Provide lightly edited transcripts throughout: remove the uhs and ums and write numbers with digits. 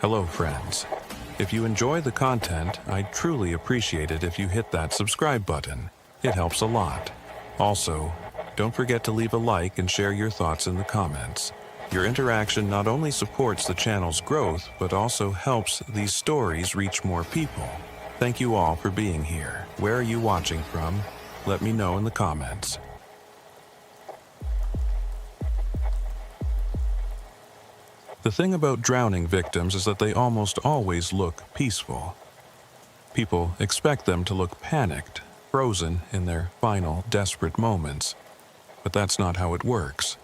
Hello, friends. If you enjoy the content, I'd truly appreciate it if you hit that subscribe button. It helps a lot. Also, don't forget to leave a like and share your thoughts in the comments. Your interaction not only supports the channel's growth, but also helps these stories reach more people. Thank you all for being here. Where are you watching from? Let me know in the comments. The thing about drowning victims is that they almost always look peaceful. People expect them to look panicked, frozen in their final, desperate moments. But that's not how it works.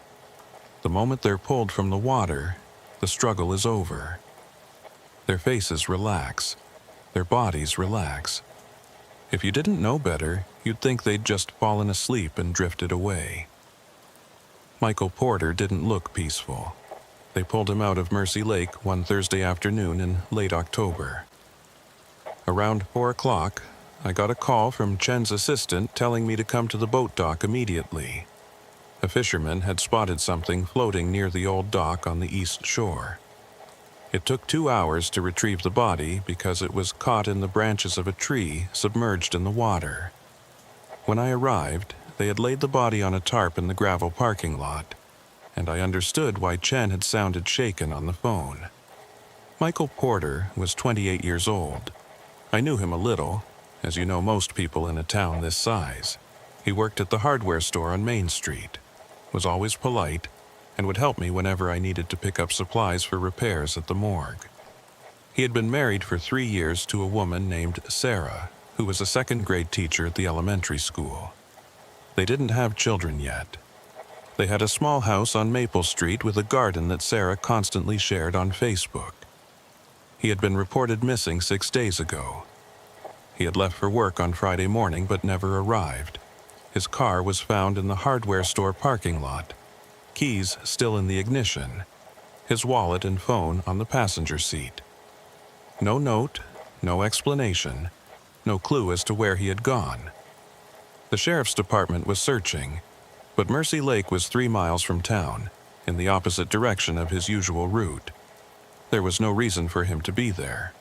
The moment they're pulled from the water, the struggle is over. Their faces relax. Their bodies relax. If you didn't know better, you'd think they'd just fallen asleep and drifted away. Michael Porter didn't look peaceful. They pulled him out of Mercy Lake one Thursday afternoon in late October. Around 4 o'clock, I got a call from Chen's assistant telling me to come to the boat dock immediately. A fisherman had spotted something floating near the old dock on the east shore. It took 2 hours to retrieve the body because it was caught in the branches of a tree submerged in the water. When I arrived, they had laid the body on a tarp in the gravel parking lot, and I understood why Chen had sounded shaken on the phone. Michael Porter was 28 years old. I knew him a little, as you know most people in a town this size. He worked at the hardware store on Main Street, was always polite, and would help me whenever I needed to pick up supplies for repairs at the morgue. He had been married for 3 years to a woman named Sarah, who was a second-grade teacher at the elementary school. They didn't have children yet. They had a small house on Maple Street with a garden that Sarah constantly shared on Facebook. He had been reported missing 6 days ago. He had left for work on Friday morning but never arrived. His car was found in the hardware store parking lot, keys still in the ignition, his wallet and phone on the passenger seat. No note, no explanation, no clue as to where he had gone. The sheriff's department was searching, but Mercy Lake was 3 miles from town, in the opposite direction of his usual route. There was no reason for him to be there.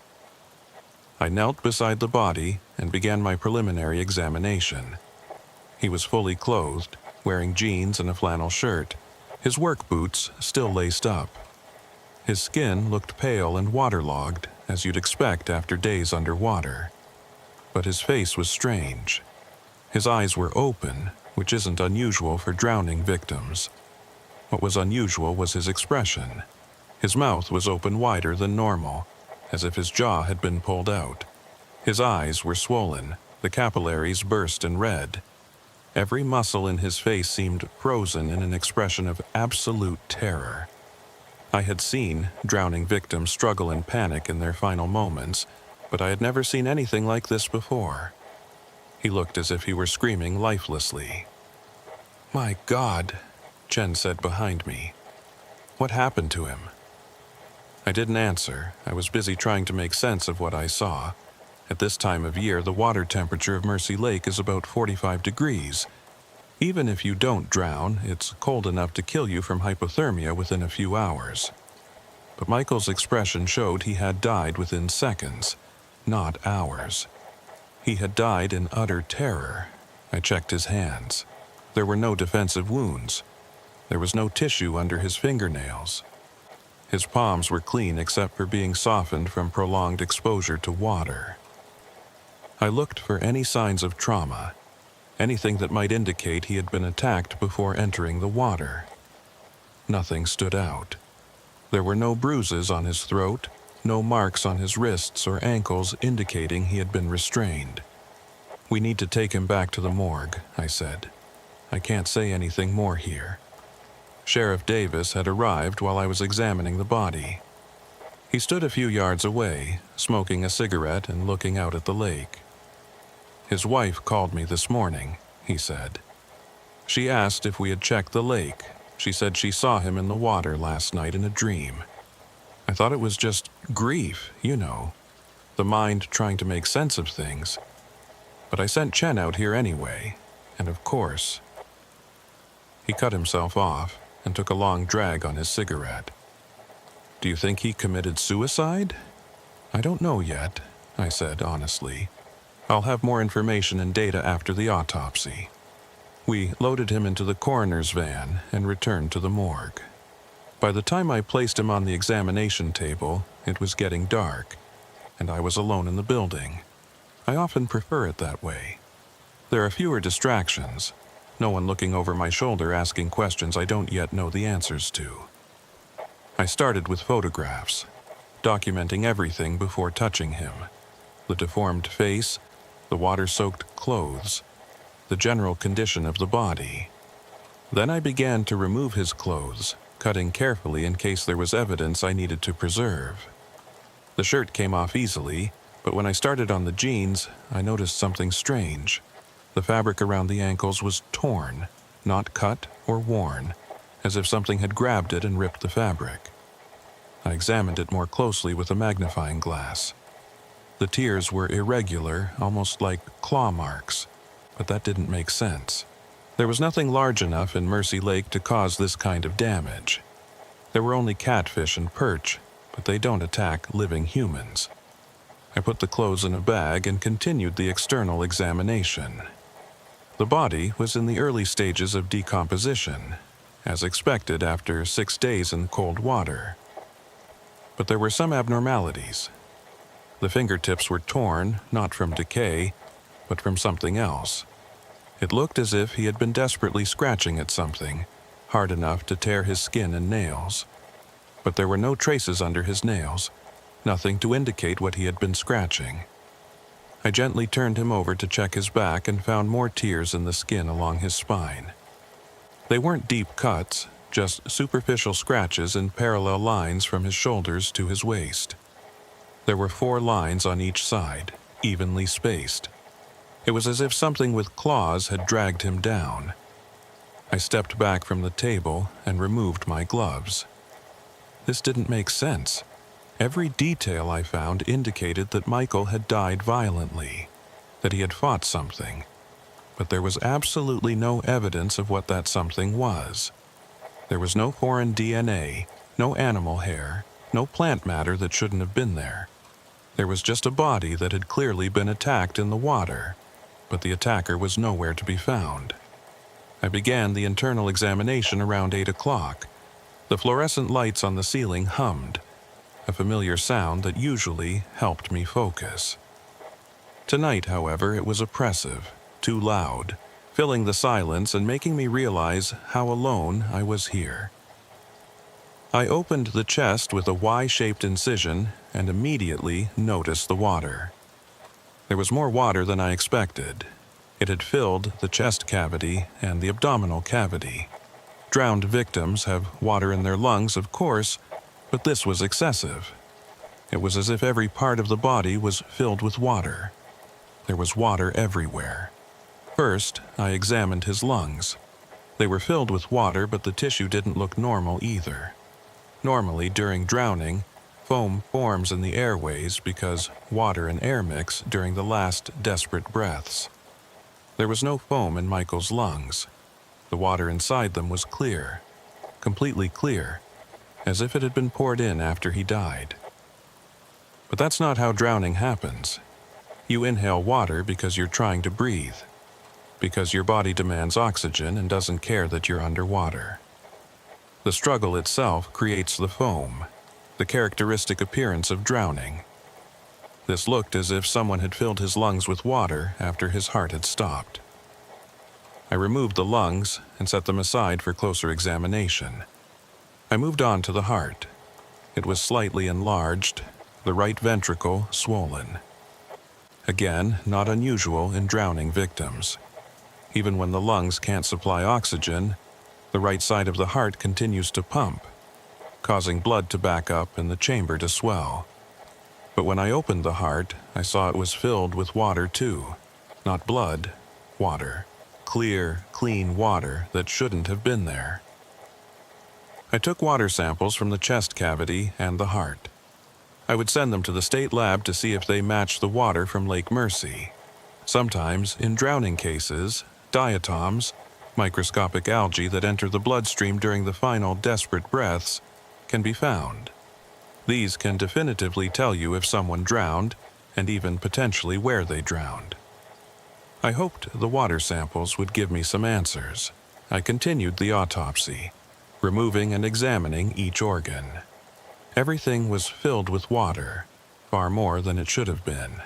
I knelt beside the body and began my preliminary examination. He was fully clothed, wearing jeans and a flannel shirt, his work boots still laced up. His skin looked pale and waterlogged, as you'd expect after days underwater. But his face was strange. His eyes were open, which isn't unusual for drowning victims. What was unusual was his expression. His mouth was open wider than normal, as if his jaw had been pulled out. His eyes were swollen, the capillaries burst and red. Every muscle in his face seemed frozen in an expression of absolute terror. I had seen drowning victims struggle in panic in their final moments, but I had never seen anything like this before. He looked as if he were screaming lifelessly. "My God," Chen said behind me. "What happened to him?" I didn't answer. I was busy trying to make sense of what I saw. At this time of year, the water temperature of Mercy Lake is about 45 degrees. Even if you don't drown, it's cold enough to kill you from hypothermia within a few hours. But Michael's expression showed he had died within seconds, not hours. He had died in utter terror. I checked his hands. There were no defensive wounds. There was no tissue under his fingernails. His palms were clean except for being softened from prolonged exposure to water. I looked for any signs of trauma, anything that might indicate he had been attacked before entering the water. Nothing stood out. There were no bruises on his throat, no marks on his wrists or ankles indicating he had been restrained. "We need to take him back to the morgue," I said. "I can't say anything more here." Sheriff Davis had arrived while I was examining the body. He stood a few yards away, smoking a cigarette and looking out at the lake. "His wife called me this morning," he said. "She asked if we had checked the lake. She said she saw him in the water last night in a dream. I thought it was just grief, you know, the mind trying to make sense of things. But I sent Chen out here anyway, and of course..." He cut himself off and took a long drag on his cigarette. Do you think he committed suicide? I don't know yet, I said honestly. I'll have more information and data after the autopsy. We loaded him into the coroner's van and returned to the morgue. By the time I placed him on the examination table, it was getting dark, and I was alone in the building. I often prefer it that way. There are fewer distractions, no one looking over my shoulder asking questions I don't yet know the answers to. I started with photographs, documenting everything before touching him. The deformed face, the water-soaked clothes, the general condition of the body. Then I began to remove his clothes, cutting carefully in case there was evidence I needed to preserve. The shirt came off easily, but when I started on the jeans, I noticed something strange. The fabric around the ankles was torn, not cut or worn, as if something had grabbed it and ripped the fabric. I examined it more closely with a magnifying glass. The tears were irregular, almost like claw marks, but that didn't make sense. There was nothing large enough in Mercy Lake to cause this kind of damage. There were only catfish and perch, but they don't attack living humans. I put the clothes in a bag and continued the external examination. The body was in the early stages of decomposition, as expected after 6 days in cold water. But there were some abnormalities. The fingertips were torn, not from decay, but from something else. It looked as if he had been desperately scratching at something, hard enough to tear his skin and nails. But there were no traces under his nails, nothing to indicate what he had been scratching. I gently turned him over to check his back and found more tears in the skin along his spine. They weren't deep cuts, just superficial scratches in parallel lines from his shoulders to his waist. There were 4 lines on each side, evenly spaced. It was as if something with claws had dragged him down. I stepped back from the table and removed my gloves. This didn't make sense. Every detail I found indicated that Michael had died violently, that he had fought something, but there was absolutely no evidence of what that something was. There was no foreign DNA, no animal hair, no plant matter that shouldn't have been there. There was just a body that had clearly been attacked in the water, but the attacker was nowhere to be found. I began the internal examination around 8 o'clock. The fluorescent lights on the ceiling hummed, a familiar sound that usually helped me focus. Tonight, however, it was oppressive, too loud, filling the silence and making me realize how alone I was here. I opened the chest with a Y-shaped incision and immediately noticed the water. There was more water than I expected. It had filled the chest cavity and the abdominal cavity. Drowned victims have water in their lungs, of course, but this was excessive. It was as if every part of the body was filled with water. There was water everywhere. First, I examined his lungs. They were filled with water, but the tissue didn't look normal either. Normally, during drowning, foam forms in the airways because water and air mix during the last desperate breaths. There was no foam in Michael's lungs. The water inside them was clear, completely clear, as if it had been poured in after he died. But that's not how drowning happens. You inhale water because you're trying to breathe, because your body demands oxygen and doesn't care that you're underwater. The struggle itself creates the foam, the characteristic appearance of drowning. This looked as if someone had filled his lungs with water after his heart had stopped. I removed the lungs and set them aside for closer examination. I moved on to the heart. It was slightly enlarged, the right ventricle swollen. Again, not unusual in drowning victims. Even when the lungs can't supply oxygen, the right side of the heart continues to pump, causing blood to back up and the chamber to swell. But when I opened the heart, I saw it was filled with water too. Not blood, water. Clear, clean water that shouldn't have been there. I took water samples from the chest cavity and the heart. I would send them to the state lab to see if they matched the water from Lake Mercy. Sometimes, in drowning cases, diatoms, microscopic algae that enter the bloodstream during the final desperate breaths, can be found. These can definitively tell you if someone drowned, and even potentially where they drowned. I hoped the water samples would give me some answers. I continued the autopsy, removing and examining each organ. Everything was filled with water, far more than it should have been.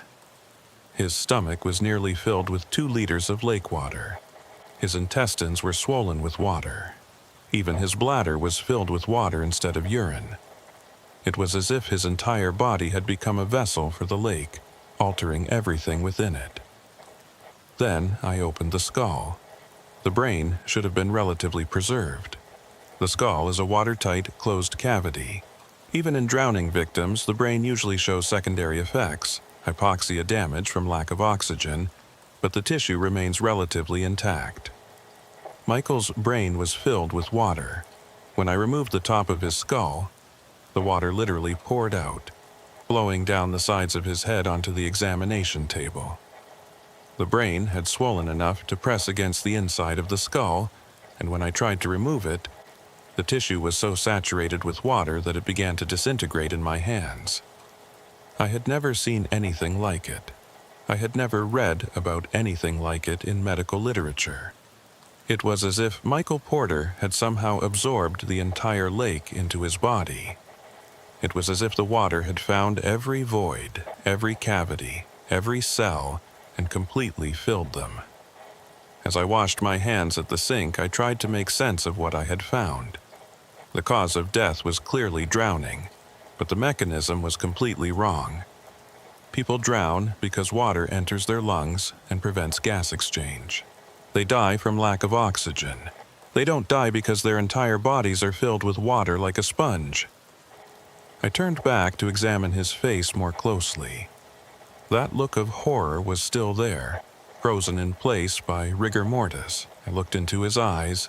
His stomach was nearly filled with 2 liters of lake water. His intestines were swollen with water. Even his bladder was filled with water instead of urine. It was as if his entire body had become a vessel for the lake, altering everything within it. Then I opened the skull. The brain should have been relatively preserved. The skull is a watertight, closed cavity. Even in drowning victims, the brain usually shows secondary effects, hypoxia damage from lack of oxygen, but the tissue remains relatively intact. Michael's brain was filled with water. When I removed the top of his skull, the water literally poured out, flowing down the sides of his head onto the examination table. The brain had swollen enough to press against the inside of the skull, and when I tried to remove it, the tissue was so saturated with water that it began to disintegrate in my hands. I had never seen anything like it. I had never read about anything like it in medical literature. It was as if Michael Porter had somehow absorbed the entire lake into his body. It was as if the water had found every void, every cavity, every cell, and completely filled them. As I washed my hands at the sink, I tried to make sense of what I had found. The cause of death was clearly drowning, but the mechanism was completely wrong. People drown because water enters their lungs and prevents gas exchange. They die from lack of oxygen. They don't die because their entire bodies are filled with water like a sponge. I turned back to examine his face more closely. That look of horror was still there, frozen in place by rigor mortis. I looked into his eyes,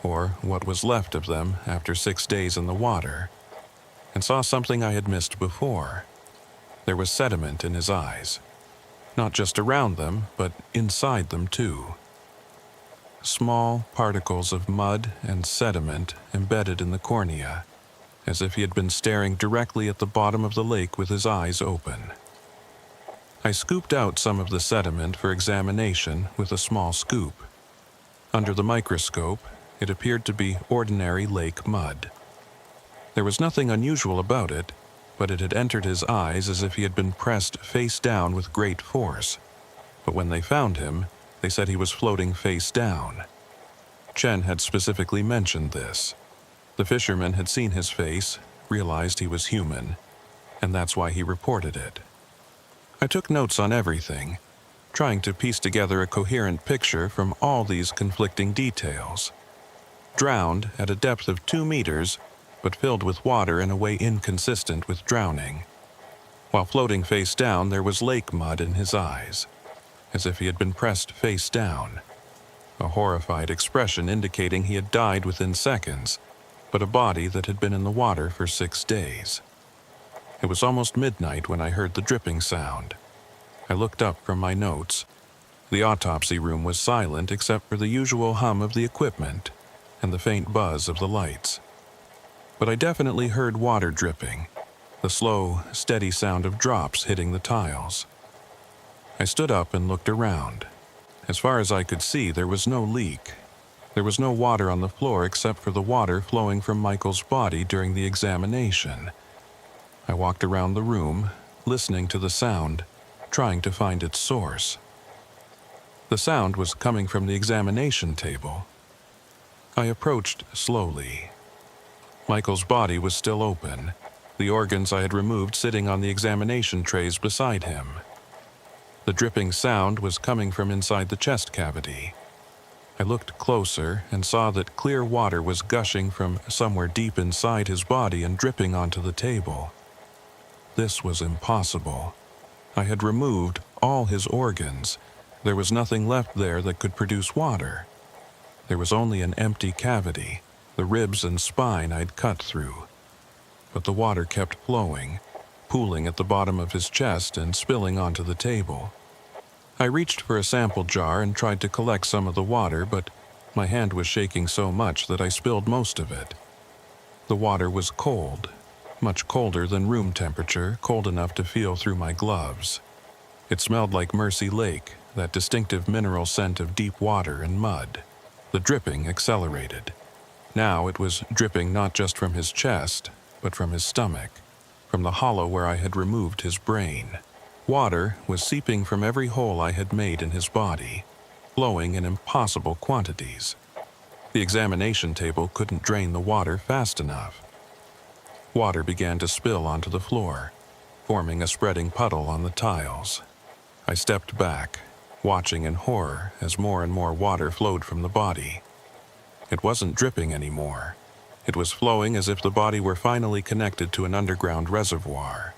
or what was left of them after 6 days in the water, and saw something I had missed before. There was sediment in his eyes, not just around them, but inside them too. Small particles of mud and sediment embedded in the cornea, as if he had been staring directly at the bottom of the lake with his eyes open. I scooped out some of the sediment for examination with a small scoop. Under the microscope, it appeared to be ordinary lake mud. There was nothing unusual about it, but it had entered his eyes as if he had been pressed face down with great force. But when they found him, they said he was floating face down. Chen had specifically mentioned this. The fisherman had seen his face, realized he was human, and that's why he reported it. I took notes on everything, trying to piece together a coherent picture from all these conflicting details. Drowned at a depth of 2 meters, but filled with water in a way inconsistent with drowning. While floating face down, there was lake mud in his eyes, as if he had been pressed face down. A horrified expression indicating he had died within seconds, but a body that had been in the water for 6 days. It was almost midnight when I heard the dripping sound. I looked up from my notes. The autopsy room was silent except for the usual hum of the equipment and the faint buzz of the lights. But I definitely heard water dripping, the slow, steady sound of drops hitting the tiles. I stood up and looked around. As far as I could see, there was no leak. There was no water on the floor except for the water flowing from Michael's body during the examination. I walked around the room, listening to the sound, trying to find its source. The sound was coming from the examination table. I approached slowly. Michael's body was still open, the organs I had removed sitting on the examination trays beside him. The dripping sound was coming from inside the chest cavity. I looked closer and saw that clear water was gushing from somewhere deep inside his body and dripping onto the table. This was impossible. I had removed all his organs. There was nothing left there that could produce water. There was only an empty cavity, the ribs and spine I'd cut through. But the water kept flowing, pooling at the bottom of his chest and spilling onto the table. I reached for a sample jar and tried to collect some of the water, but my hand was shaking so much that I spilled most of it. The water was cold, much colder than room temperature, cold enough to feel through my gloves. It smelled like Mercy Lake, that distinctive mineral scent of deep water and mud. The dripping accelerated. Now it was dripping not just from his chest, but from his stomach, from the hollow where I had removed his brain. Water was seeping from every hole I had made in his body, flowing in impossible quantities. The examination table couldn't drain the water fast enough. Water began to spill onto the floor, forming a spreading puddle on the tiles. I stepped back, watching in horror as more and more water flowed from the body. It wasn't dripping anymore. It was flowing as if the body were finally connected to an underground reservoir.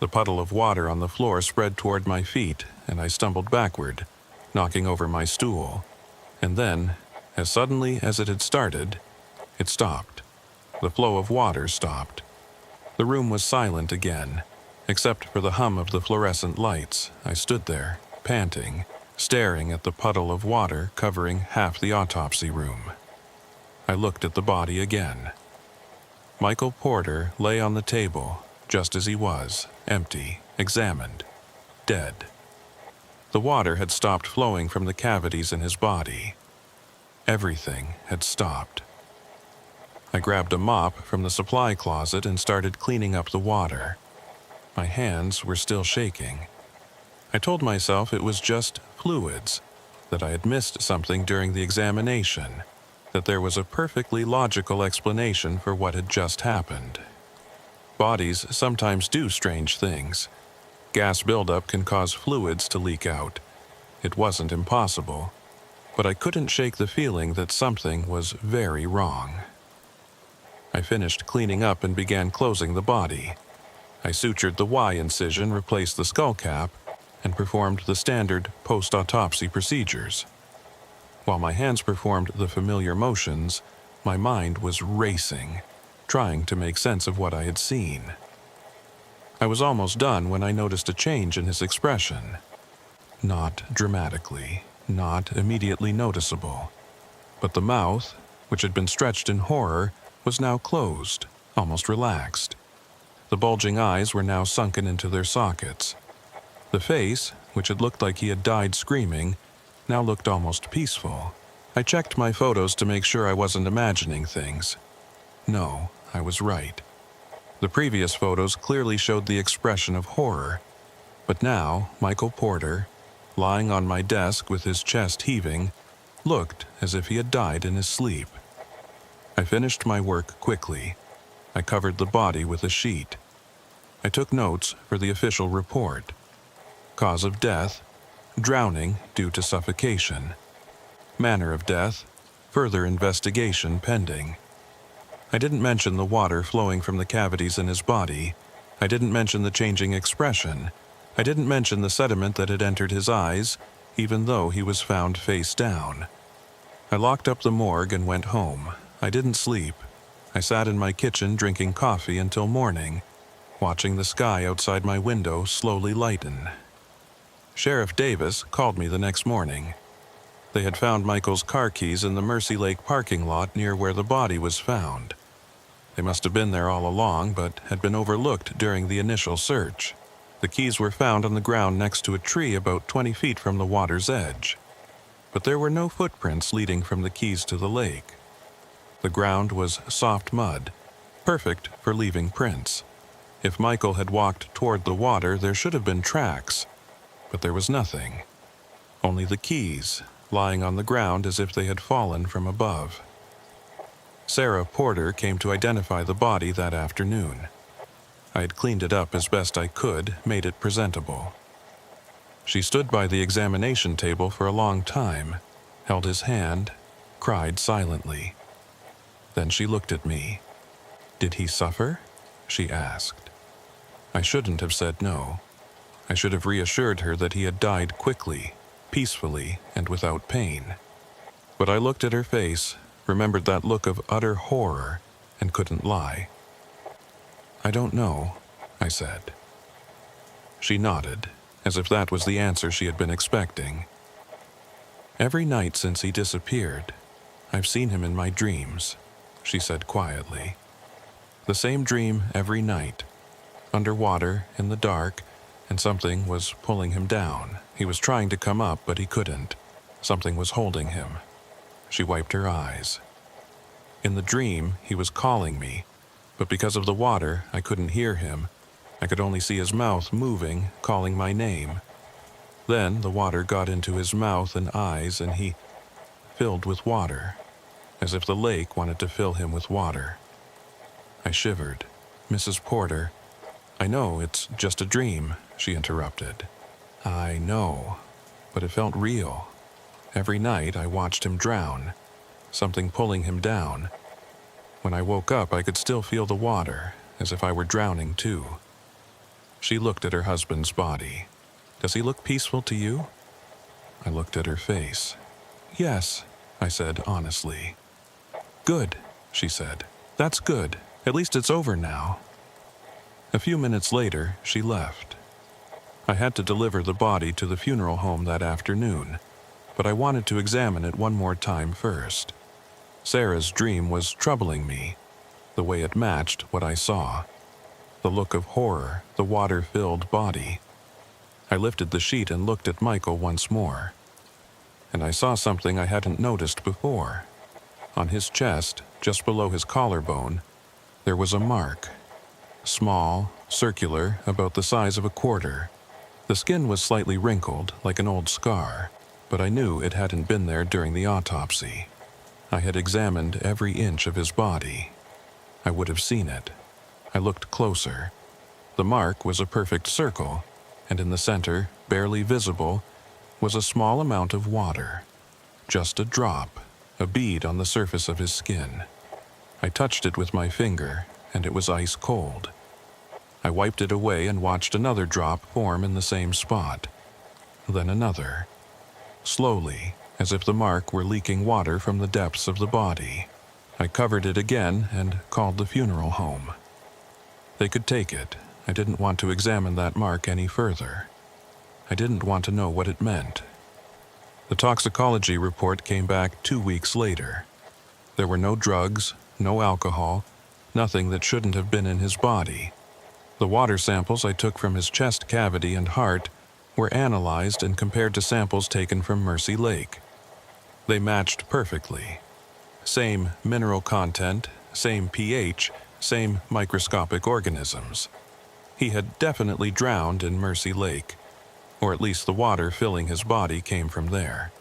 The puddle of water on the floor spread toward my feet, and I stumbled backward, knocking over my stool. And then, as suddenly as it had started, it stopped. The flow of water stopped. The room was silent again, except for the hum of the fluorescent lights. I stood there, panting, staring at the puddle of water covering half the autopsy room. I looked at the body again. Michael Porter lay on the table, just as he was, empty, examined, dead. The water had stopped flowing from the cavities in his body. Everything had stopped. I grabbed a mop from the supply closet and started cleaning up the water. My hands were still shaking. I told myself it was just fluids, that I had missed something during the examination, that there was a perfectly logical explanation for what had just happened. Bodies sometimes do strange things. Gas buildup can cause fluids to leak out. It wasn't impossible, but I couldn't shake the feeling that something was very wrong. I finished cleaning up and began closing the body. I sutured the Y incision, replaced the skull cap, and performed the standard post-autopsy procedures. While my hands performed the familiar motions, my mind was racing, trying to make sense of what I had seen. I was almost done when I noticed a change in his expression. Not dramatically, not immediately noticeable, but the mouth, which had been stretched in horror, was now closed, almost relaxed. The bulging eyes were now sunken into their sockets. The face, which had looked like he had died screaming, now looked almost peaceful. I checked my photos to make sure I wasn't imagining things. No, I was right. The previous photos clearly showed the expression of horror, but now Michael Porter, lying on my desk with his chest heaving, looked as if he had died in his sleep. I finished my work quickly. I covered the body with a sheet. I took notes for the official report. Cause of death: drowning due to suffocation. Manner of death: further investigation pending. I didn't mention the water flowing from the cavities in his body. I didn't mention the changing expression. I didn't mention the sediment that had entered his eyes, even though he was found face down. I locked up the morgue and went home. I didn't sleep. I sat in my kitchen drinking coffee until morning, watching the sky outside my window slowly lighten. Sheriff Davis called me the next morning. They had found Michael's car keys in the Mercy Lake parking lot near where the body was found. They must have been there all along, but had been overlooked during the initial search. The keys were found on the ground next to a tree about 20 feet from the water's edge. But there were no footprints leading from the keys to the lake. The ground was soft mud, perfect for leaving prints. If Michael had walked toward the water, there should have been tracks, but there was nothing. Only the keys, lying on the ground as if they had fallen from above. Sarah Porter came to identify the body that afternoon. I had cleaned it up as best I could, made it presentable. She stood by the examination table for a long time, held his hand, cried silently. Then she looked at me. "Did he suffer?" she asked. I shouldn't have said no. I should have reassured her that he had died quickly, peacefully, and without pain. But I looked at her face, remembered that look of utter horror, and couldn't lie. "I don't know," I said. She nodded, as if that was the answer she had been expecting. "Every night since he disappeared, I've seen him in my dreams," she said quietly. The same dream every night. Underwater, in the dark, and something was pulling him down. He was trying to come up, but he couldn't. Something was holding him. She wiped her eyes. In the dream, he was calling me, but because of the water, I couldn't hear him. I could only see his mouth moving, calling my name. Then the water got into his mouth and eyes, and he filled with water, as if the lake wanted to fill him with water. I shivered. "Mrs. Porter, I know it's just a dream," she interrupted. "I know, but it felt real. Every night I watched him drown, something pulling him down. When I woke up, I could still feel the water, as if I were drowning too." She looked at her husband's body. "Does he look peaceful to you?" I looked at her face. "Yes," I said honestly. "Good," she said. "That's good. At least it's over now." A few minutes later, she left. I had to deliver the body to the funeral home that afternoon, but I wanted to examine it one more time first. Sarah's dream was troubling me, the way it matched what I saw. The look of horror, the water-filled body. I lifted the sheet and looked at Michael once more. And I saw something I hadn't noticed before. On his chest, just below his collarbone, there was a mark. Small, circular, about the size of a quarter. The skin was slightly wrinkled, like an old scar, but I knew it hadn't been there during the autopsy. I had examined every inch of his body. I would have seen it. I looked closer. The mark was a perfect circle, and in the center, barely visible, was a small amount of water. Just a drop, a bead on the surface of his skin. I touched it with my finger, and it was ice cold. I wiped it away and watched another drop form in the same spot. Then another. Slowly, as if the mark were leaking water from the depths of the body. I covered it again and called the funeral home. They could take it. I didn't want to examine that mark any further. I didn't want to know what it meant. The toxicology report came back 2 weeks later. There were no drugs, no alcohol, nothing that shouldn't have been in his body. The water samples I took from his chest cavity and heart were analyzed and compared to samples taken from Mercy Lake. They matched perfectly. Same mineral content, same pH, same microscopic organisms. He had definitely drowned in Mercy Lake, or at least the water filling his body came from there.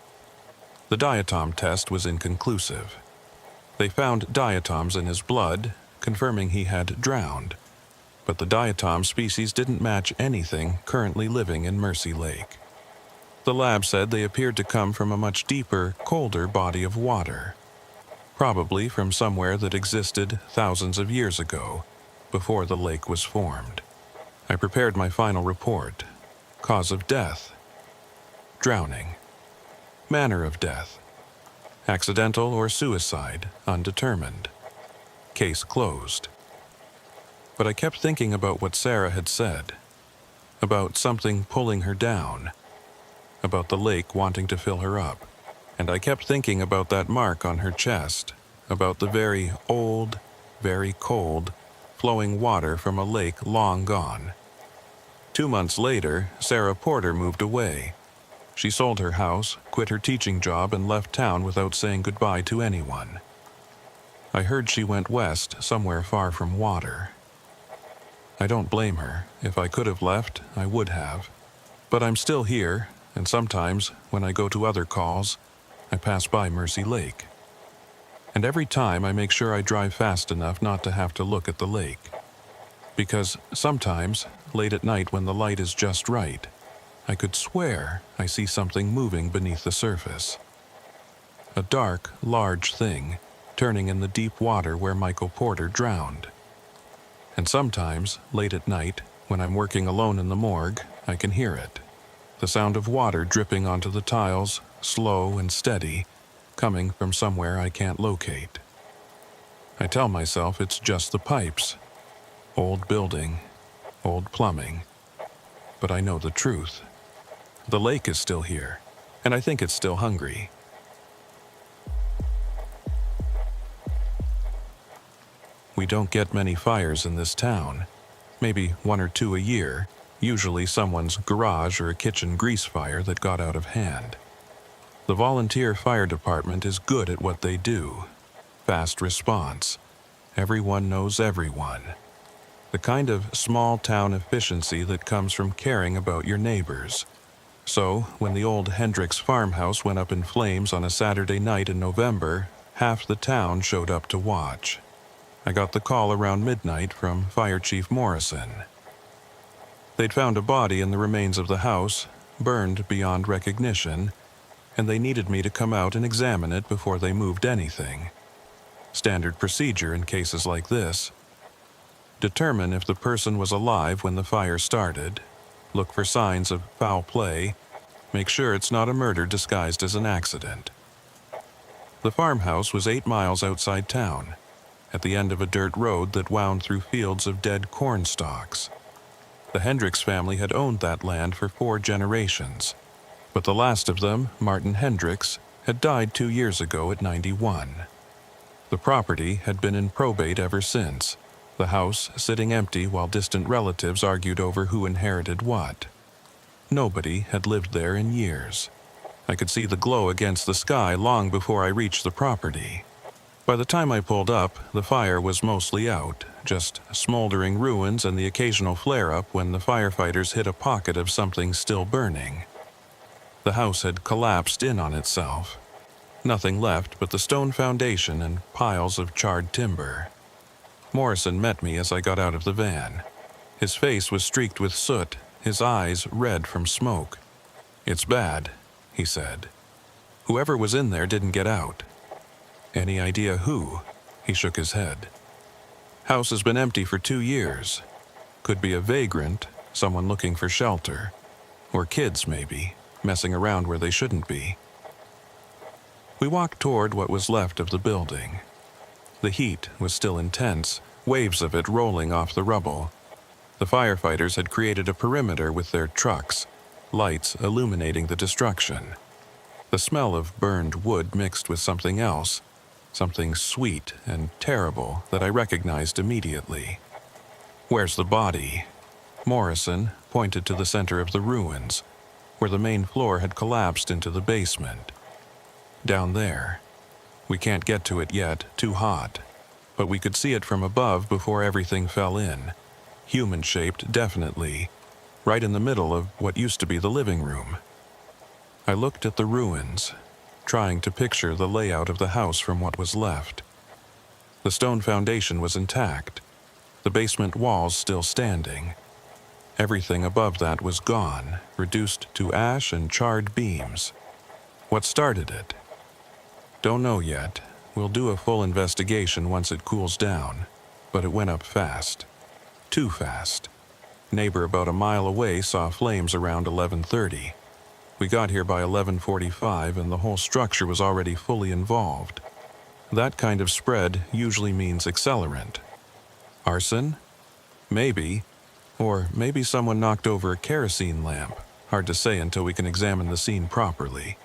The diatom test was inconclusive. They found diatoms in his blood, confirming he had drowned, but the diatom species didn't match anything currently living in Mercy Lake. The lab said they appeared to come from a much deeper, colder body of water, probably from somewhere that existed thousands of years ago, before the lake was formed. I prepared my final report. Cause of death: drowning. Manner of death: accidental or suicide, undetermined. Case closed. But I kept thinking about what Sarah had said, about something pulling her down, about the lake wanting to fill her up, and I kept thinking about that mark on her chest, about the very old, very cold, flowing water from a lake long gone. 2 months later, Sarah Porter moved away. She sold her house, quit her teaching job, and left town without saying goodbye to anyone. I heard she went west, somewhere far from water. I don't blame her. If I could have left, I would have. But I'm still here, and sometimes, when I go to other calls, I pass by Mercy Lake. And every time I make sure I drive fast enough not to have to look at the lake. Because sometimes, late at night when the light is just right, I could swear I see something moving beneath the surface. A dark, large thing, turning in the deep water where Michael Porter drowned. And sometimes, late at night, when I'm working alone in the morgue, I can hear it. The sound of water dripping onto the tiles, slow and steady, coming from somewhere I can't locate. I tell myself it's just the pipes. Old building, old plumbing. But I know the truth. The lake is still here, and I think it's still hungry. We don't get many fires in this town. Maybe 1 or 2 a year, usually someone's garage or a kitchen grease fire that got out of hand. The volunteer fire department is good at what they do. Fast response. Everyone knows everyone. The kind of small-town efficiency that comes from caring about your neighbors. So, when the old Hendricks farmhouse went up in flames on a Saturday night in November, half the town showed up to watch. I got the call around midnight from Fire Chief Morrison. They'd found a body in the remains of the house, burned beyond recognition, and they needed me to come out and examine it before they moved anything. Standard procedure in cases like this. Determine if the person was alive when the fire started, look for signs of foul play, make sure it's not a murder disguised as an accident. The farmhouse was 8 miles outside town, at the end of a dirt road that wound through fields of dead corn stalks. The Hendricks family had owned that land for 4 generations, but the last of them, Martin Hendricks, had died 2 years ago at 91. The property had been in probate ever since, the house sitting empty while distant relatives argued over who inherited what. Nobody had lived there in years. I could see the glow against the sky long before I reached the property. By the time I pulled up, the fire was mostly out, just smoldering ruins and the occasional flare-up when the firefighters hit a pocket of something still burning. The house had collapsed in on itself. Nothing left but the stone foundation and piles of charred timber. Morrison met me as I got out of the van. His face was streaked with soot, his eyes red from smoke. "It's bad," he said. "Whoever was in there didn't get out." "Any idea who?" He shook his head. "House has been empty for 2 years. Could be a vagrant, someone looking for shelter. Or kids, maybe, messing around where they shouldn't be." We walked toward what was left of the building. The heat was still intense, waves of it rolling off the rubble. The firefighters had created a perimeter with their trucks, lights illuminating the destruction. The smell of burned wood mixed with something else, something sweet and terrible that I recognized immediately. "Where's the body?" Morrison pointed to the center of the ruins, where the main floor had collapsed into the basement. "Down there. We can't get to it yet, too hot. But we could see it from above before everything fell in. Human-shaped, definitely. Right in the middle of what used to be the living room." I looked at the ruins, trying to picture the layout of the house from what was left. The stone foundation was intact, the basement walls still standing. Everything above that was gone, reduced to ash and charred beams. What started it? Don't know yet. We'll do a full investigation once it cools down, but it went up fast. Too fast. Neighbor about a mile away saw flames around 11:30. We got here by 11:45 and the whole structure was already fully involved. That kind of spread usually means accelerant. Arson? Maybe. Or maybe someone knocked over a kerosene lamp. Hard to say until we can examine the scene properly.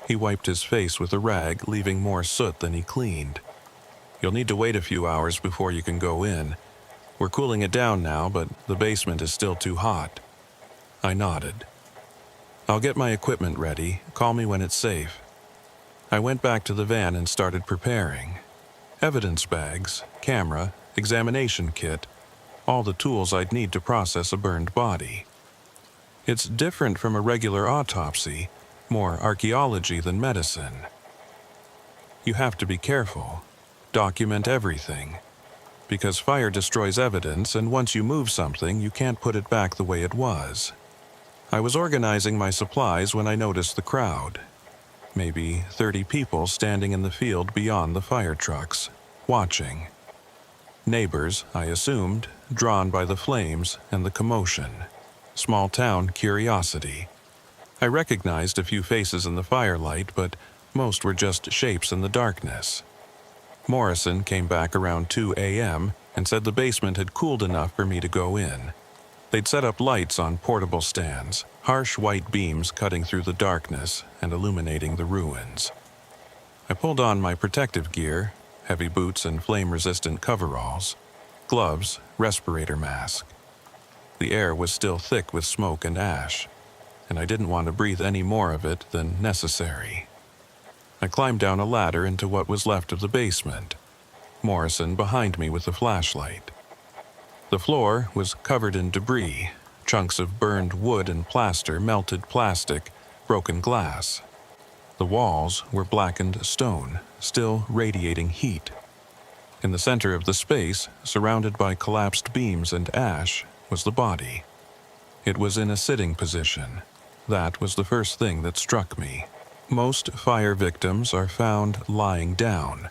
He wiped his face with a rag, leaving more soot than he cleaned. "You'll need to wait a few hours before you can go in. We're cooling it down now, but the basement is still too hot." I nodded. "I'll get my equipment ready. Call me when it's safe." I went back to the van and started preparing. Evidence bags, camera, examination kit, all the tools I'd need to process a burned body. It's different from a regular autopsy, more archaeology than medicine. You have to be careful, document everything, because fire destroys evidence, and once you move something, you can't put it back the way it was. I was organizing my supplies when I noticed the crowd. Maybe 30 people standing in the field beyond the fire trucks, watching. Neighbors, I assumed, drawn by the flames and the commotion. Small town curiosity. I recognized a few faces in the firelight, but most were just shapes in the darkness. Morrison came back around 2 a.m. and said the basement had cooled enough for me to go in. They'd set up lights on portable stands, harsh white beams cutting through the darkness and illuminating the ruins. I pulled on my protective gear, heavy boots and flame-resistant coveralls, gloves, respirator mask. The air was still thick with smoke and ash, and I didn't want to breathe any more of it than necessary. I climbed down a ladder into what was left of the basement, Morrison behind me with a flashlight. The floor was covered in debris, chunks of burned wood and plaster, melted plastic, broken glass. The walls were blackened stone, still radiating heat. In the center of the space, surrounded by collapsed beams and ash, was the body. It was in a sitting position. That was the first thing that struck me. Most fire victims are found lying down,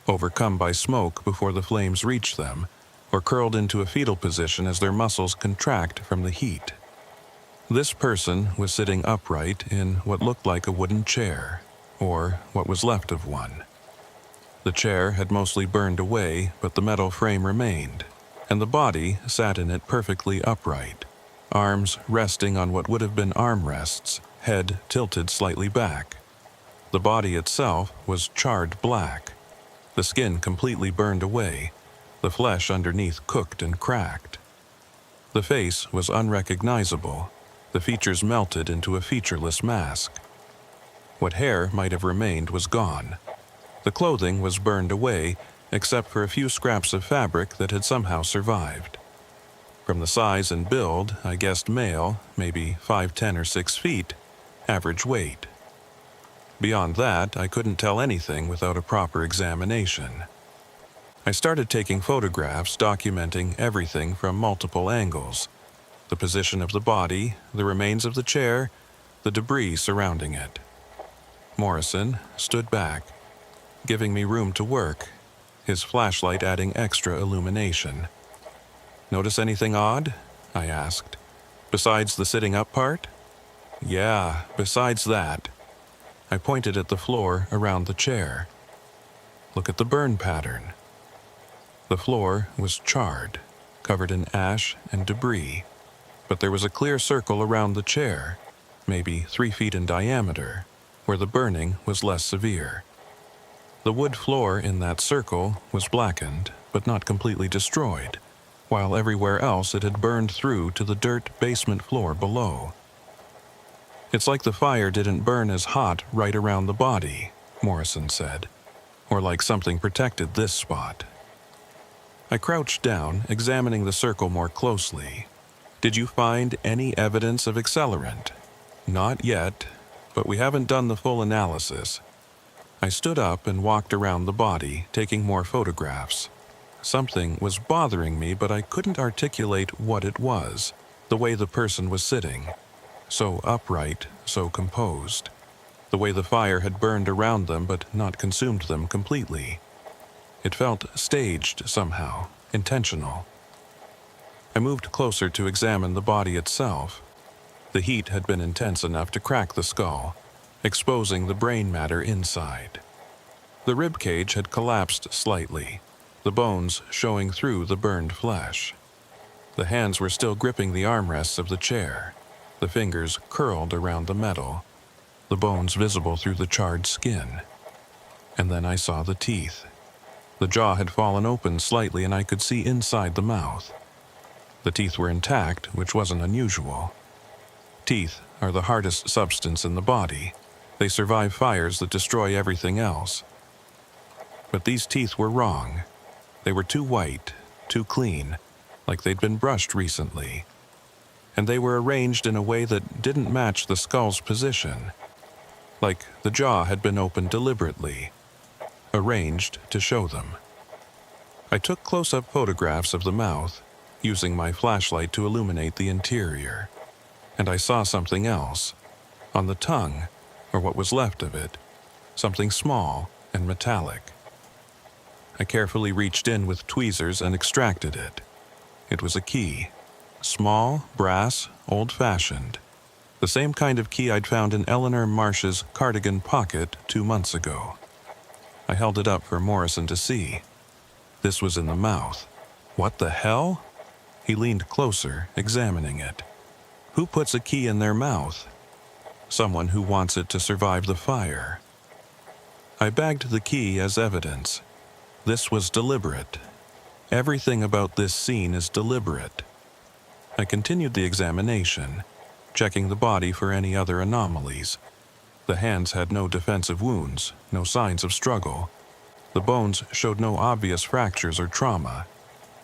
overcome by smoke before the flames reach them, or curled into a fetal position as their muscles contract from the heat. This person was sitting upright in what looked like a wooden chair, or what was left of one. The chair had mostly burned away, but the metal frame remained, and the body sat in it perfectly upright, arms resting on what would have been armrests, head tilted slightly back. The body itself was charred black, the skin completely burned away, the flesh underneath cooked and cracked. The face was unrecognizable, the features melted into a featureless mask. What hair might have remained was gone. The clothing was burned away, except for a few scraps of fabric that had somehow survived. From the size and build, I guessed male, maybe 5'10" or 6 feet, average weight. Beyond that, I couldn't tell anything without a proper examination. I started taking photographs documenting everything from multiple angles: the position of the body, the remains of the chair, the debris surrounding it. Morrison stood back, giving me room to work, his flashlight adding extra illumination. "Notice anything odd?" I asked. "Besides the sitting up part?" "Yeah, besides that." I pointed at the floor around the chair. "Look at the burn pattern." The floor was charred, covered in ash and debris, but there was a clear circle around the chair, maybe 3 feet in diameter, where the burning was less severe. The wood floor in that circle was blackened, but not completely destroyed, while everywhere else it had burned through to the dirt basement floor below. "It's like the fire didn't burn as hot right around the body," Morrison said, "or like something protected this spot." I crouched down, examining the circle more closely. "Did you find any evidence of accelerant?" "Not yet, but we haven't done the full analysis." I stood up and walked around the body, taking more photographs. Something was bothering me, but I couldn't articulate what it was. The way the person was sitting, so upright, so composed. The way the fire had burned around them but not consumed them completely. It felt staged somehow, intentional. I moved closer to examine the body itself. The heat had been intense enough to crack the skull, exposing the brain matter inside. The rib cage had collapsed slightly, the bones showing through the burned flesh. The hands were still gripping the armrests of the chair, the fingers curled around the metal, the bones visible through the charred skin. And then I saw the teeth. The jaw had fallen open slightly and I could see inside the mouth. The teeth were intact, which wasn't unusual. Teeth are the hardest substance in the body. They survive fires that destroy everything else. But these teeth were wrong. They were too white, too clean, like they'd been brushed recently. And they were arranged in a way that didn't match the skull's position, like the jaw had been opened deliberately, arranged to show them. I took close-up photographs of the mouth, using my flashlight to illuminate the interior. And I saw something else. On the tongue, or what was left of it, something small and metallic. I carefully reached in with tweezers and extracted it. It was a key. Small, brass, old-fashioned. The same kind of key I'd found in Eleanor Marsh's cardigan pocket 2 months ago. I held it up for Morrison to see. This was in the mouth. "What the hell?" He leaned closer, examining it. "Who puts a key in their mouth?" "Someone who wants it to survive the fire." I bagged the key as evidence. This was deliberate. Everything about this scene is deliberate. I continued the examination, checking the body for any other anomalies. The hands had no defensive wounds, no signs of struggle. The bones showed no obvious fractures or trauma.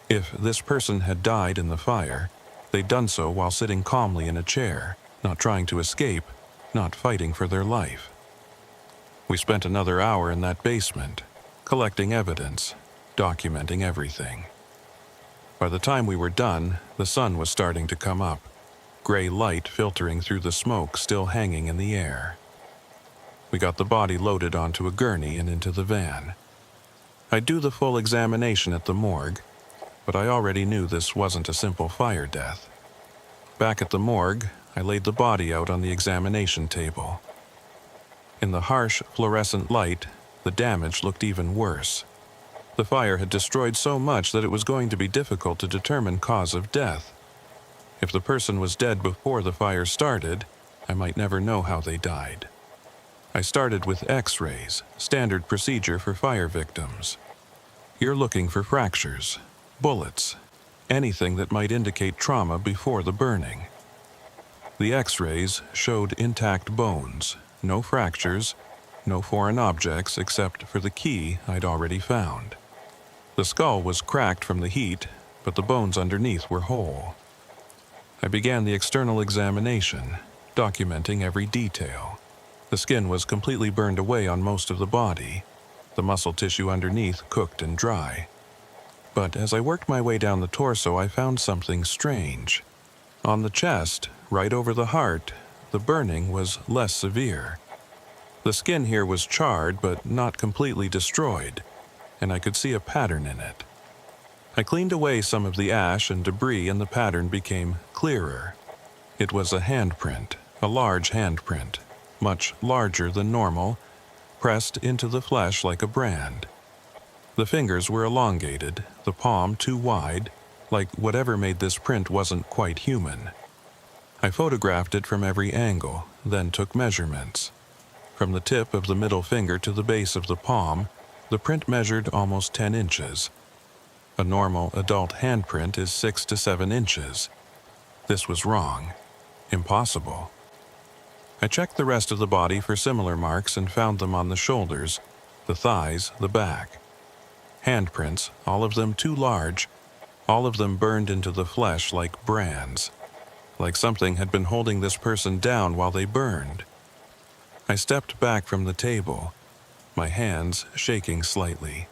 If this person had died in the fire, they'd done so while sitting calmly in a chair, not trying to escape, not fighting for their life. We spent another hour in that basement, collecting evidence, documenting everything. By the time we were done, the sun was starting to come up, gray light filtering through the smoke still hanging in the air. We got the body loaded onto a gurney and into the van. I'd do the full examination at the morgue, but I already knew this wasn't a simple fire death. Back at the morgue, I laid the body out on the examination table. In the harsh fluorescent light, the damage looked even worse. The fire had destroyed so much that it was going to be difficult to determine cause of death. If the person was dead before the fire started, I might never know how they died. I started with X-rays, standard procedure for fire victims. You're looking for fractures, bullets, anything that might indicate trauma before the burning. The X-rays showed intact bones, no fractures, no foreign objects except for the key I'd already found. The skull was cracked from the heat, but the bones underneath were whole. I began the external examination, documenting every detail. The skin was completely burned away on most of the body, the muscle tissue underneath cooked and dry. But as I worked my way down the torso, I found something strange. On the chest, right over the heart, the burning was less severe. The skin here was charred but not completely destroyed, and I could see a pattern in it. I cleaned away some of the ash and debris and the pattern became clearer. It was a handprint, a large handprint, much larger than normal, pressed into the flesh like a brand. The fingers were elongated, the palm too wide, like whatever made this print wasn't quite human. I photographed it from every angle, then took measurements. From the tip of the middle finger to the base of the palm, the print measured almost 10 inches. A normal adult handprint is 6 to 7 inches. This was wrong. Impossible. I checked the rest of the body for similar marks and found them on the shoulders, the thighs, the back. Handprints, all of them too large, all of them burned into the flesh like brands, like something had been holding this person down while they burned. I stepped back from the table, my hands shaking slightly.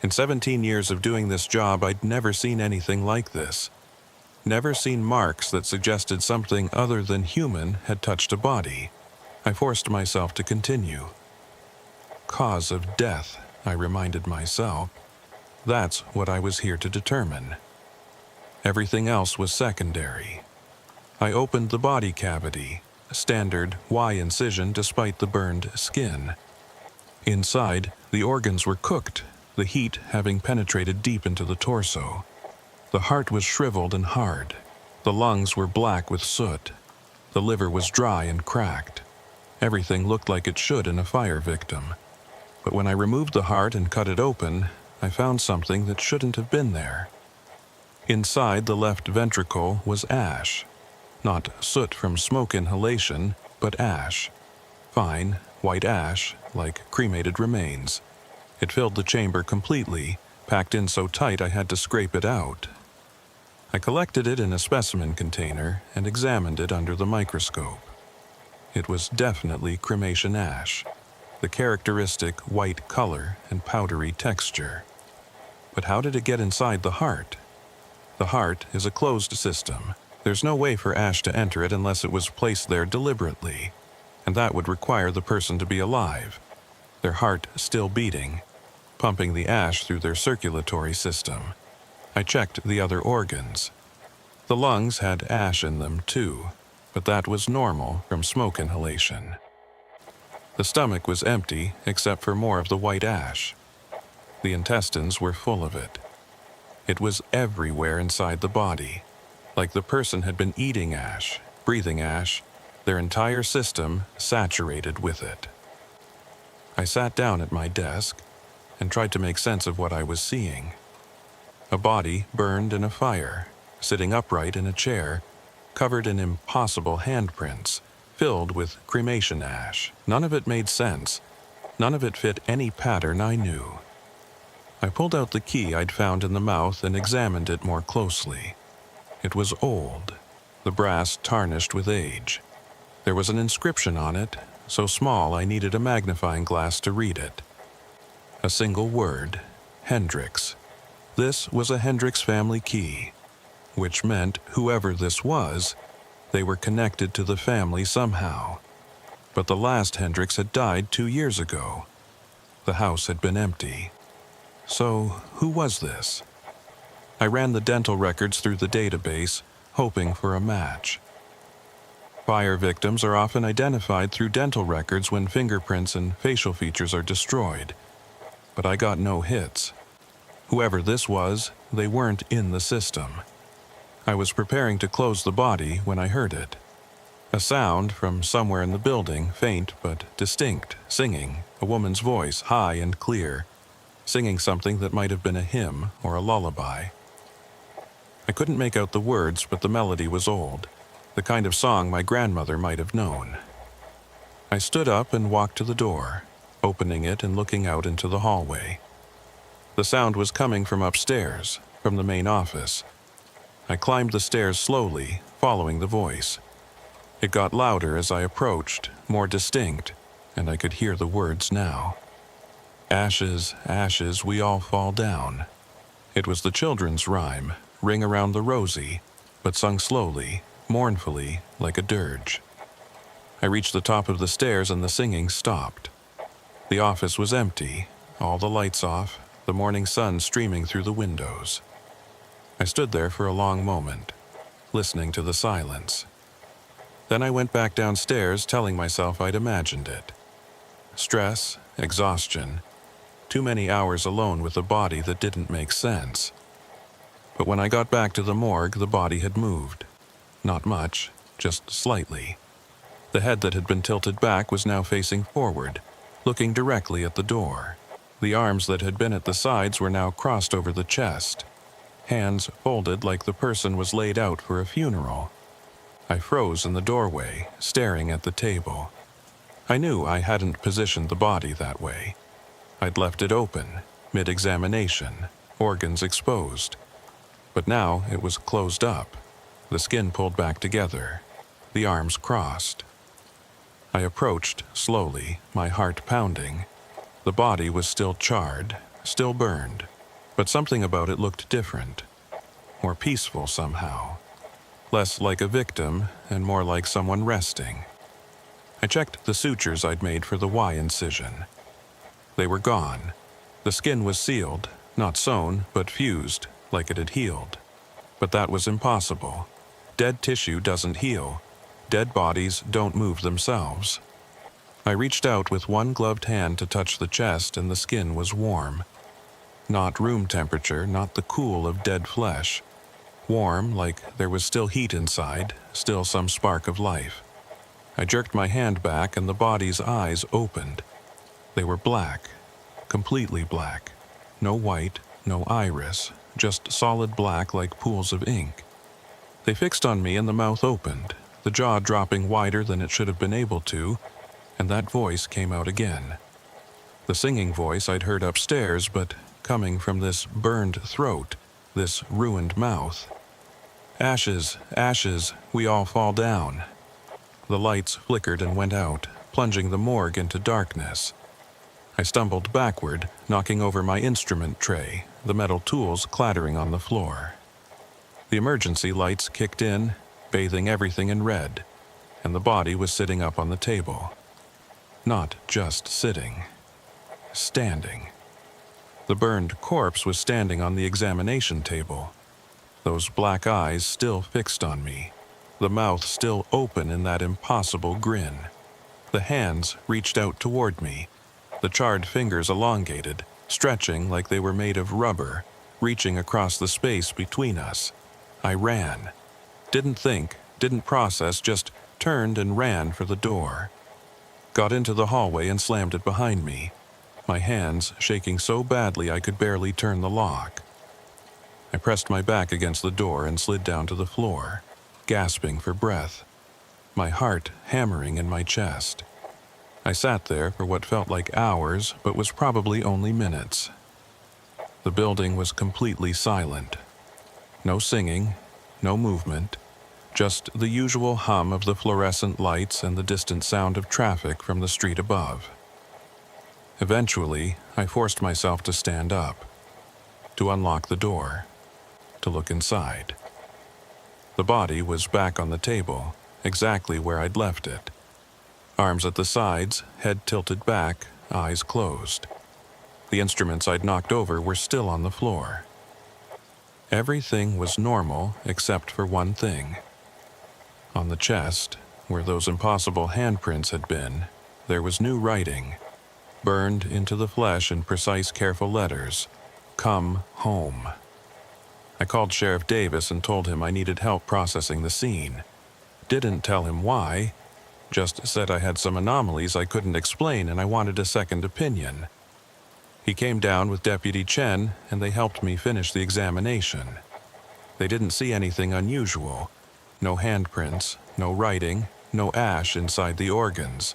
In 17 years of doing this job, I'd never seen anything like this. Never seen marks that suggested something other than human had touched a body. I forced myself to continue. Cause of death, I reminded myself. That's what I was here to determine. Everything else was secondary. I opened the body cavity, a standard Y incision despite the burned skin. Inside, the organs were cooked, the heat having penetrated deep into the torso. The heart was shriveled and hard. The lungs were black with soot. The liver was dry and cracked. Everything looked like it should in a fire victim. But when I removed the heart and cut it open, I found something that shouldn't have been there. Inside the left ventricle was ash. Not soot from smoke inhalation, but ash. Fine, white ash, like cremated remains. It filled the chamber completely, packed in so tight I had to scrape it out. I collected it in a specimen container and examined it under the microscope. It was definitely cremation ash, the characteristic white color and powdery texture. But how did it get inside the heart? The heart is a closed system. There's no way for ash to enter it unless it was placed there deliberately, and that would require the person to be alive, their heart still beating, pumping the ash through their circulatory system. I checked the other organs. The lungs had ash in them too, but that was normal from smoke inhalation. The stomach was empty except for more of the white ash. The intestines were full of it. It was everywhere inside the body, like the person had been eating ash, breathing ash, their entire system saturated with it. I sat down at my desk, and tried to make sense of what I was seeing. A body burned in a fire, sitting upright in a chair, covered in impossible handprints, filled with cremation ash. None of it made sense. None of it fit any pattern I knew. I pulled out the key I'd found in the mouth and examined it more closely. It was old, the brass tarnished with age. There was an inscription on it, so small I needed a magnifying glass to read it. A single word, Hendricks. This was a Hendricks family key, which meant whoever this was, they were connected to the family somehow. But the last Hendricks had died 2 years ago. The house had been empty. So, who was this? I ran the dental records through the database, hoping for a match. Fire victims are often identified through dental records when fingerprints and facial features are destroyed. But I got no hits. Whoever this was, they weren't in the system. I was preparing to close the body when I heard it. A sound from somewhere in the building, faint but distinct, singing, a woman's voice, high and clear, singing something that might have been a hymn or a lullaby. I couldn't make out the words, but the melody was old, the kind of song my grandmother might have known. I stood up and walked to the door, opening it and looking out into the hallway. The sound was coming from upstairs, from the main office. I climbed the stairs slowly, following the voice. It got louder as I approached, more distinct, and I could hear the words now. Ashes, ashes, we all fall down. It was the children's rhyme, Ring Around the Rosy, but sung slowly, mournfully, like a dirge. I reached the top of the stairs and the singing stopped. The office was empty, all the lights off, the morning sun streaming through the windows. I stood there for a long moment, listening to the silence. Then I went back downstairs, telling myself I'd imagined it. Stress, exhaustion, too many hours alone with a body that didn't make sense. But when I got back to the morgue, the body had moved. Not much, just slightly. The head that had been tilted back was now facing forward, looking directly at the door. The arms that had been at the sides were now crossed over the chest, hands folded like the person was laid out for a funeral. I froze in the doorway, staring at the table. I knew I hadn't positioned the body that way. I'd left it open, mid-examination, organs exposed. But now it was closed up, the skin pulled back together, the arms crossed. I approached slowly, my heart pounding. The body was still charred, still burned, but something about it looked different, more peaceful somehow. Less like a victim and more like someone resting. I checked the sutures I'd made for the Y incision. They were gone. The skin was sealed, not sewn, but fused, like it had healed. But that was impossible. Dead tissue doesn't heal. Dead bodies don't move themselves. I reached out with one gloved hand to touch the chest, and the skin was warm. Not room temperature, not the cool of dead flesh. Warm, like there was still heat inside, still some spark of life. I jerked my hand back and the body's eyes opened. They were black, completely black. No white, no iris, just solid black like pools of ink. They fixed on me and the mouth opened, the jaw dropping wider than it should have been able to, and that voice came out again. The singing voice I'd heard upstairs, but coming from this burned throat, this ruined mouth. Ashes, ashes, we all fall down. The lights flickered and went out, plunging the morgue into darkness. I stumbled backward, knocking over my instrument tray, the metal tools clattering on the floor. The emergency lights kicked in, bathing everything in red, and the body was sitting up on the table. Not just sitting. Standing. The burned corpse was standing on the examination table. Those black eyes still fixed on me, the mouth still open in that impossible grin. The hands reached out toward me, the charred fingers elongated, stretching like they were made of rubber, reaching across the space between us. I ran. Didn't think, didn't process, just turned and ran for the door. Got into the hallway and slammed it behind me. my hands shaking so badly I could barely turn the lock. I pressed my back against the door and slid down to the floor, gasping for breath, my heart hammering in my chest. I sat there for what felt like hours, but was probably only minutes. The building was completely silent. No singing, no movement, just the usual hum of the fluorescent lights and the distant sound of traffic from the street above. Eventually, I forced myself to stand up, to unlock the door, to look inside. The body was back on the table, exactly where I'd left it. Arms at the sides, head tilted back, eyes closed. The instruments I'd knocked over were still on the floor. Everything was normal except for one thing. On the chest, where those impossible handprints had been, there was new writing, burned into the flesh in precise, careful letters, "Come home." I called Sheriff Davis and told him I needed help processing the scene. Didn't tell him why, just said I had some anomalies I couldn't explain and I wanted a second opinion. He came down with Deputy Chen and they helped me finish the examination. They didn't see anything unusual. No handprints, no writing, no ash inside the organs.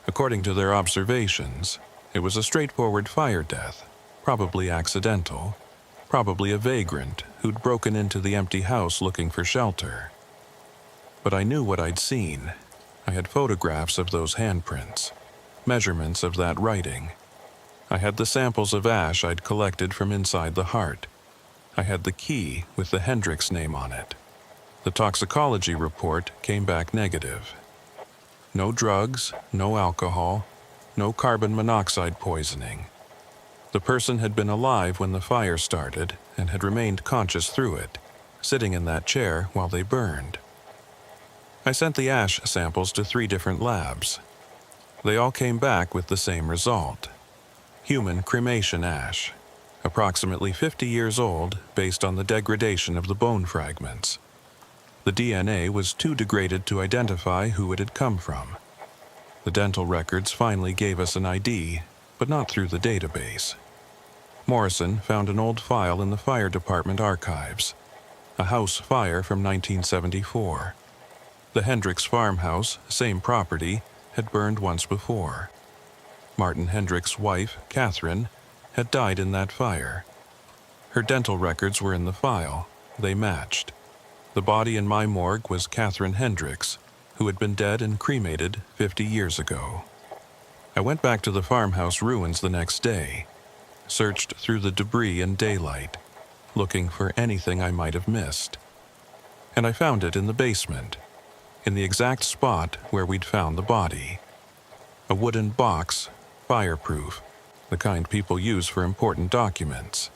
According to their observations, it was a straightforward fire death, probably accidental, probably a vagrant who'd broken into the empty house looking for shelter. But I knew what I'd seen. I had photographs of those handprints, measurements of that writing. I had the samples of ash I'd collected from inside the heart. I had the key with the Hendricks name on it. The toxicology report came back negative. No drugs, no alcohol, no carbon monoxide poisoning. The person had been alive when the fire started and had remained conscious through it, sitting in that chair while they burned. I sent the ash samples to 3 different labs. They all came back with the same result. Human cremation ash, approximately 50 years old based on the degradation of the bone fragments. The DNA was too degraded to identify who it had come from. The dental records finally gave us an ID, but not through the database. Morrison found an old file in the fire department archives, a house fire from 1974. The Hendricks farmhouse, same property, had burned once before. Martin Hendricks' wife, Catherine, had died in that fire. Her dental records were in the file. They matched. The body in my morgue was Catherine Hendricks, who had been dead and cremated 50 years ago. I went back to the farmhouse ruins the next day, searched through the debris in daylight, looking for anything I might have missed. And I found it in the basement, in the exact spot where we'd found the body. A wooden box, fireproof, the kind people use for important documents.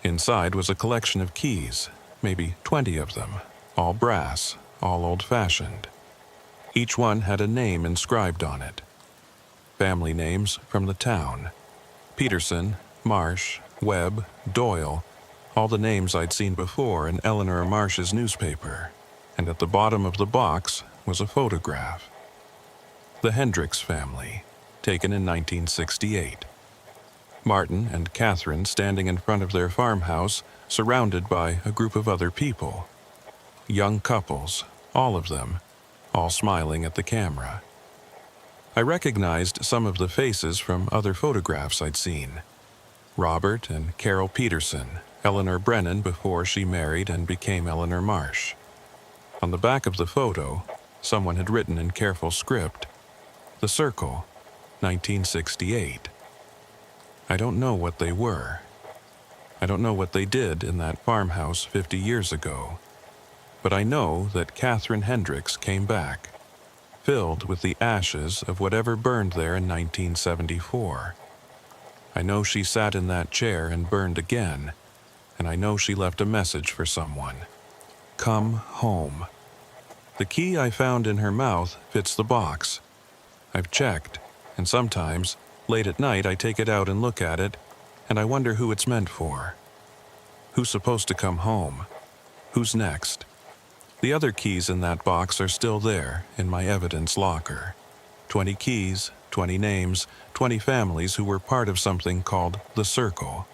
Inside was a collection of keys, maybe 20 of them, all brass, all old-fashioned. Each one had a name inscribed on it. Family names from the town. Peterson, Marsh, Webb, Doyle, all the names I'd seen before in Eleanor Marsh's newspaper. And at the bottom of the box was a photograph. The Hendricks family, taken in 1968. Martin and Catherine standing in front of their farmhouse, surrounded by a group of other people. Young couples, all of them, all smiling at the camera. I recognized some of the faces from other photographs I'd seen. Robert and Carol Peterson, Eleanor Brennan before she married and became Eleanor Marsh. On the back of the photo, someone had written in careful script, "The Circle, 1968. I don't know what they were. I don't know what they did in that farmhouse 50 years ago. But I know that Catherine Hendricks came back, filled with the ashes of whatever burned there in 1974. I know she sat in that chair and burned again, and I know she left a message for someone. Come home. The key I found in her mouth fits the box. I've checked, and sometimes, late at night, I take it out and look at it, and I wonder who it's meant for. Who's supposed to come home? Who's next? The other keys in that box are still there in my evidence locker. 20 keys, 20 names, 20 families who were part of something called the Circle.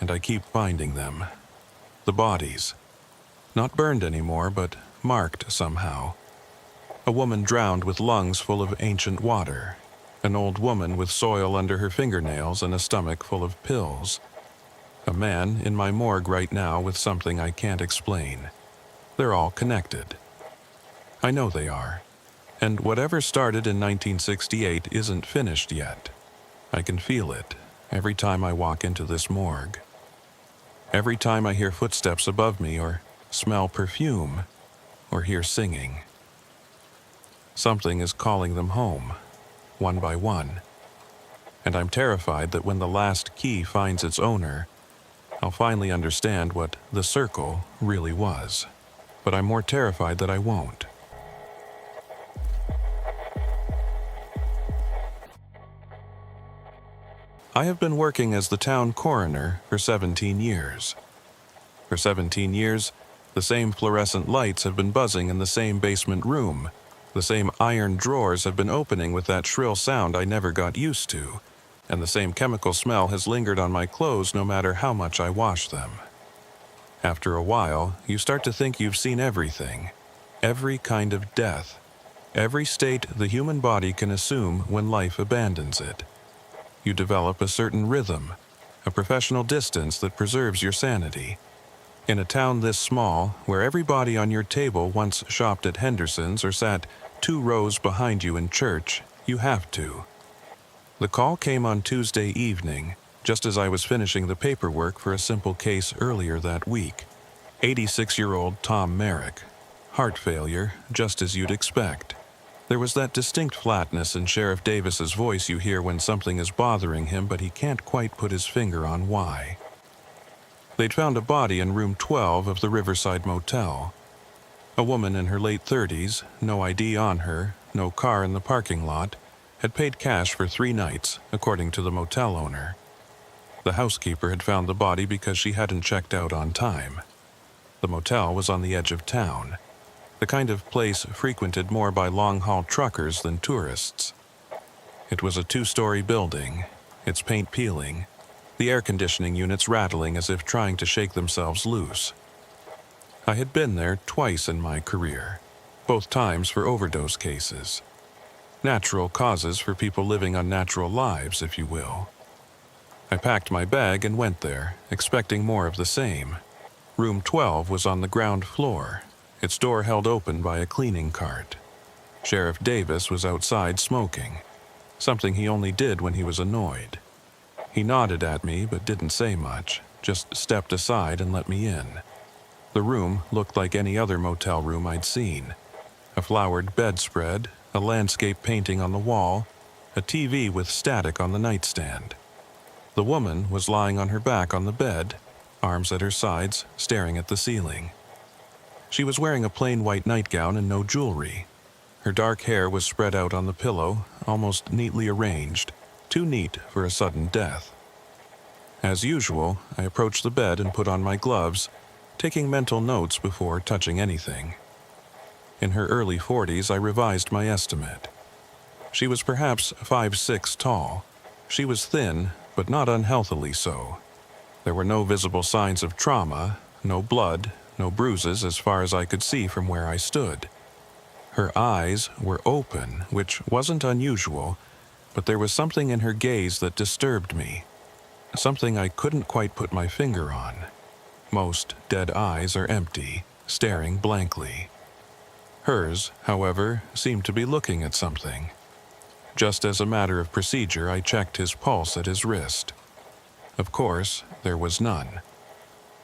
And I keep finding them. The bodies. Not burned anymore, but marked somehow. A woman drowned with lungs full of ancient water. An old woman with soil under her fingernails and a stomach full of pills. A man in my morgue right now with something I can't explain. They're all connected. I know they are. And whatever started in 1968 isn't finished yet. I can feel it every time I walk into this morgue. Every time I hear footsteps above me or smell perfume or hear singing. Something is calling them home, one by one. And I'm terrified that when the last key finds its owner, I'll finally understand what the Circle really was. But I'm more terrified that I won't. I have been working as the town coroner for 17 years. For 17 years, the same fluorescent lights have been buzzing in the same basement room. The same iron drawers have been opening with that shrill sound I never got used to, and the same chemical smell has lingered on my clothes no matter how much I wash them. After a while, you start to think you've seen everything, every kind of death, every state the human body can assume when life abandons it. You develop a certain rhythm, a professional distance that preserves your sanity. In a town this small, where everybody on your table once shopped at Henderson's or sat 2 rows behind you in church, you have to. The call came on Tuesday evening, just as I was finishing the paperwork for a simple case earlier that week. 86-year-old Tom Merrick. Heart failure, just as you'd expect. There was that distinct flatness in Sheriff Davis's voice you hear when something is bothering him, but he can't quite put his finger on why. They'd found a body in room 12 of the Riverside Motel. A woman in her late 30s, no ID on her, no car in the parking lot, had paid cash for 3 nights, according to the motel owner. The housekeeper had found the body because she hadn't checked out on time. The motel was on the edge of town, the kind of place frequented more by long-haul truckers than tourists. It was a 2-story building, its paint peeling, the air conditioning units rattling as if trying to shake themselves loose. I had been there twice in my career, both times for overdose cases. Natural causes for people living unnatural lives, if you will. I packed my bag and went there, expecting more of the same. Room 12 was on the ground floor, its door held open by a cleaning cart. Sheriff Davis was outside smoking, something he only did when he was annoyed. He nodded at me but didn't say much, just stepped aside and let me in. The room looked like any other motel room I'd seen. A flowered bedspread, a landscape painting on the wall, a TV with static on the nightstand. The woman was lying on her back on the bed, arms at her sides, staring at the ceiling. She was wearing a plain white nightgown and no jewelry. Her dark hair was spread out on the pillow, almost neatly arranged, too neat for a sudden death. As usual, I approached the bed and put on my gloves, taking mental notes before touching anything. In her early 40s, I revised my estimate. She was perhaps 5'6" tall. She was thin, but not unhealthily so. There were no visible signs of trauma, no blood, no bruises as far as I could see from where I stood. Her eyes were open, which wasn't unusual, but there was something in her gaze that disturbed me. Something I couldn't quite put my finger on. Most dead eyes are empty, staring blankly. Hers, however, seemed to be looking at something. Just as a matter of procedure, I checked his pulse at his wrist. Of course, there was none.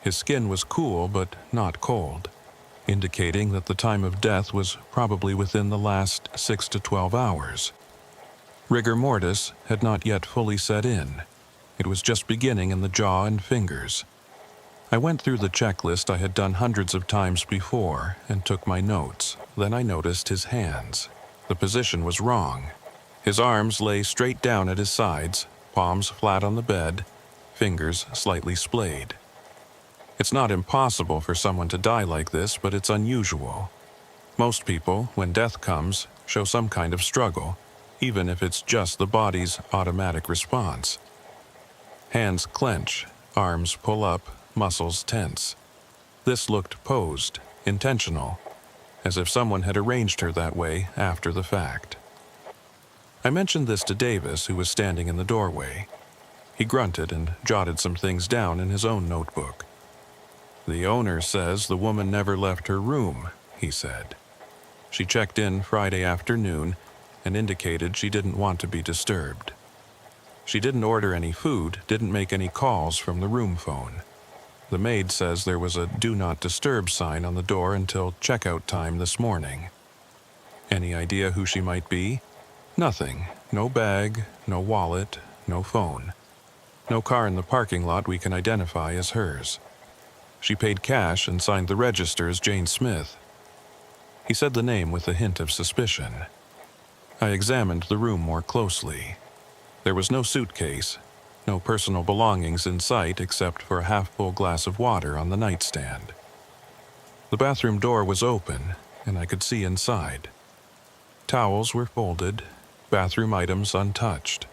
His skin was cool but not cold, indicating that the time of death was probably within the last 6 to 12 hours. Rigor mortis had not yet fully set in. It was just beginning in the jaw and fingers. I went through the checklist I had done hundreds of times before and took my notes. Then I noticed his hands. The position was wrong. His arms lay straight down at his sides, palms flat on the bed, fingers slightly splayed. It's not impossible for someone to die like this, but it's unusual. Most people, when death comes, show some kind of struggle, even if it's just the body's automatic response. Hands clench, arms pull up, muscles tense. This looked posed, intentional, as if someone had arranged her that way after the fact. I mentioned this to Davis, who was standing in the doorway. He grunted and jotted some things down in his own notebook. "The owner says the woman never left her room," he said. "She checked in Friday afternoon and indicated she didn't want to be disturbed. She didn't order any food, didn't make any calls from the room phone. The maid says there was a Do Not Disturb sign on the door until checkout time this morning. Any idea who she might be? Nothing. No bag, no wallet, no phone. No car in the parking lot we can identify as hers. She paid cash and signed the register as Jane Smith." He said the name with a hint of suspicion. I examined the room more closely. There was no suitcase, no personal belongings in sight except for a half-full glass of water on the nightstand. The bathroom door was open, and I could see inside. Towels were folded, bathroom items untouched.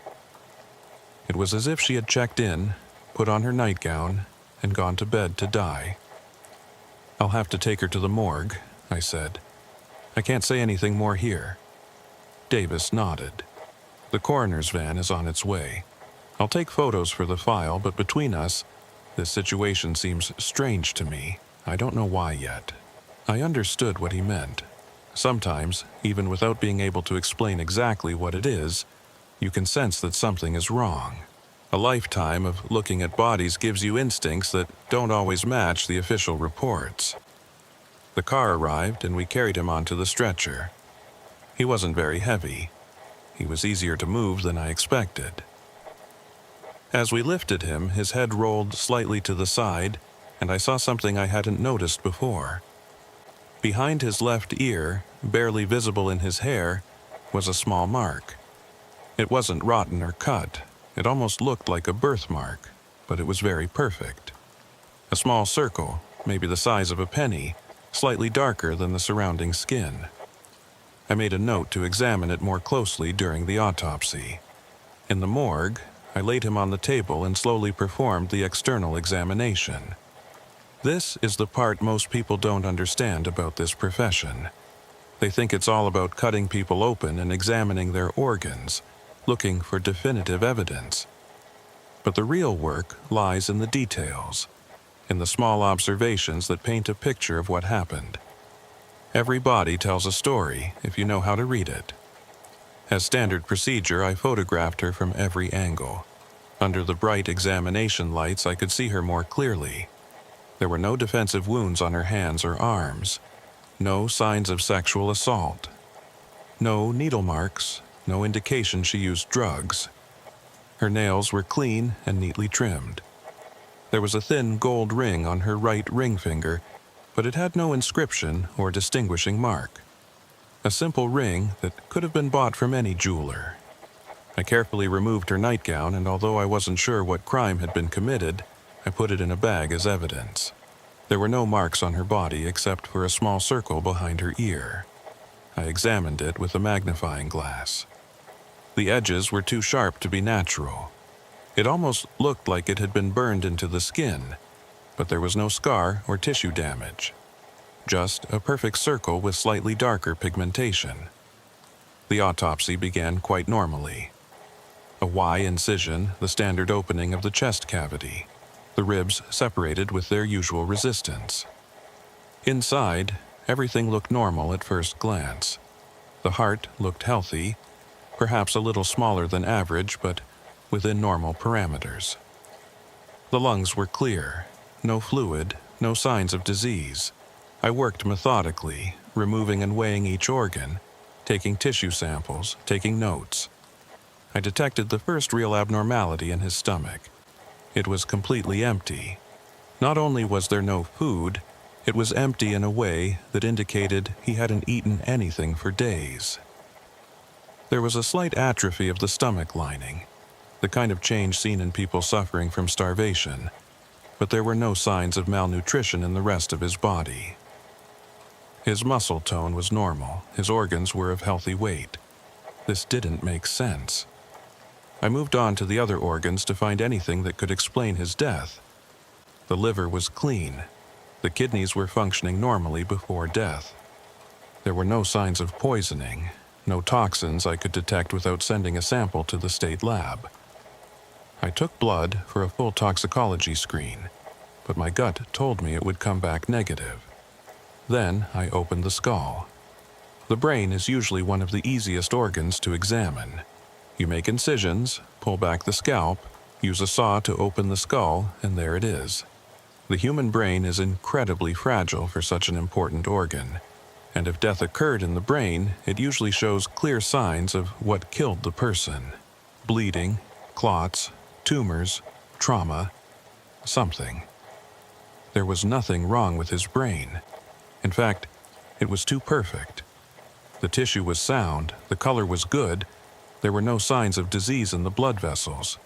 It was as if she had checked in, put on her nightgown, and gone to bed to die. "I'll have to take her to the morgue," I said. "I can't say anything more here." Davis nodded. "The coroner's van is on its way. I'll take photos for the file, but between us, this situation seems strange to me. I don't know why yet." I understood what he meant. Sometimes, even without being able to explain exactly what it is, you can sense that something is wrong. A lifetime of looking at bodies gives you instincts that don't always match the official reports. The car arrived and we carried him onto the stretcher. He wasn't very heavy. He was easier to move than I expected. As we lifted him, his head rolled slightly to the side, and I saw something I hadn't noticed before. Behind his left ear, barely visible in his hair, was a small mark. It wasn't rotten or cut. It almost looked like a birthmark, but it was very perfect. A small circle, maybe the size of a penny, slightly darker than the surrounding skin. I made a note to examine it more closely during the autopsy. In the morgue, I laid him on the table and slowly performed the external examination. This is the part most people don't understand about this profession. They think it's all about cutting people open and examining their organs, looking for definitive evidence. But the real work lies in the details, in the small observations that paint a picture of what happened. Every body tells a story if you know how to read it. As standard procedure, I photographed her from every angle. Under the bright examination lights, I could see her more clearly. There were no defensive wounds on her hands or arms, no signs of sexual assault, no needle marks, no indication she used drugs. Her nails were clean and neatly trimmed. There was a thin gold ring on her right ring finger, but it had no inscription or distinguishing mark. A simple ring that could have been bought from any jeweler. I carefully removed her nightgown, and although I wasn't sure what crime had been committed, I put it in a bag as evidence. There were no marks on her body except for a small circle behind her ear. I examined it with a magnifying glass. The edges were too sharp to be natural. It almost looked like it had been burned into the skin, but there was no scar or tissue damage. Just a perfect circle with slightly darker pigmentation. The autopsy began quite normally. A Y incision, the standard opening of the chest cavity. The ribs separated with their usual resistance. Inside, everything looked normal at first glance. The heart looked healthy, perhaps a little smaller than average, but within normal parameters. The lungs were clear, no fluid, no signs of disease. I worked methodically, removing and weighing each organ, taking tissue samples, taking notes. I detected the first real abnormality in his stomach. It was completely empty. Not only was there no food, it was empty in a way that indicated he hadn't eaten anything for days. There was a slight atrophy of the stomach lining, the kind of change seen in people suffering from starvation, but there were no signs of malnutrition in the rest of his body. His muscle tone was normal, his organs were of healthy weight. This didn't make sense. I moved on to the other organs to find anything that could explain his death. The liver was clean. The kidneys were functioning normally before death. There were no signs of poisoning, no toxins I could detect without sending a sample to the state lab. I took blood for a full toxicology screen, but my gut told me it would come back negative. Then I opened the skull. The brain is usually one of the easiest organs to examine. You make incisions, pull back the scalp, use a saw to open the skull, and there it is. The human brain is incredibly fragile for such an important organ, and if death occurred in the brain, it usually shows clear signs of what killed the person. Bleeding, clots, tumors, trauma, something. There was nothing wrong with his brain. In fact, it was too perfect. The tissue was sound, the color was good, there were no signs of disease in the blood vessels.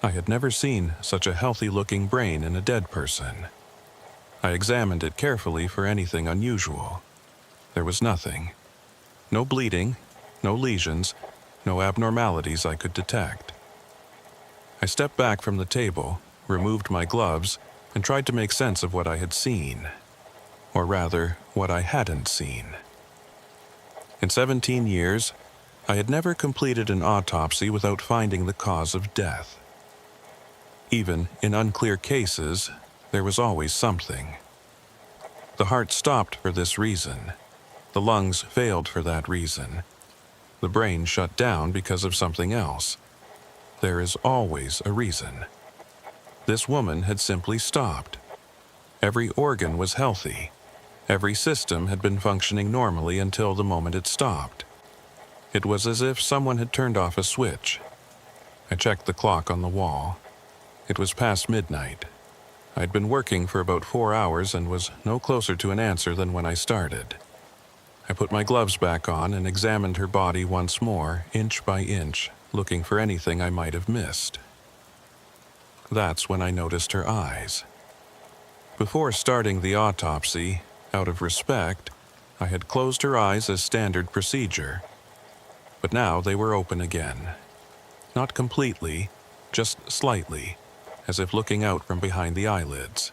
I had never seen such a healthy-looking brain in a dead person. I examined it carefully for anything unusual. There was nothing. No bleeding, no lesions, no abnormalities I could detect. I stepped back from the table, removed my gloves, and tried to make sense of what I had seen. Or rather, what I hadn't seen. In 17 years, I had never completed an autopsy without finding the cause of death. Even in unclear cases, there was always something. The heart stopped for this reason. The lungs failed for that reason. The brain shut down because of something else. There is always a reason. This woman had simply stopped. Every organ was healthy. Every system had been functioning normally until the moment it stopped. It was as if someone had turned off a switch. I checked the clock on the wall. It was past midnight. I'd been working for about 4 hours and was no closer to an answer than when I started. I put my gloves back on and examined her body once more, inch by inch, looking for anything I might have missed. That's when I noticed her eyes. Before starting the autopsy, out of respect, I had closed her eyes as standard procedure. But now they were open again. Not completely, just slightly, as if looking out from behind the eyelids.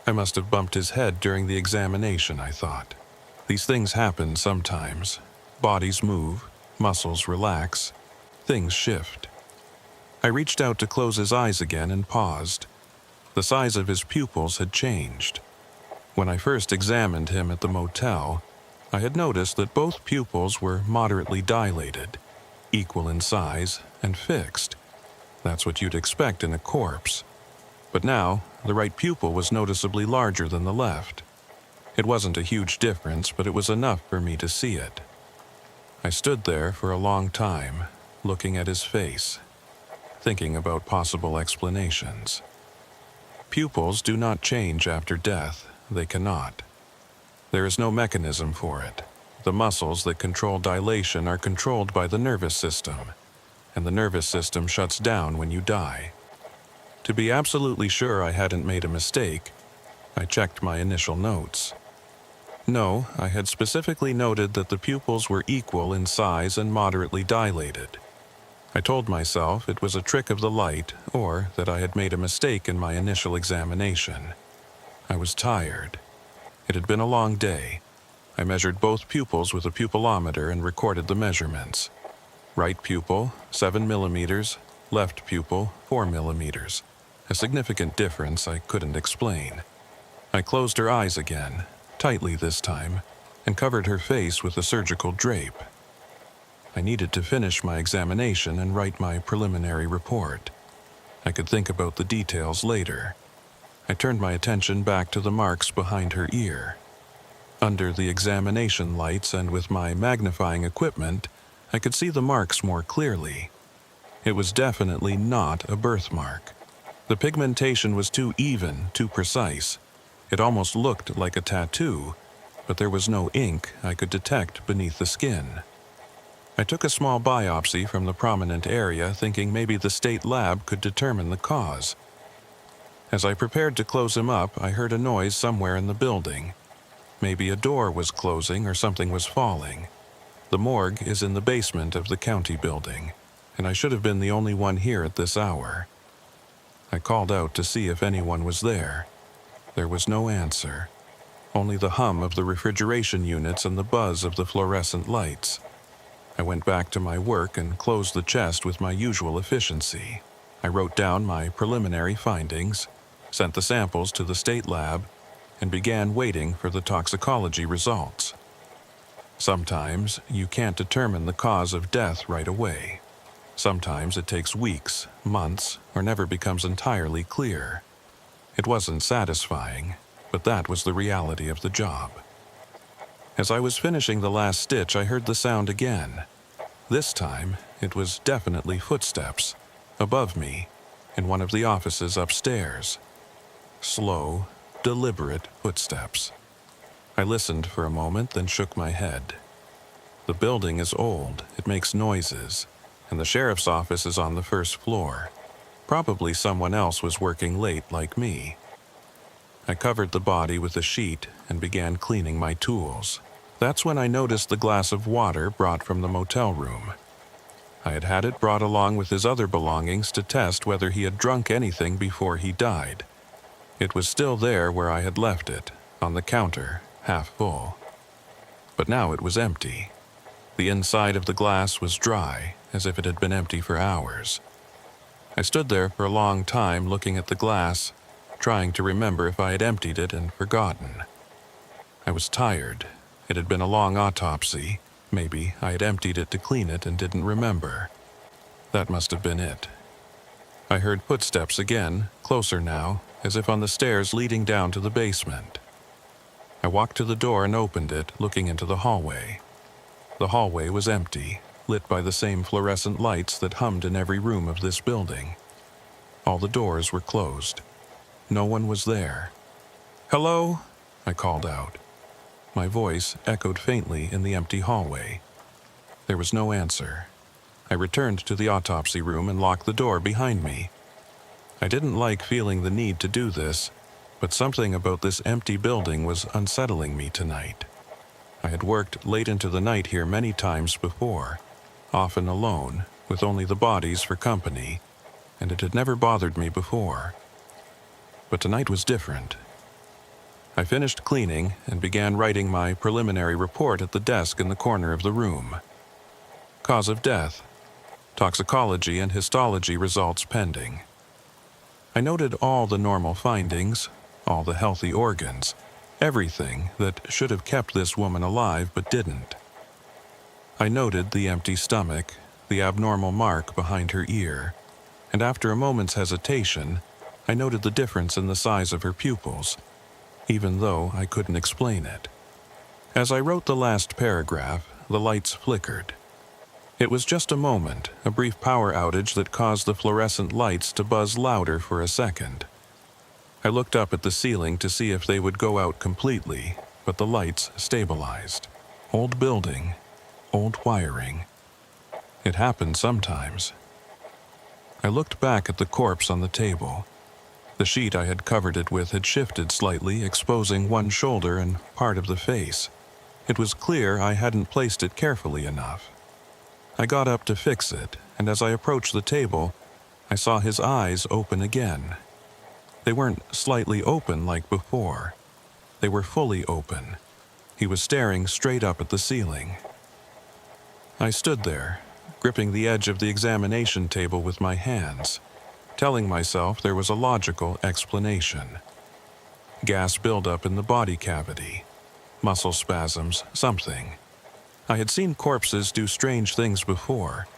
I must have bumped his head during the examination, I thought. These things happen sometimes. Bodies move, muscles relax, things shift. I reached out to close his eyes again and paused. The size of his pupils had changed. When I first examined him at the motel, I had noticed that both pupils were moderately dilated, equal in size, and fixed. That's what you'd expect in a corpse. But now, the right pupil was noticeably larger than the left. It wasn't a huge difference, but it was enough for me to see it. I stood there for a long time, looking at his face, thinking about possible explanations. Pupils do not change after death. They cannot. There is no mechanism for it. The muscles that control dilation are controlled by the nervous system, and the nervous system shuts down when you die. To be absolutely sure I hadn't made a mistake, I checked my initial notes. No, I had specifically noted that the pupils were equal in size and moderately dilated. I told myself it was a trick of the light or that I had made a mistake in my initial examination. I was tired. It had been a long day. I measured both pupils with a pupillometer and recorded the measurements. Right pupil, 7 millimeters, left pupil, 4 millimeters. A significant difference I couldn't explain. I closed her eyes again, tightly this time, and covered her face with a surgical drape. I needed to finish my examination and write my preliminary report. I could think about the details later. I turned my attention back to the marks behind her ear. Under the examination lights and with my magnifying equipment, I could see the marks more clearly. It was definitely not a birthmark. The pigmentation was too even, too precise. It almost looked like a tattoo, but there was no ink I could detect beneath the skin. I took a small biopsy from the prominent area, thinking maybe the state lab could determine the cause. As I prepared to close him up, I heard a noise somewhere in the building. Maybe a door was closing or something was falling. The morgue is in the basement of the county building, and I should have been the only one here at this hour. I called out to see if anyone was there. There was no answer, only the hum of the refrigeration units and the buzz of the fluorescent lights. I went back to my work and closed the chest with my usual efficiency. I wrote down my preliminary findings, sent the samples to the state lab, and began waiting for the toxicology results. Sometimes you can't determine the cause of death right away. Sometimes it takes weeks, months, or never becomes entirely clear. It wasn't satisfying, but that was the reality of the job. As I was finishing the last stitch, I heard the sound again. This time, it was definitely footsteps, above me, in one of the offices upstairs. Slow, deliberate footsteps. I listened for a moment, then shook my head. The building is old, it makes noises, and the sheriff's office is on the first floor. Probably someone else was working late like me. I covered the body with a sheet and began cleaning my tools. That's when I noticed the glass of water brought from the motel room. I had had it brought along with his other belongings to test whether he had drunk anything before he died. It was still there where I had left it, on the counter, half full. But now it was empty. The inside of the glass was dry, as if it had been empty for hours. I stood there for a long time looking at the glass, trying to remember if I had emptied it and forgotten. I was tired. It had been a long autopsy. Maybe I had emptied it to clean it and didn't remember. That must have been it. I heard footsteps again, closer now, as if on the stairs leading down to the basement. I walked to the door and opened it, looking into the hallway. The hallway was empty, lit by the same fluorescent lights that hummed in every room of this building. All the doors were closed. No one was there. "Hello?" I called out. My voice echoed faintly in the empty hallway. There was no answer. I returned to the autopsy room and locked the door behind me. I didn't like feeling the need to do this, but something about this empty building was unsettling me tonight. I had worked late into the night here many times before, often alone, with only the bodies for company, and it had never bothered me before. But tonight was different. I finished cleaning and began writing my preliminary report at the desk in the corner of the room. Cause of death, toxicology and histology results pending. I noted all the normal findings, all the healthy organs, everything that should have kept this woman alive but didn't. I noted the empty stomach, the abnormal mark behind her ear, and after a moment's hesitation, I noted the difference in the size of her pupils, even though I couldn't explain it. As I wrote the last paragraph, the lights flickered. It was just a moment, a brief power outage that caused the fluorescent lights to buzz louder for a second. I looked up at the ceiling to see if they would go out completely, but the lights stabilized. Old building, old wiring. It happened sometimes. I looked back at the corpse on the table. The sheet I had covered it with had shifted slightly, exposing one shoulder and part of the face. It was clear I hadn't placed it carefully enough. I got up to fix it, and as I approached the table, I saw his eyes open again. They weren't slightly open like before. They were fully open. He was staring straight up at the ceiling. I stood there, gripping the edge of the examination table with my hands, telling myself there was a logical explanation. Gas buildup in the body cavity, muscle spasms, something. I had seen corpses do strange things before.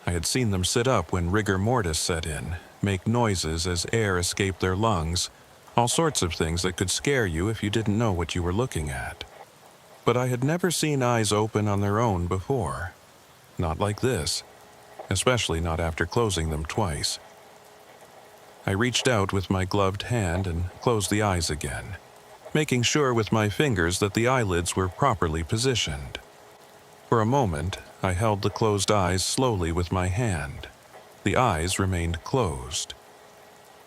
I had seen them sit up when rigor mortis set in, make noises as air escaped their lungs, all sorts of things that could scare you if you didn't know what you were looking at. But I had never seen eyes open on their own before. Not like this, especially not after closing them twice. I reached out with my gloved hand and closed the eyes again, making sure with my fingers that the eyelids were properly positioned. For a moment, I held the closed eyes slowly with my hand. The eyes remained closed.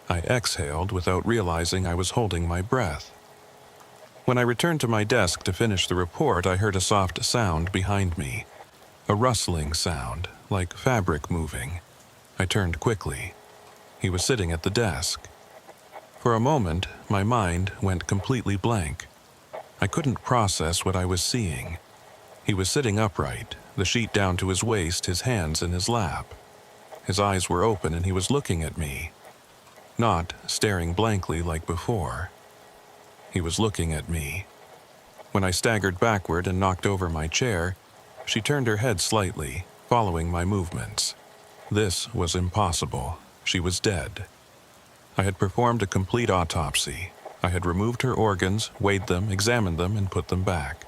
I exhaled without realizing I was holding my breath. When I returned to my desk to finish the report, I heard a soft sound behind me. A rustling sound, like fabric moving. I turned quickly. He was sitting at the desk. For a moment, my mind went completely blank. I couldn't process what I was seeing. He was sitting upright, the sheet down to his waist, his hands in his lap. His eyes were open and he was looking at me, not staring blankly like before. He was looking at me. When I staggered backward and knocked over my chair, she turned her head slightly, following my movements. This was impossible. She was dead. I had performed a complete autopsy. I had removed her organs, weighed them, examined them, and put them back.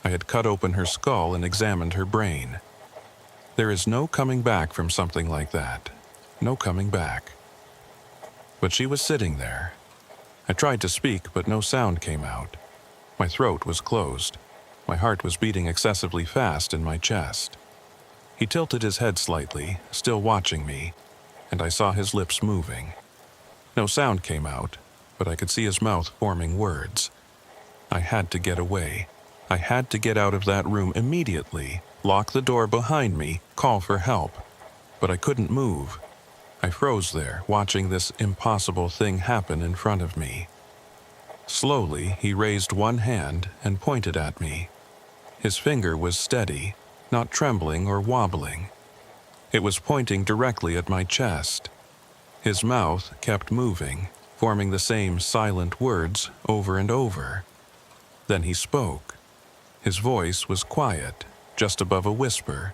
I had cut open her skull and examined her brain. There is no coming back from something like that. No coming back. But she was sitting there. I tried to speak, but no sound came out. My throat was closed. My heart was beating excessively fast in my chest. He tilted his head slightly, still watching me, and I saw his lips moving. No sound came out, but I could see his mouth forming words. I had to get away. I had to get out of that room immediately, lock the door behind me, call for help. But I couldn't move. I froze there, watching this impossible thing happen in front of me. Slowly, he raised one hand and pointed at me. His finger was steady, not trembling or wobbling. It was pointing directly at my chest. His mouth kept moving, forming the same silent words over and over. Then he spoke. His voice was quiet, just above a whisper,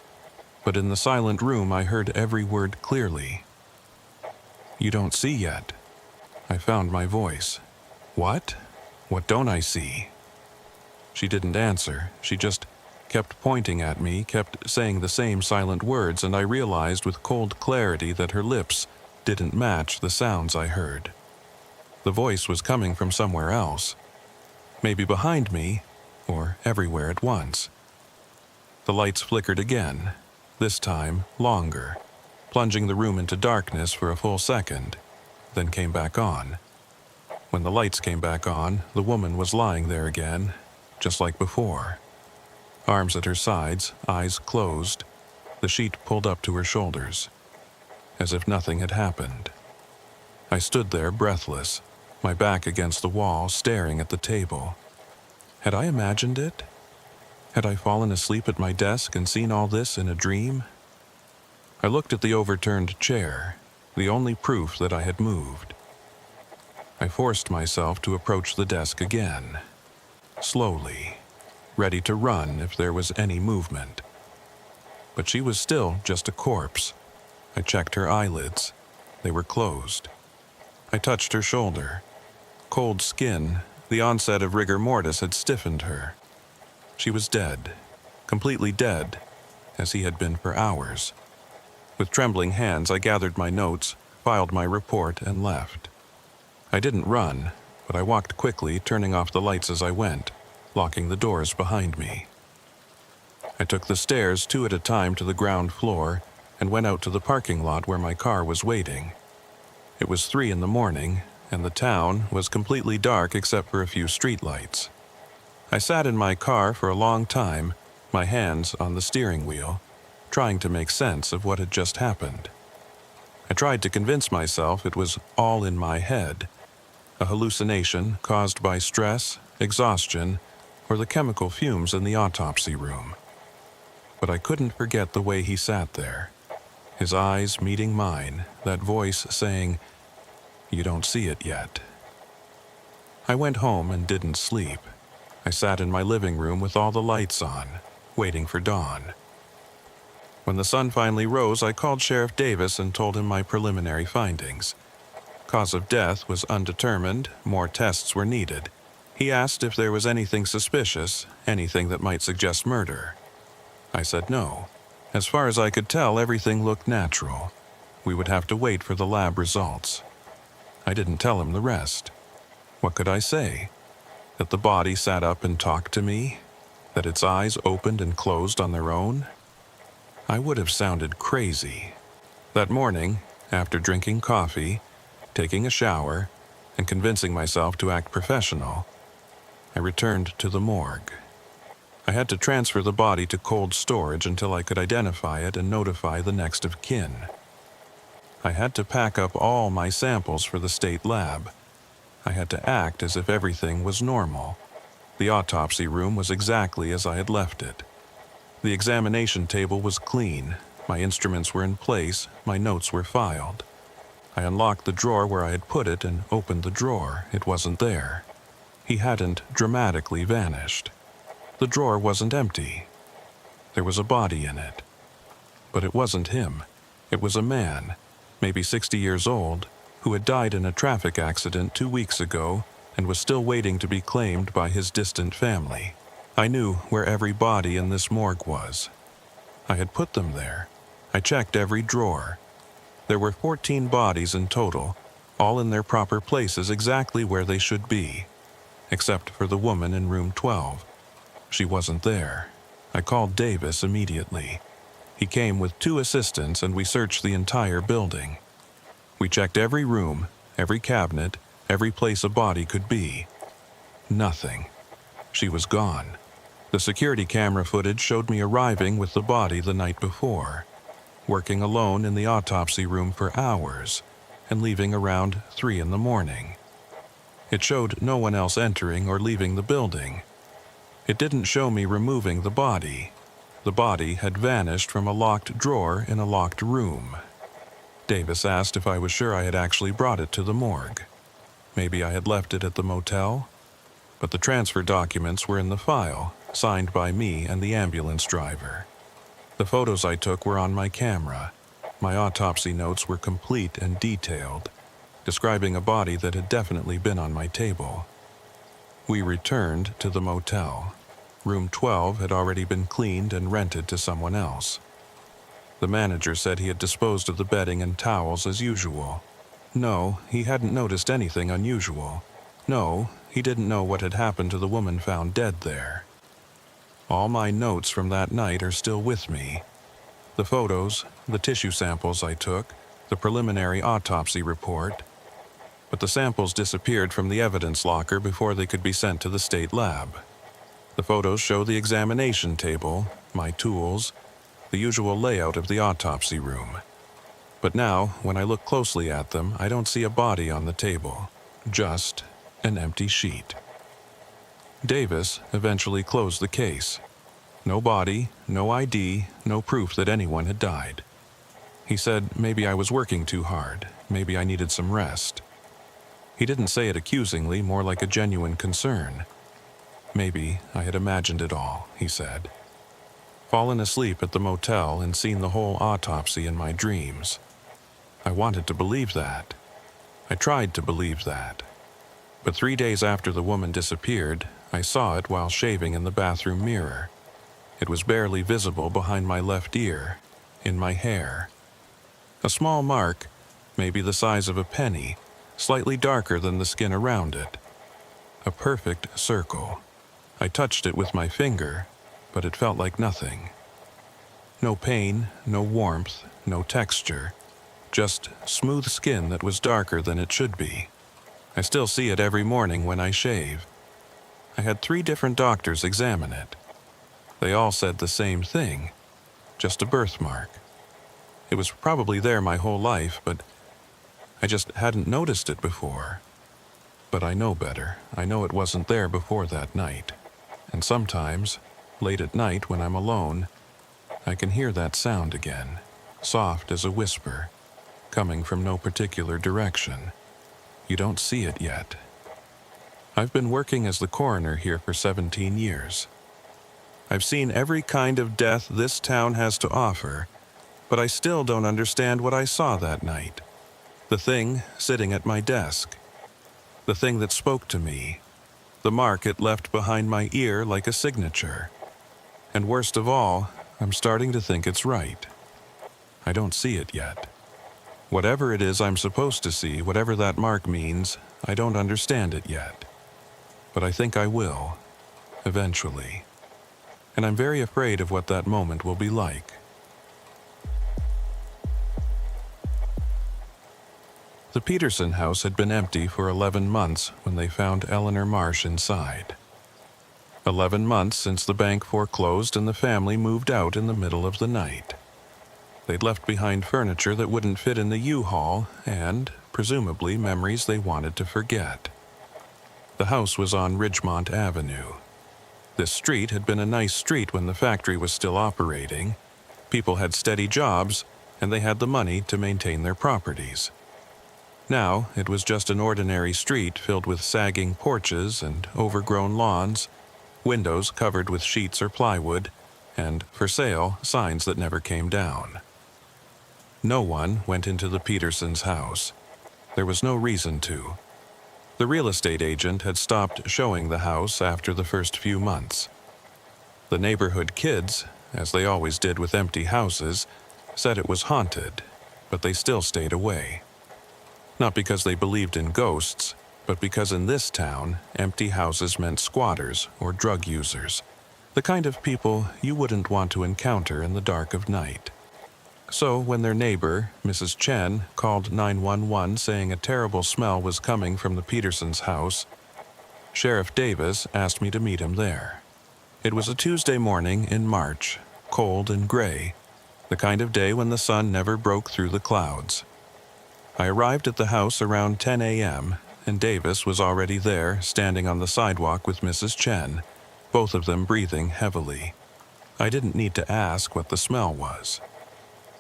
but in the silent room I heard every word clearly. "You don't see yet." I found my voice. "What? What don't I see?" She didn't answer. She just kept pointing at me, kept saying the same silent words, and I realized with cold clarity that her lips didn't match the sounds I heard. The voice was coming from somewhere else. Maybe behind me, or everywhere at once. The lights flickered again, this time longer, plunging the room into darkness for a full second, then came back on. When the lights came back on, the woman was lying there again, just like before. Arms at her sides, eyes closed, the sheet pulled up to her shoulders, as if nothing had happened. I stood there breathless, my back against the wall, staring at the table. Had I imagined it? Had I fallen asleep at my desk and seen all this in a dream? I looked at the overturned chair, the only proof that I had moved. I forced myself to approach the desk again, slowly, ready to run if there was any movement. But she was still just a corpse. I checked her eyelids. They were closed. I touched her shoulder. Cold skin, the onset of rigor mortis had stiffened her. She was dead, completely dead, as he had been for hours. With trembling hands, I gathered my notes, filed my report, and left. I didn't run, but I walked quickly, turning off the lights as I went, locking the doors behind me. I took the stairs 2 at a time to the ground floor and went out to the parking lot where my car was waiting. It was 3 in the morning, and the town was completely dark except for a few streetlights. I sat in my car for a long time, my hands on the steering wheel, trying to make sense of what had just happened. I tried to convince myself it was all in my head, a hallucination caused by stress, exhaustion, or the chemical fumes in the autopsy room. But I couldn't forget the way he sat there, his eyes meeting mine, that voice saying, "You don't see it yet." I went home and didn't sleep. I sat in my living room with all the lights on, waiting for dawn. When the sun finally rose, I called Sheriff Davis and told him my preliminary findings. Cause of death was undetermined, more tests were needed. He asked if there was anything suspicious, anything that might suggest murder. I said no. As far as I could tell, everything looked natural. We would have to wait for the lab results. I didn't tell him the rest. What could I say? That the body sat up and talked to me? That its eyes opened and closed on their own? I would have sounded crazy. That morning, after drinking coffee, taking a shower, and convincing myself to act professional, I returned to the morgue. I had to transfer the body to cold storage until I could identify it and notify the next of kin. I had to pack up all my samples for the state lab. I had to act as if everything was normal. The autopsy room was exactly as I had left it. The examination table was clean, my instruments were in place, my notes were filed. I unlocked the drawer where I had put it and opened the drawer. It wasn't there. He hadn't dramatically vanished. The drawer wasn't empty. There was a body in it. But it wasn't him. It was a man, maybe 60 years old, who had died in a traffic accident 2 weeks ago and was still waiting to be claimed by his distant family. I knew where every body in this morgue was. I had put them there. I checked every drawer. There were 14 bodies in total, all in their proper places exactly where they should be, except for the woman in room 12. She wasn't there. I called Davis immediately. He came with 2 assistants and we searched the entire building. We checked every room, every cabinet, every place a body could be. Nothing. She was gone. The security camera footage showed me arriving with the body the night before, working alone in the autopsy room for hours, and leaving around 3 in the morning. It showed no one else entering or leaving the building. It didn't show me removing the body. The body had vanished from a locked drawer in a locked room. Davis asked if I was sure I had actually brought it to the morgue. Maybe I had left it at the motel? But the transfer documents were in the file, signed by me and the ambulance driver. The photos I took were on my camera. My autopsy notes were complete and detailed, describing a body that had definitely been on my table. We returned to the motel. Room 12 had already been cleaned and rented to someone else. The manager said he had disposed of the bedding and towels as usual. No, he hadn't noticed anything unusual. No, he didn't know what had happened to the woman found dead there. All my notes from that night are still with me. The photos, the tissue samples I took, the preliminary autopsy report. But the samples disappeared from the evidence locker before they could be sent to the state lab. The photos show the examination table, my tools, the usual layout of the autopsy room. But now, when I look closely at them, I don't see a body on the table, just an empty sheet. Davis eventually closed the case. No body, no ID, no proof that anyone had died. He said maybe I was working too hard, maybe I needed some rest. He didn't say it accusingly, more like a genuine concern. Maybe I had imagined it all, he said. Fallen asleep at the motel and seen the whole autopsy in my dreams. I wanted to believe that. I tried to believe that. But 3 days after the woman disappeared, I saw it while shaving in the bathroom mirror. It was barely visible behind my left ear, in my hair. A small mark, maybe the size of a penny, slightly darker than the skin around it. A perfect circle. I touched it with my finger, but it felt like nothing. No pain, no warmth, no texture. Just smooth skin that was darker than it should be. I still see it every morning when I shave. I had 3 different doctors examine it. They all said the same thing, just a birthmark. It was probably there my whole life, but I just hadn't noticed it before. But I know better. I know it wasn't there before that night. And sometimes, late at night when I'm alone, I can hear that sound again, soft as a whisper, coming from no particular direction. You don't see it yet. I've been working as the coroner here for 17 years. I've seen every kind of death this town has to offer, but I still don't understand what I saw that night. The thing sitting at my desk. The thing that spoke to me. The mark it left behind my ear like a signature. And worst of all, I'm starting to think it's right. I don't see it yet. Whatever it is I'm supposed to see, whatever that mark means, I don't understand it yet. But I think I will, eventually. And I'm very afraid of what that moment will be like. The Peterson house had been empty for 11 months when they found Eleanor Marsh inside. 11 months since the bank foreclosed and the family moved out in the middle of the night. They'd left behind furniture that wouldn't fit in the U-Haul and, presumably, memories they wanted to forget. The house was on Ridgemont Avenue. This street had been a nice street when the factory was still operating. People had steady jobs, and they had the money to maintain their properties. Now, it was just an ordinary street filled with sagging porches and overgrown lawns, windows covered with sheets or plywood, and for sale signs that never came down. No one went into the Petersons' house. There was no reason to. The real estate agent had stopped showing the house after the first few months. The neighborhood kids, as they always did with empty houses, said it was haunted, but they still stayed away. Not because they believed in ghosts, but because in this town, empty houses meant squatters or drug users, the kind of people you wouldn't want to encounter in the dark of night. So when their neighbor, Mrs. Chen, called 911 saying a terrible smell was coming from the Petersons' house, Sheriff Davis asked me to meet him there. It was a Tuesday morning in March, cold and gray, the kind of day when the sun never broke through the clouds. I arrived at the house around 10 a.m., and Davis was already there, standing on the sidewalk with Mrs. Chen, both of them breathing heavily. I didn't need to ask what the smell was.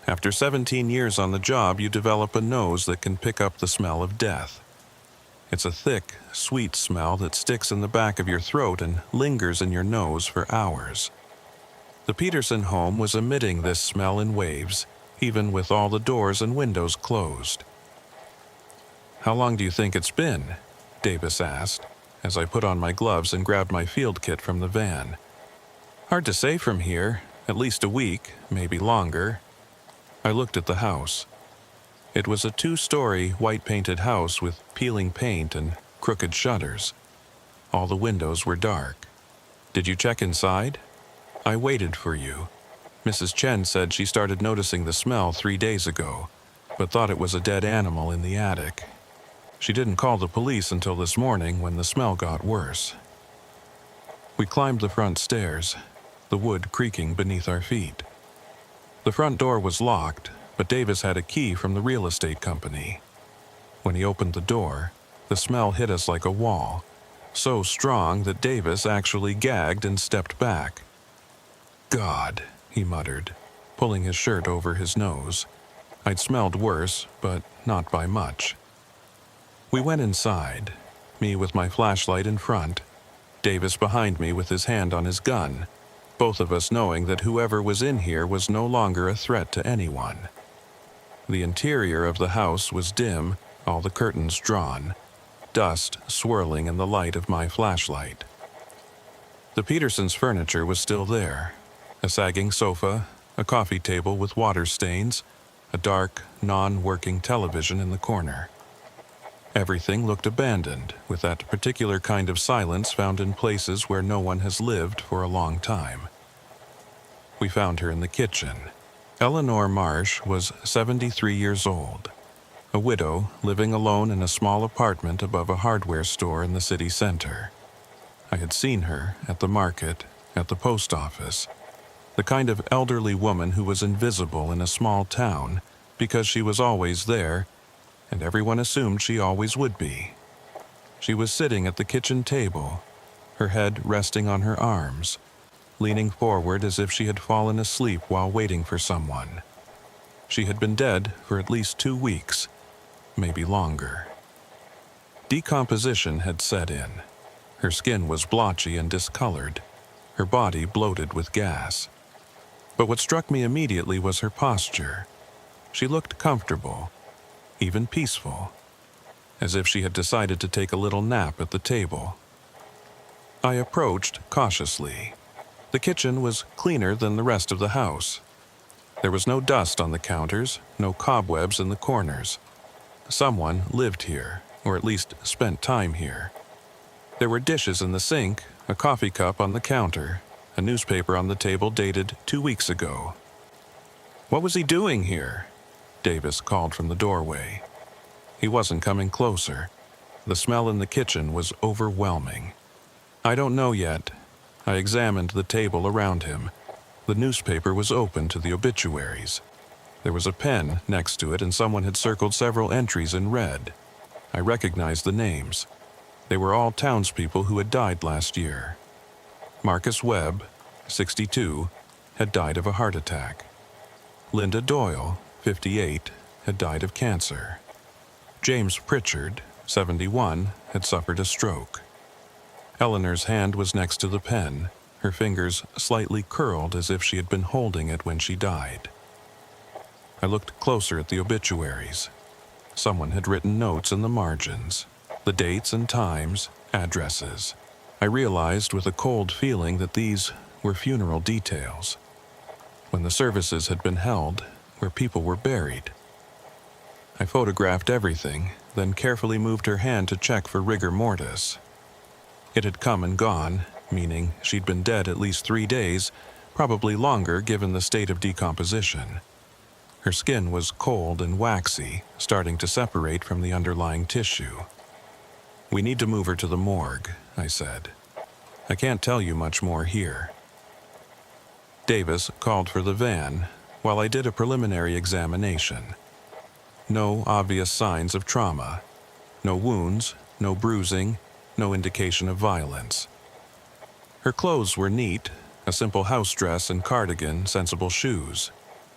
After 17 years on the job, you develop a nose that can pick up the smell of death. It's a thick, sweet smell that sticks in the back of your throat and lingers in your nose for hours. The Peterson home was emitting this smell in waves, even with all the doors and windows closed. "How long do you think it's been?" Davis asked, as I put on my gloves and grabbed my field kit from the van. "Hard to say from here, at least a week, maybe longer." I looked at the house. It was a 2-story, white-painted house with peeling paint and crooked shutters. All the windows were dark. "Did you check inside?" "I waited for you. Mrs. Chen said she started noticing the smell 3 days ago, but thought it was a dead animal in the attic. She didn't call the police until this morning when the smell got worse." We climbed the front stairs, the wood creaking beneath our feet. The front door was locked, but Davis had a key from the real estate company. When he opened the door, the smell hit us like a wall, so strong that Davis actually gagged and stepped back. "God," he muttered, pulling his shirt over his nose. I'd smelled worse, but not by much. We went inside, me with my flashlight in front, Davis behind me with his hand on his gun, both of us knowing that whoever was in here was no longer a threat to anyone. The interior of the house was dim, all the curtains drawn, dust swirling in the light of my flashlight. The Petersons' furniture was still there. A sagging sofa, a coffee table with water stains, a dark, non-working television in the corner. Everything looked abandoned, with that particular kind of silence found in places where no one has lived for a long time. We found her in the kitchen. Eleanor Marsh was 73 years old, a widow living alone in a small apartment above a hardware store in the city center. I had seen her at the market, at the post office, the kind of elderly woman who was invisible in a small town because she was always there, and everyone assumed she always would be. She was sitting at the kitchen table, her head resting on her arms, leaning forward as if she had fallen asleep while waiting for someone. She had been dead for at least 2 weeks, maybe longer. Decomposition had set in. Her skin was blotchy and discolored, her body bloated with gas. But what struck me immediately was her posture. She looked comfortable, even peaceful, as if she had decided to take a little nap at the table. I approached cautiously. The kitchen was cleaner than the rest of the house. There was no dust on the counters, no cobwebs in the corners. Someone lived here, or at least spent time here. There were dishes in the sink, a coffee cup on the counter, a newspaper on the table dated 2 weeks ago. "What was he doing here?" Davis called from the doorway. He wasn't coming closer. The smell in the kitchen was overwhelming. "I don't know yet." I examined the table around him. The newspaper was open to the obituaries. There was a pen next to it, and someone had circled several entries in red. I recognized the names. They were all townspeople who had died last year. Marcus Webb, 62, had died of a heart attack. Linda Doyle, 58, had died of cancer. James Pritchard, 71, had suffered a stroke. Eleanor's hand was next to the pen, her fingers slightly curled as if she had been holding it when she died. I looked closer at the obituaries. Someone had written notes in the margins, the dates and times, addresses. I realized with a cold feeling that these were funeral details, when the services had been held, where people were buried. I photographed everything, then carefully moved her hand to check for rigor mortis. It had come and gone, meaning she'd been dead at least 3 days, probably longer given the state of decomposition. Her skin was cold and waxy, starting to separate from the underlying tissue. "We need to move her to the morgue," I said. "I can't tell you much more here." Davis called for the van, while I did a preliminary examination. No obvious signs of trauma. No wounds, no bruising, no indication of violence. Her clothes were neat, a simple house dress and cardigan, sensible shoes.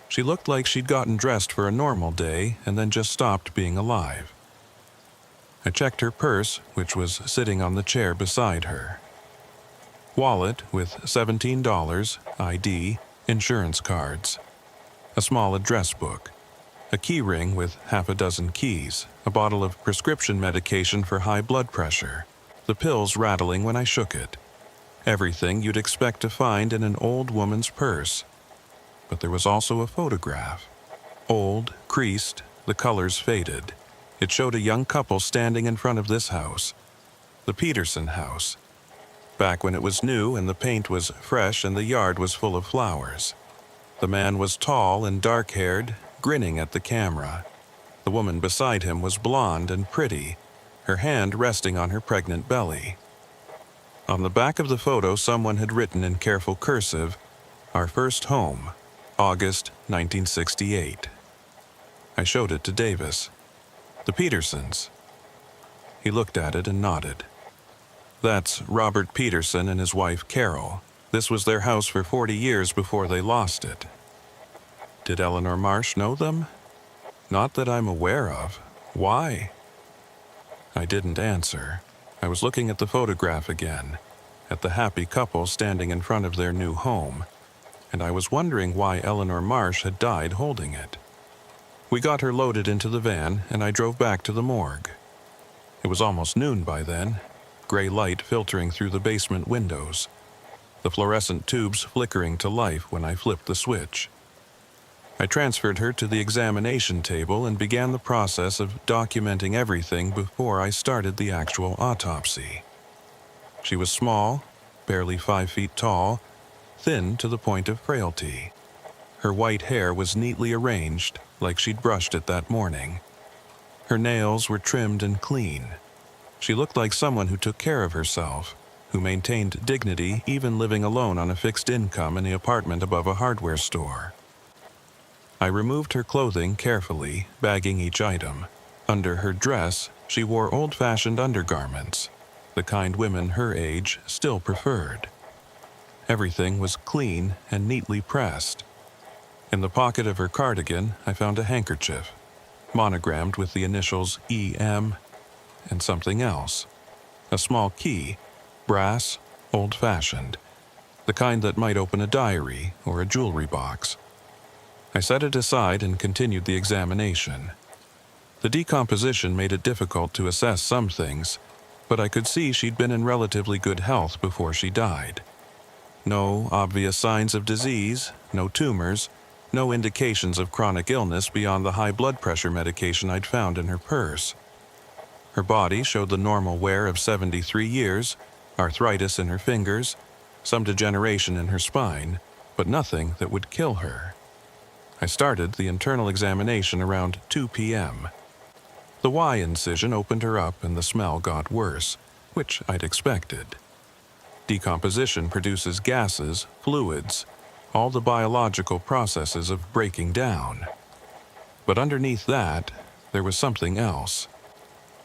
She looked like she'd gotten dressed for a normal day and then just stopped being alive. I checked her purse, which was sitting on the chair beside her. Wallet with $17, ID, insurance cards. A small address book. A key ring with half a dozen keys. A bottle of prescription medication for high blood pressure. The pills rattling when I shook it. Everything you'd expect to find in an old woman's purse. But there was also a photograph. Old, creased, the colors faded. It showed a young couple standing in front of this house. The Peterson house. Back when it was new and the paint was fresh and the yard was full of flowers. The man was tall and dark-haired, grinning at the camera. The woman beside him was blonde and pretty, her hand resting on her pregnant belly. On the back of the photo, someone had written in careful cursive, "Our first home, August 1968. I showed it to Davis. "The Petersons." He looked at it and nodded. "That's Robert Peterson and his wife Carol. This was their house for 40 years before they lost it." "Did Eleanor Marsh know them?" "Not that I'm aware of. Why?" I didn't answer. I was looking at the photograph again, at the happy couple standing in front of their new home, and I was wondering why Eleanor Marsh had died holding it. We got her loaded into the van, and I drove back to the morgue. It was almost noon by then, gray light filtering through the basement windows, the fluorescent tubes flickering to life when I flipped the switch. I transferred her to the examination table and began the process of documenting everything before I started the actual autopsy. She was small, barely 5 feet tall, thin to the point of frailty. Her white hair was neatly arranged, like she'd brushed it that morning. Her nails were trimmed and clean. She looked like someone who took care of herself, who maintained dignity even living alone on a fixed income in the apartment above a hardware store. I removed her clothing carefully, bagging each item. Under her dress, she wore old-fashioned undergarments, the kind women her age still preferred. Everything was clean and neatly pressed. In the pocket of her cardigan, I found a handkerchief, monogrammed with the initials EM and something else. A small key, brass, old-fashioned, the kind that might open a diary or a jewelry box. I set it aside and continued the examination. The decomposition made it difficult to assess some things, but I could see she'd been in relatively good health before she died. No obvious signs of disease, no tumors, no indications of chronic illness beyond the high blood pressure medication I'd found in her purse. Her body showed the normal wear of 73 years, arthritis in her fingers, some degeneration in her spine, but nothing that would kill her. I started the internal examination around 2 p.m. The Y incision opened her up and the smell got worse, which I'd expected. Decomposition produces gases, fluids, all the biological processes of breaking down. But underneath that, there was something else.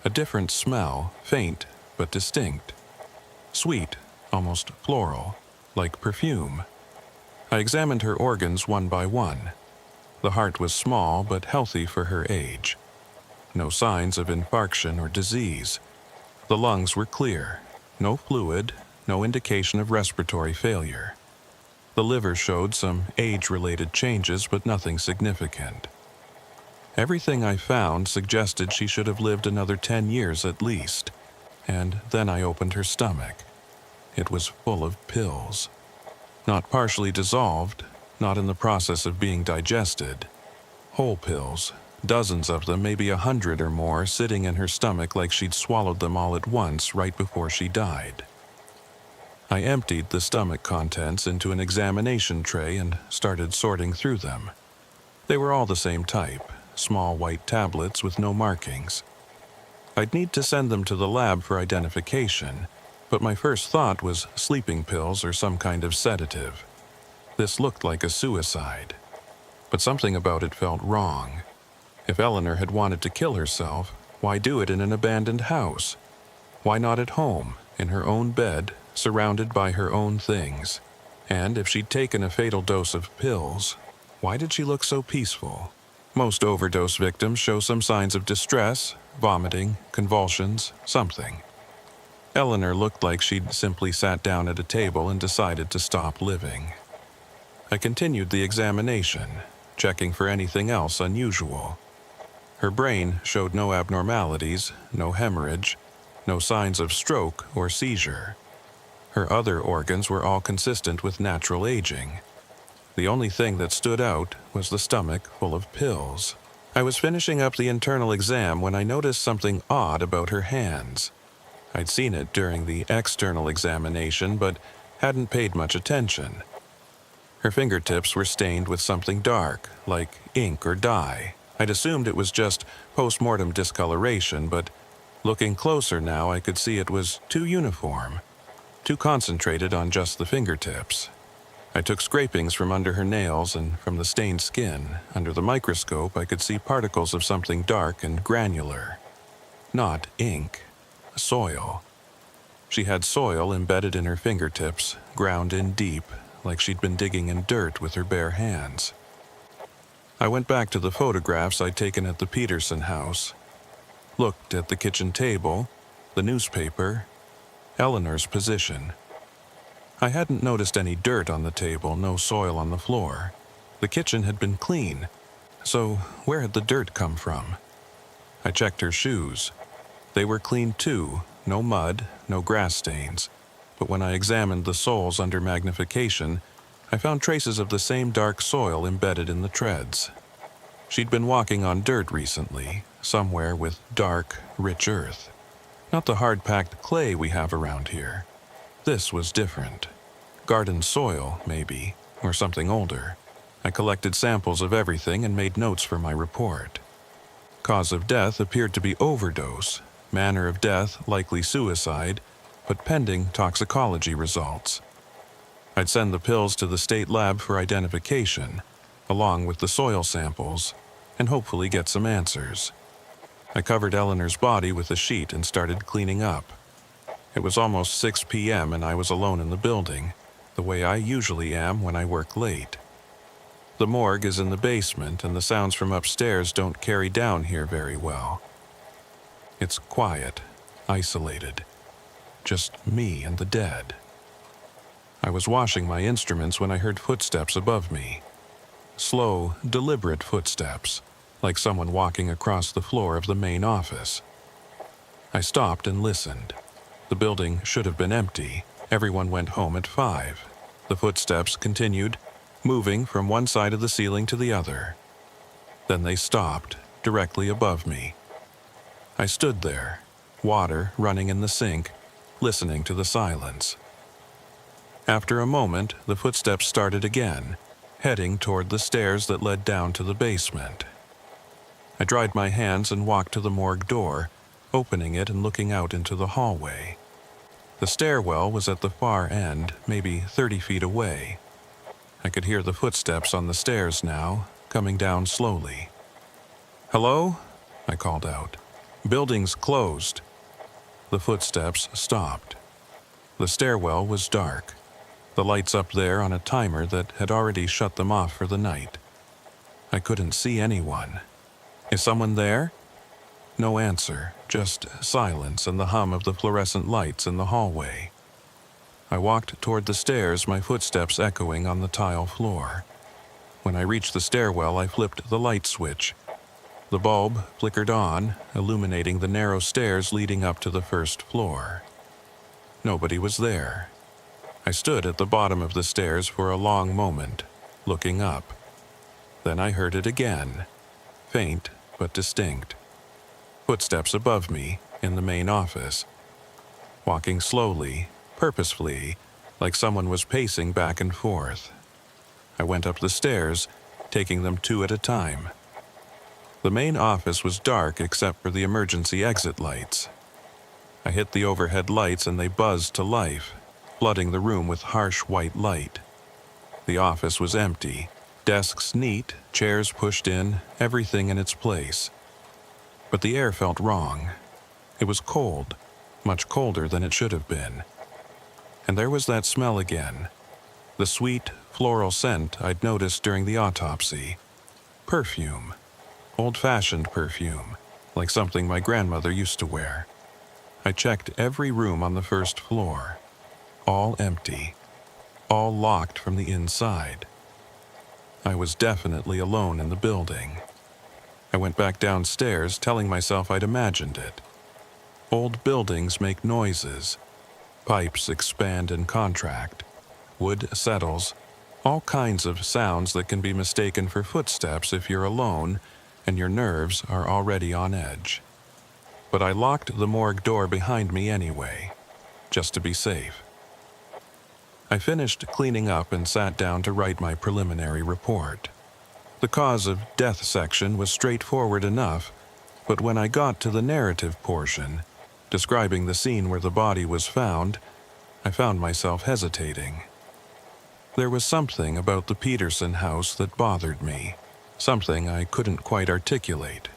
A different smell, faint but distinct. Sweet, almost floral, like perfume. I examined her organs one by one. The heart was small but healthy for her age. No signs of infarction or disease. The lungs were clear. No fluid, no indication of respiratory failure. The liver showed some age-related changes, but nothing significant. Everything I found suggested she should have lived another 10 years at least. And then I opened her stomach. It was full of pills. Not partially dissolved, not in the process of being digested. Whole pills, dozens of them, maybe 100 or more, sitting in her stomach like she'd swallowed them all at once right before she died. I emptied the stomach contents into an examination tray and started sorting through them. They were all the same type, small white tablets with no markings. I'd need to send them to the lab for identification, but my first thought was sleeping pills or some kind of sedative. This looked like a suicide, but something about it felt wrong. If Eleanor had wanted to kill herself, why do it in an abandoned house? Why not at home, in her own bed, surrounded by her own things? And if she'd taken a fatal dose of pills, why did she look so peaceful? Most overdose victims show some signs of distress, vomiting, convulsions, something. Eleanor looked like she'd simply sat down at a table and decided to stop living. I continued the examination, checking for anything else unusual. Her brain showed no abnormalities, no hemorrhage, no signs of stroke or seizure. Her other organs were all consistent with natural aging. The only thing that stood out was the stomach full of pills. I was finishing up the internal exam when I noticed something odd about her hands. I'd seen it during the external examination, but hadn't paid much attention. Her fingertips were stained with something dark, like ink or dye. I'd assumed it was just post-mortem discoloration, but looking closer now, I could see it was too uniform, too concentrated on just the fingertips. I took scrapings from under her nails and from the stained skin. Under the microscope, I could see particles of something dark and granular. Not ink. Soil. She had soil embedded in her fingertips, ground in deep, like she'd been digging in dirt with her bare hands. I went back to the photographs I'd taken at the Peterson house, looked at the kitchen table, the newspaper, Eleanor's position. I hadn't noticed any dirt on the table, no soil on the floor. The kitchen had been clean, so where had the dirt come from? I checked her shoes. They were clean too, no mud, no grass stains, but when I examined the soles under magnification, I found traces of the same dark soil embedded in the treads. She'd been walking on dirt recently, somewhere with dark, rich earth. Not the hard-packed clay we have around here. This was different. Garden soil, maybe, or something older. I collected samples of everything and made notes for my report. Cause of death appeared to be overdose. Manner of death, likely suicide, but pending toxicology results. I'd send the pills to the state lab for identification, along with the soil samples, and hopefully get some answers. I covered Eleanor's body with a sheet and started cleaning up. It was almost 6 p.m. and I was alone in the building, the way I usually am when I work late. The morgue is in the basement and the sounds from upstairs don't carry down here very well. It's quiet, isolated. Just me and the dead. I was washing my instruments when I heard footsteps above me. Slow, deliberate footsteps, like someone walking across the floor of the main office. I stopped and listened. The building should have been empty. Everyone went home at 5. The footsteps continued, moving from one side of the ceiling to the other. Then they stopped, directly above me. I stood there, water running in the sink, listening to the silence. After a moment, the footsteps started again, heading toward the stairs that led down to the basement. I dried my hands and walked to the morgue door, opening it and looking out into the hallway. The stairwell was at the far end, maybe 30 feet away. I could hear the footsteps on the stairs now, coming down slowly. "Hello?" I called out. "Building's closed." The footsteps stopped. The stairwell was dark, the lights up there on a timer that had already shut them off for the night. I couldn't see anyone. "Is someone there?" No answer, just silence and the hum of the fluorescent lights in the hallway. I walked toward the stairs, my footsteps echoing on the tile floor. When I reached the stairwell, I flipped the light switch. The bulb flickered on, illuminating the narrow stairs leading up to the first floor. Nobody was there. I stood at the bottom of the stairs for a long moment, looking up. Then I heard it again, faint but distinct. Footsteps above me, in the main office. Walking slowly, purposefully, like someone was pacing back and forth. I went up the stairs, taking them two at a time. The main office was dark except for the emergency exit lights. I hit the overhead lights and they buzzed to life, flooding the room with harsh white light. The office was empty, desks neat, chairs pushed in, everything in its place. But the air felt wrong. It was cold, much colder than it should have been. And there was that smell again, the sweet, floral scent I'd noticed during the autopsy. Perfume. Old-fashioned perfume, like something my grandmother used to wear. I checked every room on the first floor. All empty. All locked from the inside. I was definitely alone in the building. I went back downstairs, telling myself I'd imagined it. Old buildings make noises. Pipes expand and contract. Wood settles. All kinds of sounds that can be mistaken for footsteps if you're alone and your nerves are already on edge. But I locked the morgue door behind me anyway, just to be safe. I finished cleaning up and sat down to write my preliminary report. The cause of death section was straightforward enough, but when I got to the narrative portion, describing the scene where the body was found, I found myself hesitating. There was something about the Peterson house that bothered me, something I couldn't quite articulate.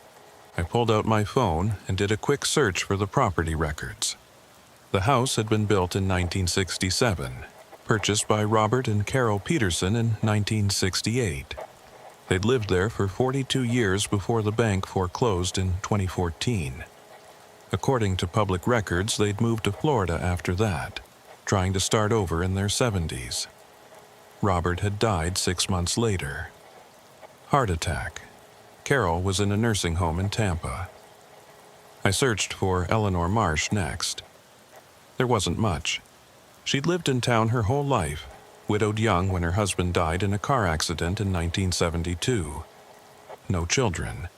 I pulled out my phone and did a quick search for the property records. The house had been built in 1967, purchased by Robert and Carol Peterson in 1968. They'd lived there for 42 years before the bank foreclosed in 2014. According to public records, they'd moved to Florida after that, trying to start over in their 70s. Robert had died 6 months later. Heart attack. Carol was in a nursing home in Tampa. I searched for Eleanor Marsh next. There wasn't much. She'd lived in town her whole life, widowed young when her husband died in a car accident in 1972. No children.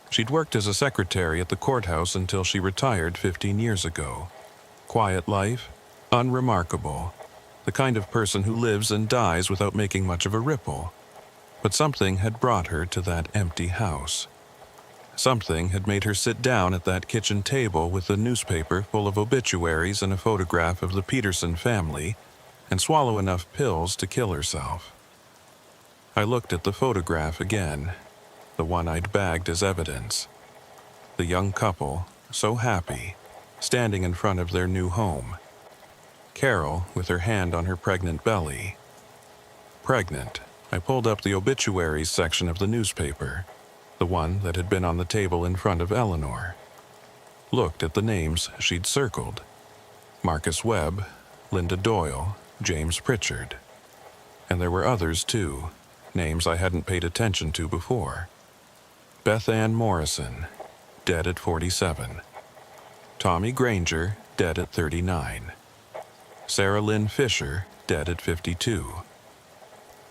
She'd worked as a secretary at the courthouse until she retired 15 years ago. Quiet life, unremarkable. The kind of person who lives and dies without making much of a ripple. But something had brought her to that empty house. Something had made her sit down at that kitchen table with a newspaper full of obituaries and a photograph of the Peterson family, and swallow enough pills to kill herself. I looked at the photograph again, the one I'd bagged as evidence. The young couple, so happy, standing in front of their new home. Carol with her hand on her pregnant belly. Pregnant. I pulled up the obituaries section of the newspaper, the one that had been on the table in front of Eleanor. Looked at the names she'd circled. Marcus Webb, Linda Doyle, James Pritchard. And there were others too, names I hadn't paid attention to before. Beth Ann Morrison, dead at 47. Tommy Granger, dead at 39. Sarah Lynn Fisher, dead at 52.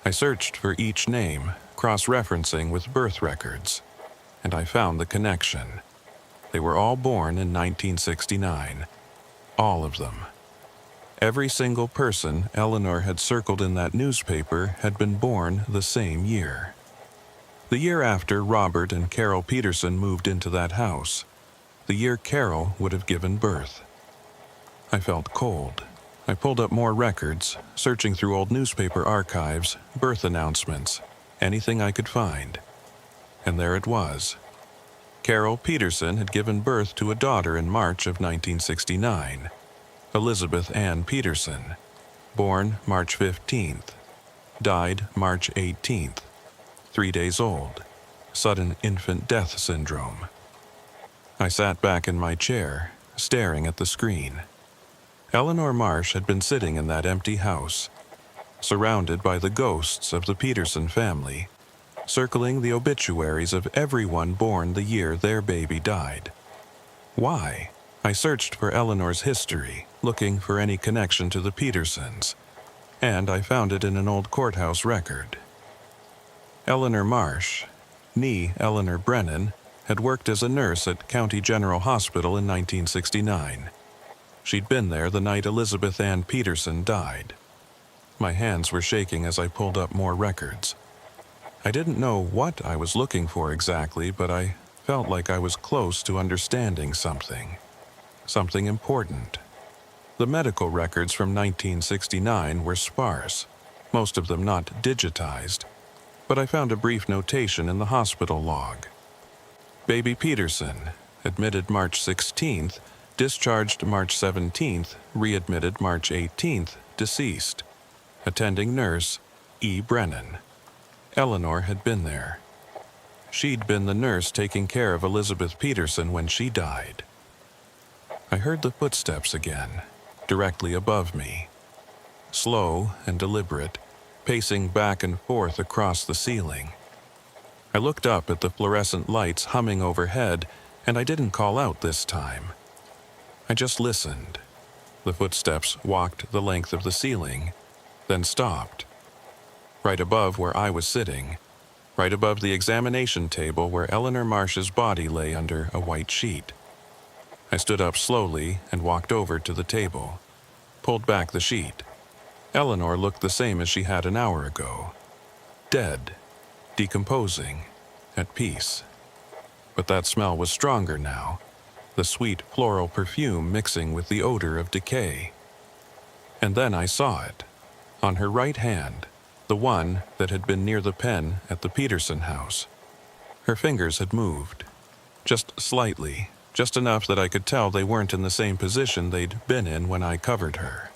I searched for each name, cross-referencing with birth records, and I found the connection. They were all born in 1969. All of them. Every single person Eleanor had circled in that newspaper had been born the same year. The year after Robert and Carol Peterson moved into that house. The year Carol would have given birth. I felt cold. I pulled up more records, searching through old newspaper archives, birth announcements, anything I could find. And there it was. Carol Peterson had given birth to a daughter in March of 1969, Elizabeth Ann Peterson, born March 15th, died March 18th, 3 days old, sudden infant death syndrome. I sat back in my chair, staring at the screen. Eleanor Marsh had been sitting in that empty house, surrounded by the ghosts of the Peterson family, circling the obituaries of everyone born the year their baby died. Why? I searched for Eleanor's history, looking for any connection to the Petersons, and I found it in an old courthouse record. Eleanor Marsh, née Eleanor Brennan, had worked as a nurse at County General Hospital in 1969. She'd been there the night Elizabeth Ann Peterson died. My hands were shaking as I pulled up more records. I didn't know what I was looking for exactly, but I felt like I was close to understanding something important. The medical records from 1969 were sparse, most of them not digitized, but I found a brief notation in the hospital log. Baby Peterson, admitted March 16th, discharged March 17th, readmitted March 18th, deceased. Attending nurse, E. Brennan. Eleanor had been there. She'd been the nurse taking care of Elizabeth Peterson when she died. I heard the footsteps again, directly above me. Slow and deliberate, pacing back and forth across the ceiling. I looked up at the fluorescent lights humming overhead, and I didn't call out this time. I just listened. The footsteps walked the length of the ceiling, then stopped. Right above where I was sitting, right above the examination table where Eleanor Marsh's body lay under a white sheet. I stood up slowly and walked over to the table, pulled back the sheet. Eleanor looked the same as she had an hour ago. Dead, decomposing, at peace. But that smell was stronger now, the sweet floral perfume mixing with the odor of decay. And then I saw it, on her right hand, the one that had been near the pen at the Peterson house. Her fingers had moved, just slightly, just enough that I could tell they weren't in the same position they'd been in when I covered her.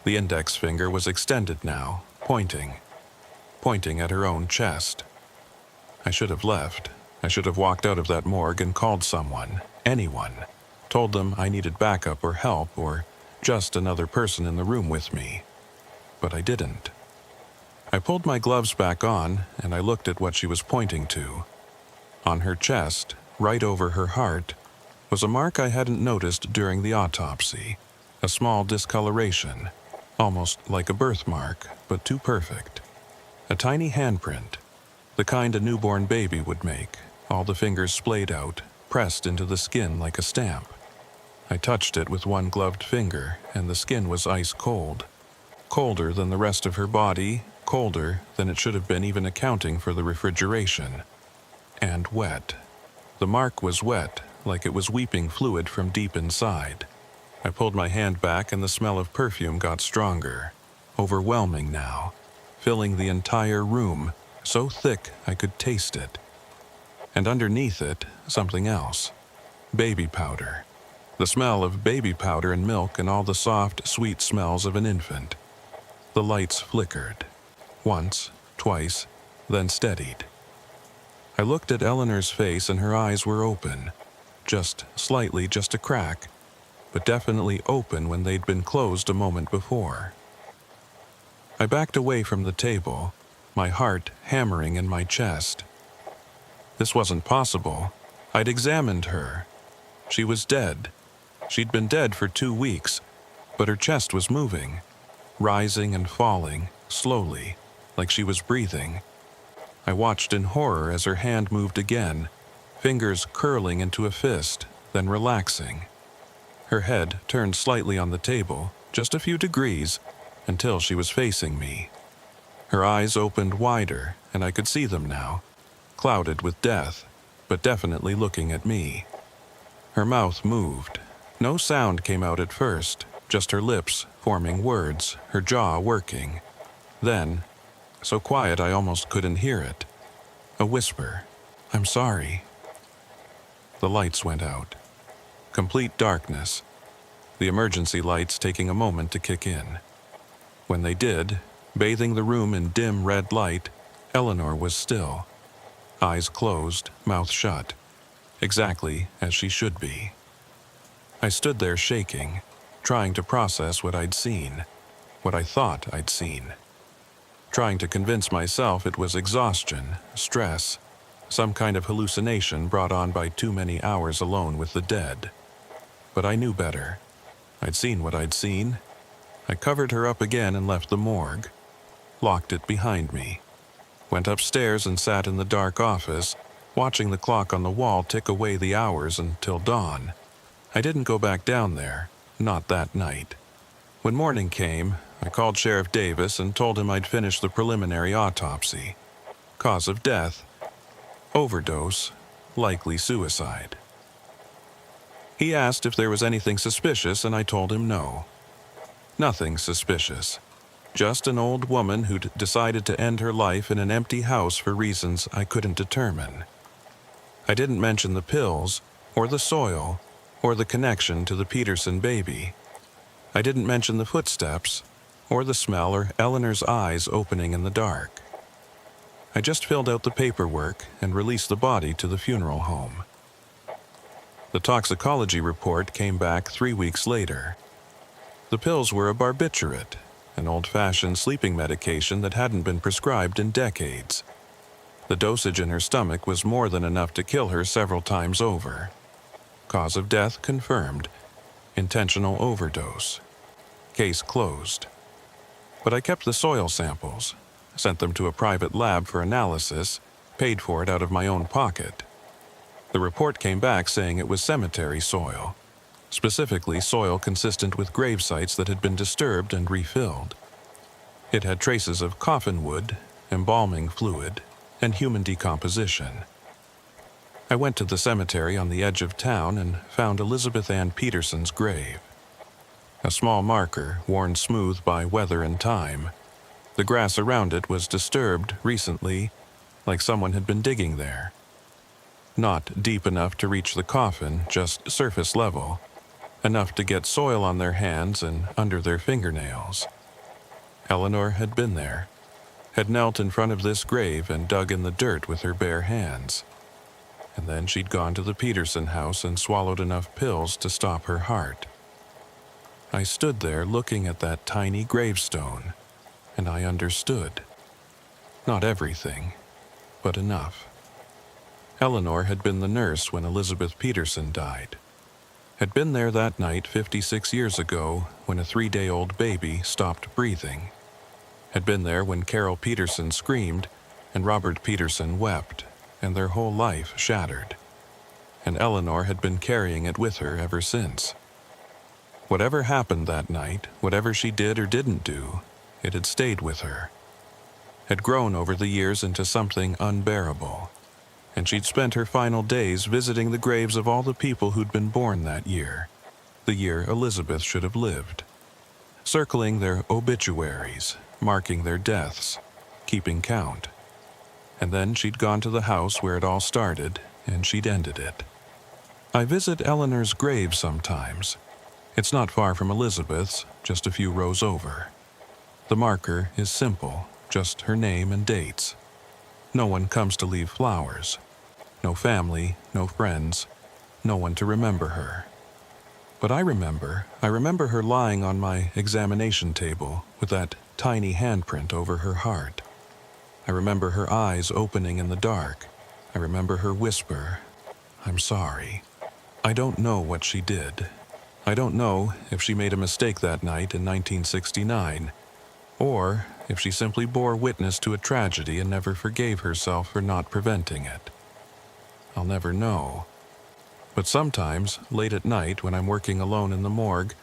The index finger was extended now, pointing at her own chest. I should have left. I should have walked out of that morgue and called someone, anyone, told them I needed backup or help or just another person in the room with me. But I didn't. I pulled my gloves back on and I looked at what she was pointing to. On her chest, right over her heart, was a mark I hadn't noticed during the autopsy, a small discoloration, almost like a birthmark, but too perfect. A tiny handprint, the kind a newborn baby would make, all the fingers splayed out, pressed into the skin like a stamp. I touched it with one gloved finger, and the skin was ice cold. Colder than the rest of her body, colder than it should have been even accounting for the refrigeration. And wet. The mark was wet, like it was weeping fluid from deep inside. I pulled my hand back and the smell of perfume got stronger, overwhelming now, filling the entire room, so thick I could taste it. And underneath it, something else. Baby powder. The smell of baby powder and milk and all the soft, sweet smells of an infant. The lights flickered. Once, twice, then steadied. I looked at Eleanor's face and her eyes were open. Just slightly, just a crack, but definitely open when they'd been closed a moment before. I backed away from the table, my heart hammering in my chest. This wasn't possible. I'd examined her. She was dead. She'd been dead for 2 weeks, but her chest was moving, rising and falling, slowly, like she was breathing. I watched in horror as her hand moved again, fingers curling into a fist, then relaxing. Her head turned slightly on the table, just a few degrees, until she was facing me. Her eyes opened wider, and I could see them now, clouded with death, but definitely looking at me. Her mouth moved, No sound came out at first, just her lips forming words, her jaw working. Then, so quiet I almost couldn't hear it, a whisper, "I'm sorry." The lights went out. Complete darkness, the emergency lights taking a moment to kick in. When they did, bathing the room in dim red light, Eleanor was still. Eyes closed, mouth shut. Exactly as she should be. I stood there shaking, trying to process what I'd seen, what I thought I'd seen. Trying to convince myself it was exhaustion, stress, some kind of hallucination brought on by too many hours alone with the dead. But I knew better. I'd seen what I'd seen. I covered her up again and left the morgue. Locked it behind me. Went upstairs and sat in the dark office, watching the clock on the wall tick away the hours until dawn. I didn't go back down there, not that night. When morning came, I called Sheriff Davis and told him I'd finished the preliminary autopsy. Cause of death: overdose, likely suicide. He asked if there was anything suspicious, and I told him no. Nothing suspicious. Just an old woman who'd decided to end her life in an empty house for reasons I couldn't determine. I didn't mention the pills, or the soil, or the connection to the Peterson baby. I didn't mention the footsteps, or the smell, or Eleanor's eyes opening in the dark. I just filled out the paperwork and released the body to the funeral home. The toxicology report came back 3 weeks later. The pills were a barbiturate, an old-fashioned sleeping medication that hadn't been prescribed in decades. The dosage in her stomach was more than enough to kill her several times over. Cause of death confirmed: intentional overdose. Case closed. But I kept the soil samples, sent them to a private lab for analysis, paid for it out of my own pocket. The report came back saying it was cemetery soil, specifically soil consistent with grave sites that had been disturbed and refilled. It had traces of coffin wood, embalming fluid, and human decomposition. I went to the cemetery on the edge of town and found Elizabeth Ann Peterson's grave. A small marker, worn smooth by weather and time. The grass around it was disturbed recently, like someone had been digging there. Not deep enough to reach the coffin, just surface level, enough to get soil on their hands and under their fingernails. Eleanor had been there, had knelt in front of this grave and dug in the dirt with her bare hands. And then she'd gone to the Peterson house and swallowed enough pills to stop her heart. I stood there looking at that tiny gravestone, and I understood. Not everything, but enough. Eleanor had been the nurse when Elizabeth Peterson died. Had been there that night 56 years ago when a 3-day-old baby stopped breathing. Had been there when Carol Peterson screamed and Robert Peterson wept, and their whole life shattered. And Eleanor had been carrying it with her ever since. Whatever happened that night, whatever she did or didn't do, it had stayed with her. Had grown over the years into something unbearable. And she'd spent her final days visiting the graves of all the people who'd been born that year, the year Elizabeth should have lived. Circling their obituaries, marking their deaths, keeping count. And then she'd gone to the house where it all started, and she'd ended it. I visit Eleanor's grave sometimes. It's not far from Elizabeth's, just a few rows over. The marker is simple, just her name and dates. No one comes to leave flowers. No family, no friends, no one to remember her. But I remember her lying on my examination table with that tiny handprint over her heart. I remember her eyes opening in the dark. I remember her whisper, "I'm sorry." I don't know what she did. I don't know if she made a mistake that night in 1969, or if she simply bore witness to a tragedy and never forgave herself for not preventing it. I'll never know. But sometimes, late at night when I'm working alone in the morgue,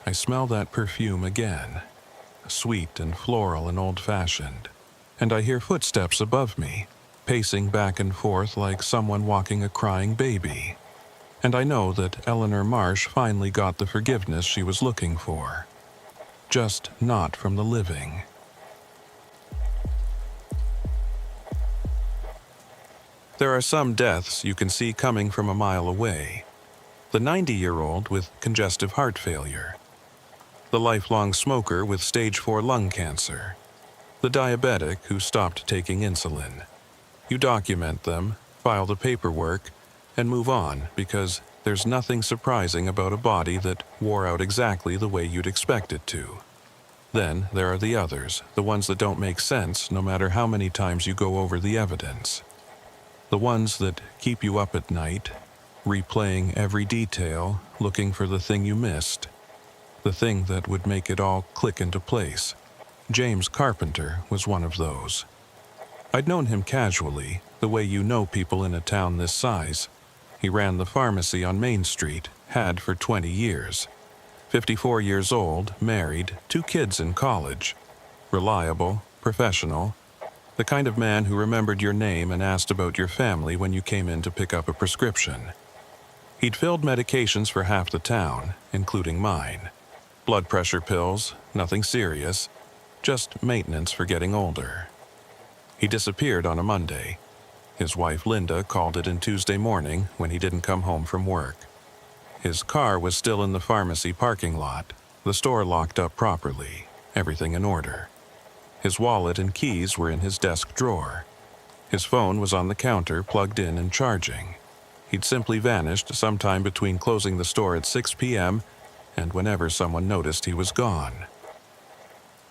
I smell that perfume again, sweet and floral and old-fashioned, and I hear footsteps above me, pacing back and forth like someone walking a crying baby. And I know that Eleanor Marsh finally got the forgiveness she was looking for. Just not from the living. There are some deaths you can see coming from a mile away. The 90-year-old with congestive heart failure. The lifelong smoker with stage 4 lung cancer. The diabetic who stopped taking insulin. You document them, file the paperwork, and move on because there's nothing surprising about a body that wore out exactly the way you'd expect it to. Then there are the others, the ones that don't make sense no matter how many times you go over the evidence. The ones that keep you up at night, replaying every detail, looking for the thing you missed. The thing that would make it all click into place. James Carpenter was one of those. I'd known him casually, the way you know people in a town this size. He ran the pharmacy on Main Street, had for 20 years. 54 years old, married, 2 kids in college. Reliable, professional, the kind of man who remembered your name and asked about your family when you came in to pick up a prescription. He'd filled medications for half the town, including mine. Blood pressure pills, nothing serious, just maintenance for getting older. He disappeared on a Monday. His wife Linda called it in Tuesday morning when he didn't come home from work. His car was still in the pharmacy parking lot, the store locked up properly, everything in order. His wallet and keys were in his desk drawer. His phone was on the counter, plugged in and charging. He'd simply vanished sometime between closing the store at 6 p.m. and whenever someone noticed he was gone.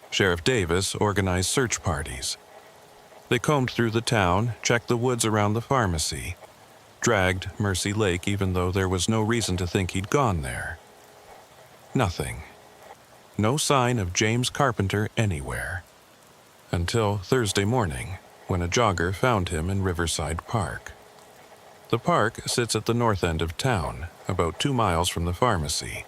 Sheriff Davis organized search parties. They combed through the town, checked the woods around the pharmacy, dragged Mercy Lake even though there was no reason to think he'd gone there. Nothing. No sign of James Carpenter anywhere. Until Thursday morning, when a jogger found him in Riverside Park. The park sits at the north end of town, about 2 miles from the pharmacy.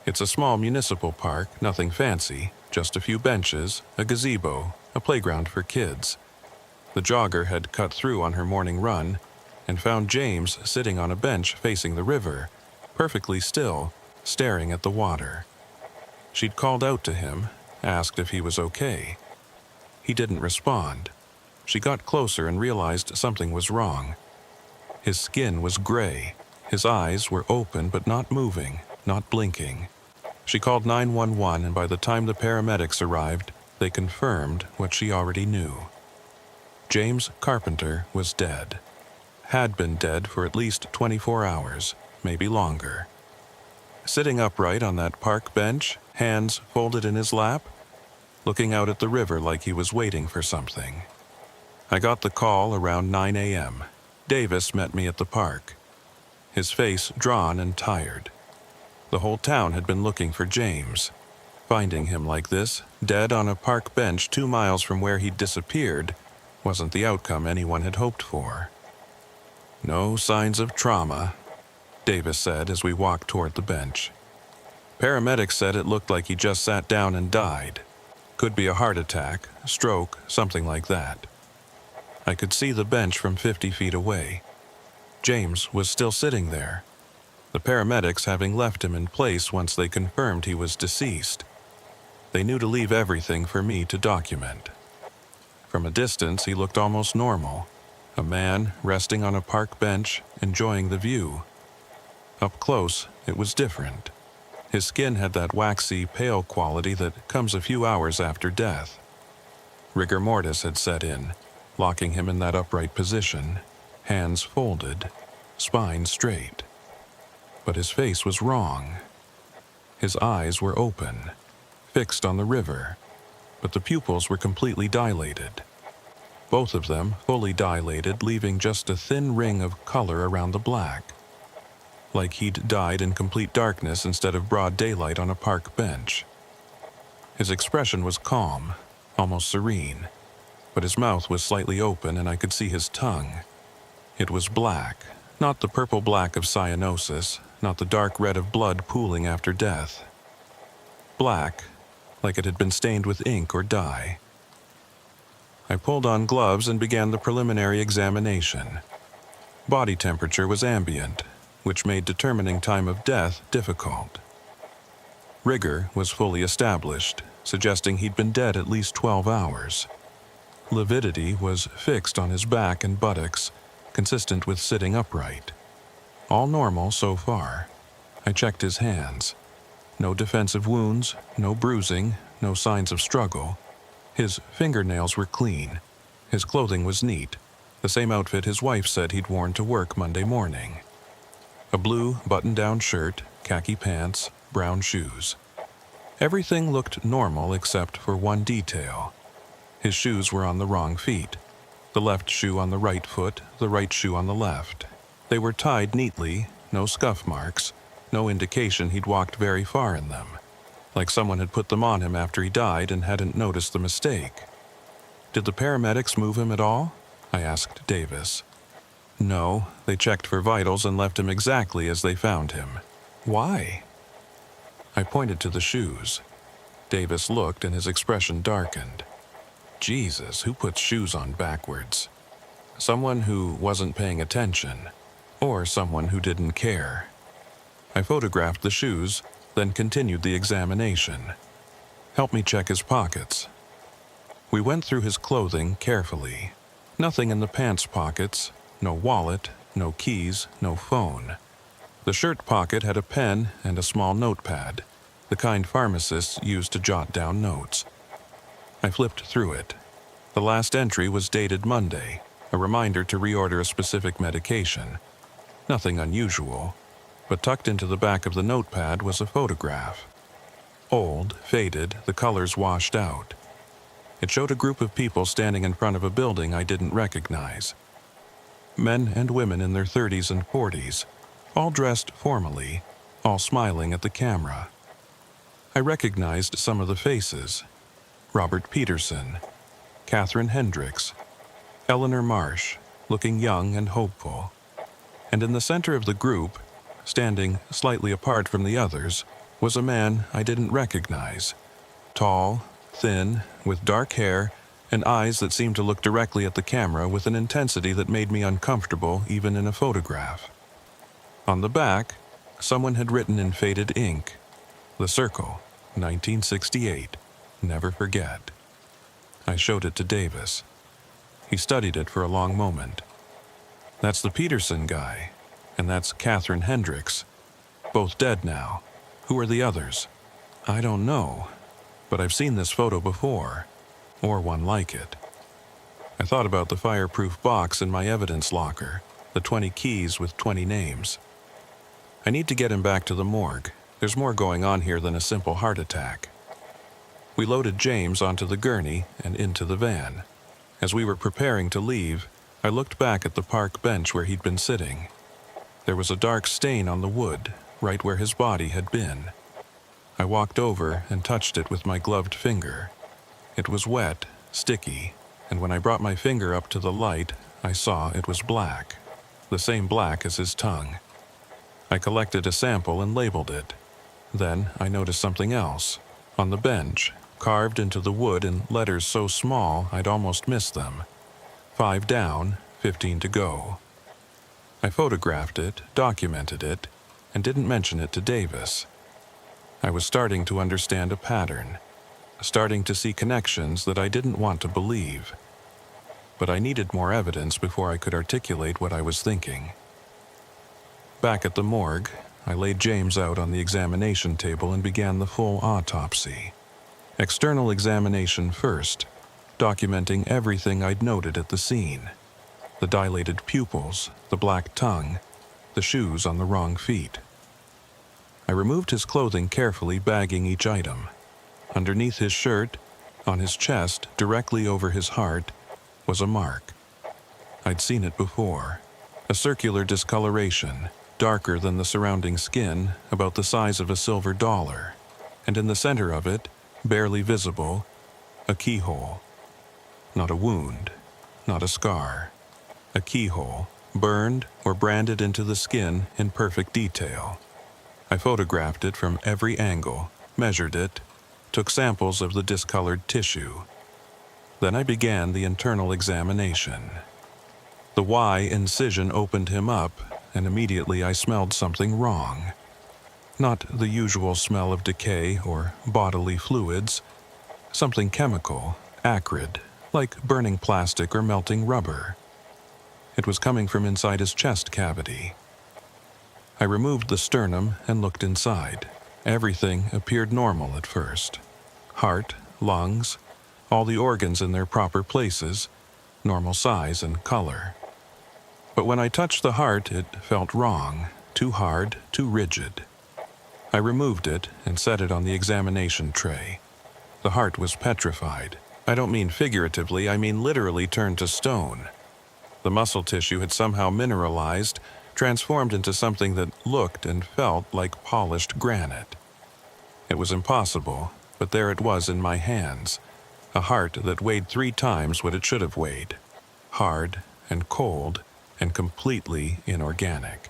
It's a small municipal park, nothing fancy, just a few benches, a gazebo, a playground for kids. The jogger had cut through on her morning run and found James sitting on a bench facing the river, perfectly still, staring at the water. She'd called out to him, asked if he was okay. He didn't respond. She got closer and realized something was wrong. His skin was gray. His eyes were open but not moving, not blinking. She called 911, and by the time the paramedics arrived, they confirmed what she already knew. James Carpenter was dead. Had been dead for at least 24 hours, maybe longer. Sitting upright on that park bench, hands folded in his lap, looking out at the river like he was waiting for something. I got the call around 9 a.m. Davis met me at the park, his face drawn and tired. The whole town had been looking for James. Finding him like this, dead on a park bench 2 miles from where he'd disappeared, wasn't the outcome anyone had hoped for. No signs of trauma, Davis said as we walked toward the bench. Paramedics said it looked like he just sat down and died. Could be a heart attack, stroke, something like that. I could see the bench from 50 feet away. James was still sitting there, the paramedics having left him in place once they confirmed he was deceased. They knew to leave everything for me to document. From a distance, he looked almost normal, a man resting on a park bench, enjoying the view. Up close, it was different. His skin had that waxy, pale quality that comes a few hours after death. Rigor mortis had set in, locking him in that upright position, hands folded, spine straight. But his face was wrong. His eyes were open, fixed on the river, but the pupils were completely dilated. Both of them fully dilated, leaving just a thin ring of color around the black. Like he'd died in complete darkness instead of broad daylight on a park bench. His expression was calm, almost serene, but his mouth was slightly open and I could see his tongue. It was black, not the purple black of cyanosis, not the dark red of blood pooling after death. Black, like it had been stained with ink or dye. I pulled on gloves and began the preliminary examination. Body temperature was ambient, which made determining time of death difficult. Rigor was fully established, suggesting he'd been dead at least 12 hours. Lividity was fixed on his back and buttocks, consistent with sitting upright. All normal so far. I checked his hands. No defensive wounds, no bruising, no signs of struggle. His fingernails were clean. His clothing was neat, the same outfit his wife said he'd worn to work Monday morning. A blue button-down shirt, khaki pants, brown shoes. Everything looked normal except for one detail. His shoes were on the wrong feet. The left shoe on the right foot, the right shoe on the left. They were tied neatly, no scuff marks, no indication he'd walked very far in them, like someone had put them on him after he died and hadn't noticed the mistake. Did the paramedics move him at all? I asked Davis. No, they checked for vitals and left him exactly as they found him. Why? I pointed to the shoes. Davis looked and his expression darkened. Jesus, who puts shoes on backwards? Someone who wasn't paying attention, or someone who didn't care. I photographed the shoes, then continued the examination. Help me check his pockets. We went through his clothing carefully. Nothing in the pants pockets, no wallet, no keys, no phone. The shirt pocket had a pen and a small notepad, the kind pharmacists use to jot down notes. I flipped through it. The last entry was dated Monday, a reminder to reorder a specific medication. Nothing unusual, but tucked into the back of the notepad was a photograph. Old, faded, the colors washed out. It showed a group of people standing in front of a building I didn't recognize. Men and women in their 30s and 40s, all dressed formally, all smiling at the camera. I recognized some of the faces. Robert Peterson, Catherine Hendricks, Eleanor Marsh, looking young and hopeful. And in the center of the group, standing slightly apart from the others, was a man I didn't recognize. Tall, thin, with dark hair, and eyes that seemed to look directly at the camera with an intensity that made me uncomfortable even in a photograph. On the back, someone had written in faded ink, "The Circle, 1968, never forget." I showed it to Davis. He studied it for a long moment. That's the Peterson guy, and that's Catherine Hendricks. Both dead now. Who are the others? I don't know, but I've seen this photo before, or one like it. I thought about the fireproof box in my evidence locker, the 20 keys with 20 names. I need to get him back to the morgue. There's more going on here than a simple heart attack. We loaded James onto the gurney and into the van. As we were preparing to leave, I looked back at the park bench where he'd been sitting. There was a dark stain on the wood, right where his body had been. I walked over and touched it with my gloved finger. It was wet, sticky, and when I brought my finger up to the light, I saw it was black, the same black as his tongue. I collected a sample and labeled it. Then I noticed something else. On the bench, carved into the wood in letters so small I'd almost missed them. 5 down, 15 to go. I photographed it, documented it, and didn't mention it to Davis. I was starting to understand a pattern, starting to see connections that I didn't want to believe. But I needed more evidence before I could articulate what I was thinking. Back at the morgue, I laid James out on the examination table and began the full autopsy. External examination first, documenting everything I'd noted at the scene. The dilated pupils, the black tongue, the shoes on the wrong feet. I removed his clothing carefully, bagging each item. Underneath his shirt, on his chest, directly over his heart, was a mark. I'd seen it before. A circular discoloration, darker than the surrounding skin, about the size of a silver dollar. And in the center of it, barely visible, a keyhole. Not a wound, not a scar. A keyhole, burned or branded into the skin in perfect detail. I photographed it from every angle, measured it, took samples of the discolored tissue. Then I began the internal examination. The Y incision opened him up, and immediately I smelled something wrong. Not the usual smell of decay or bodily fluids, something chemical, acrid, like burning plastic or melting rubber. It was coming from inside his chest cavity. I removed the sternum and looked inside. Everything appeared normal at first. Heart, lungs, all the organs in their proper places, normal size and color. But when I touched the heart, it felt wrong, too hard, too rigid. I removed it and set it on the examination tray. The heart was petrified. I don't mean figuratively, I mean literally turned to stone. The muscle tissue had somehow mineralized, transformed into something that looked and felt like polished granite. It was impossible, but there it was in my hands, a heart that weighed 3 times what it should have weighed, hard and cold and completely inorganic.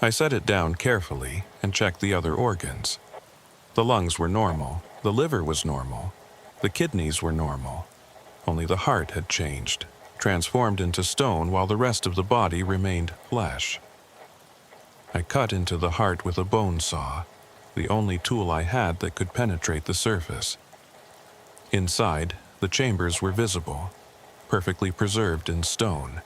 I set it down carefully and checked the other organs. The lungs were normal, the liver was normal, the kidneys were normal, only the heart had changed, transformed into stone while the rest of the body remained flesh. I cut into the heart with a bone saw, the only tool I had that could penetrate the surface. Inside, the chambers were visible, perfectly preserved in stone,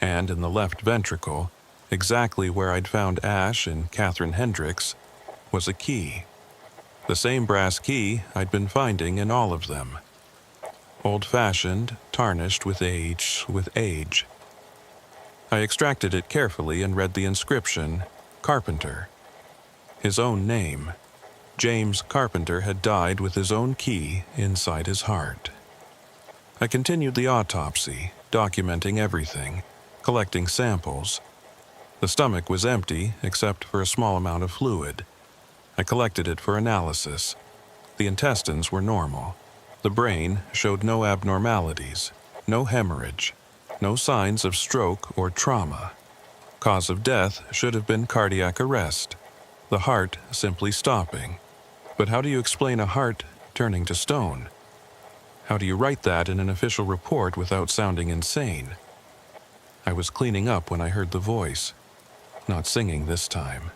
and in the left ventricle, exactly where I'd found Ash and Catherine Hendricks, was a key. The same brass key I'd been finding in all of them. Old-fashioned, tarnished with age. I extracted it carefully and read the inscription, Carpenter. His own name. James Carpenter had died with his own key inside his heart. I continued the autopsy, documenting everything, collecting samples. The stomach was empty except for a small amount of fluid. I collected it for analysis. The intestines were normal. The brain showed no abnormalities, no hemorrhage, no signs of stroke or trauma. Cause of death should have been cardiac arrest, the heart simply stopping. But how do you explain a heart turning to stone? How do you write that in an official report without sounding insane? I was cleaning up when I heard the voice. Not singing this time.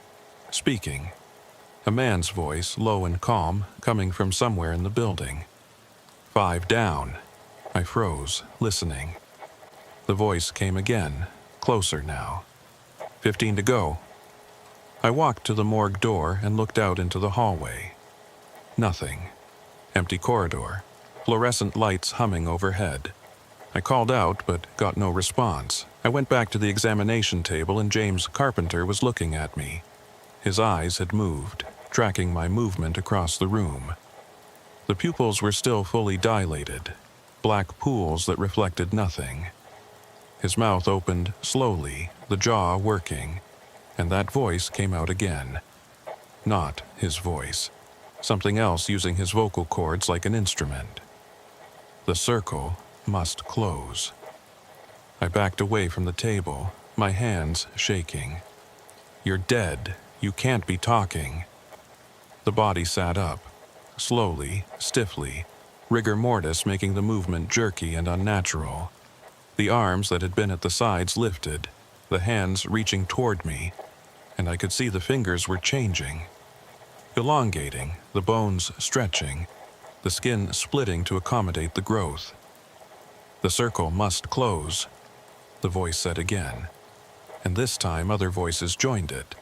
Speaking. A man's voice, low and calm, coming from somewhere in the building. 5 down. I froze, listening. The voice came again, closer now. 15 to go. I walked to the morgue door and looked out into the hallway. Nothing. Empty corridor. Fluorescent lights humming overhead. I called out, but got no response. I went back to the examination table and James Carpenter was looking at me. His eyes had moved, tracking my movement across the room. The pupils were still fully dilated, black pools that reflected nothing. His mouth opened slowly, the jaw working, and that voice came out again. Not his voice. Something else using his vocal cords like an instrument. The circle must close. I backed away from the table, my hands shaking. You're dead. You can't be talking. The body sat up, slowly, stiffly, rigor mortis making the movement jerky and unnatural. The arms that had been at the sides lifted, the hands reaching toward me, and I could see the fingers were changing. Elongating, the bones stretching, the skin splitting to accommodate the growth. The circle must close, the voice said again, and this time other voices joined it.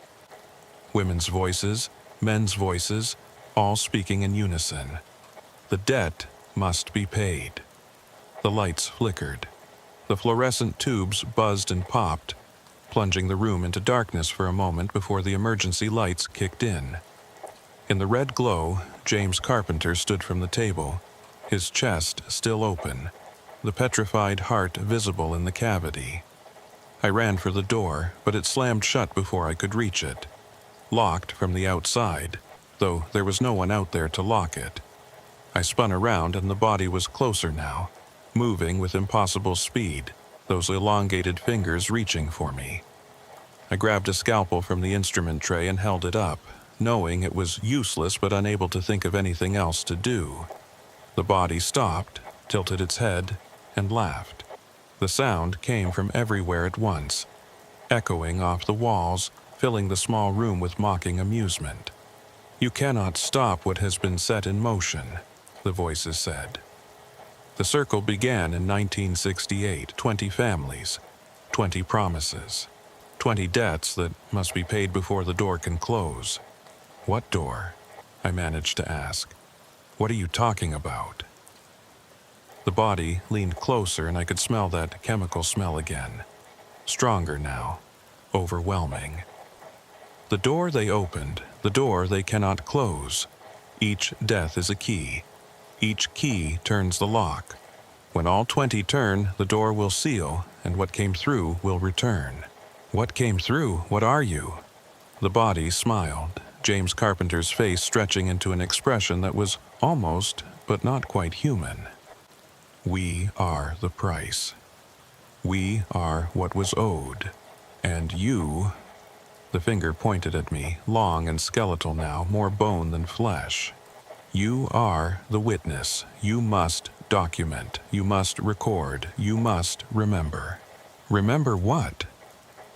Women's voices, men's voices, all speaking in unison. The debt must be paid. The lights flickered. The fluorescent tubes buzzed and popped, plunging the room into darkness for a moment before the emergency lights kicked in. In the red glow, James Carpenter stood from the table, his chest still open, the petrified heart visible in the cavity. I ran for the door, but it slammed shut before I could reach it. Locked from the outside, though there was no one out there to lock it. I spun around and the body was closer now, moving with impossible speed, those elongated fingers reaching for me. I grabbed a scalpel from the instrument tray and held it up, knowing it was useless but unable to think of anything else to do. The body stopped, tilted its head, and laughed. The sound came from everywhere at once. echoing off the walls, filling the small room with mocking amusement. "You cannot stop what has been set in motion," the voices said. The circle began in 1968, 20 families, 20 promises, 20 debts that must be paid before the door can close. "What door?" I managed to ask. "What are you talking about?" The body leaned closer and I could smell that chemical smell again. Stronger now, overwhelming. "The door they opened, the door they cannot close. Each death is a key. Each key turns the lock. When all 20 turn, the door will seal, and what came through will return." "What came through? What are you?" The body smiled, James Carpenter's face stretching into an expression that was almost, but not quite human. "We are the price. We are what was owed. And you—" The finger pointed at me, long and skeletal now, more bone than flesh. "You are the witness. You must document. You must record. You must remember." "Remember what?"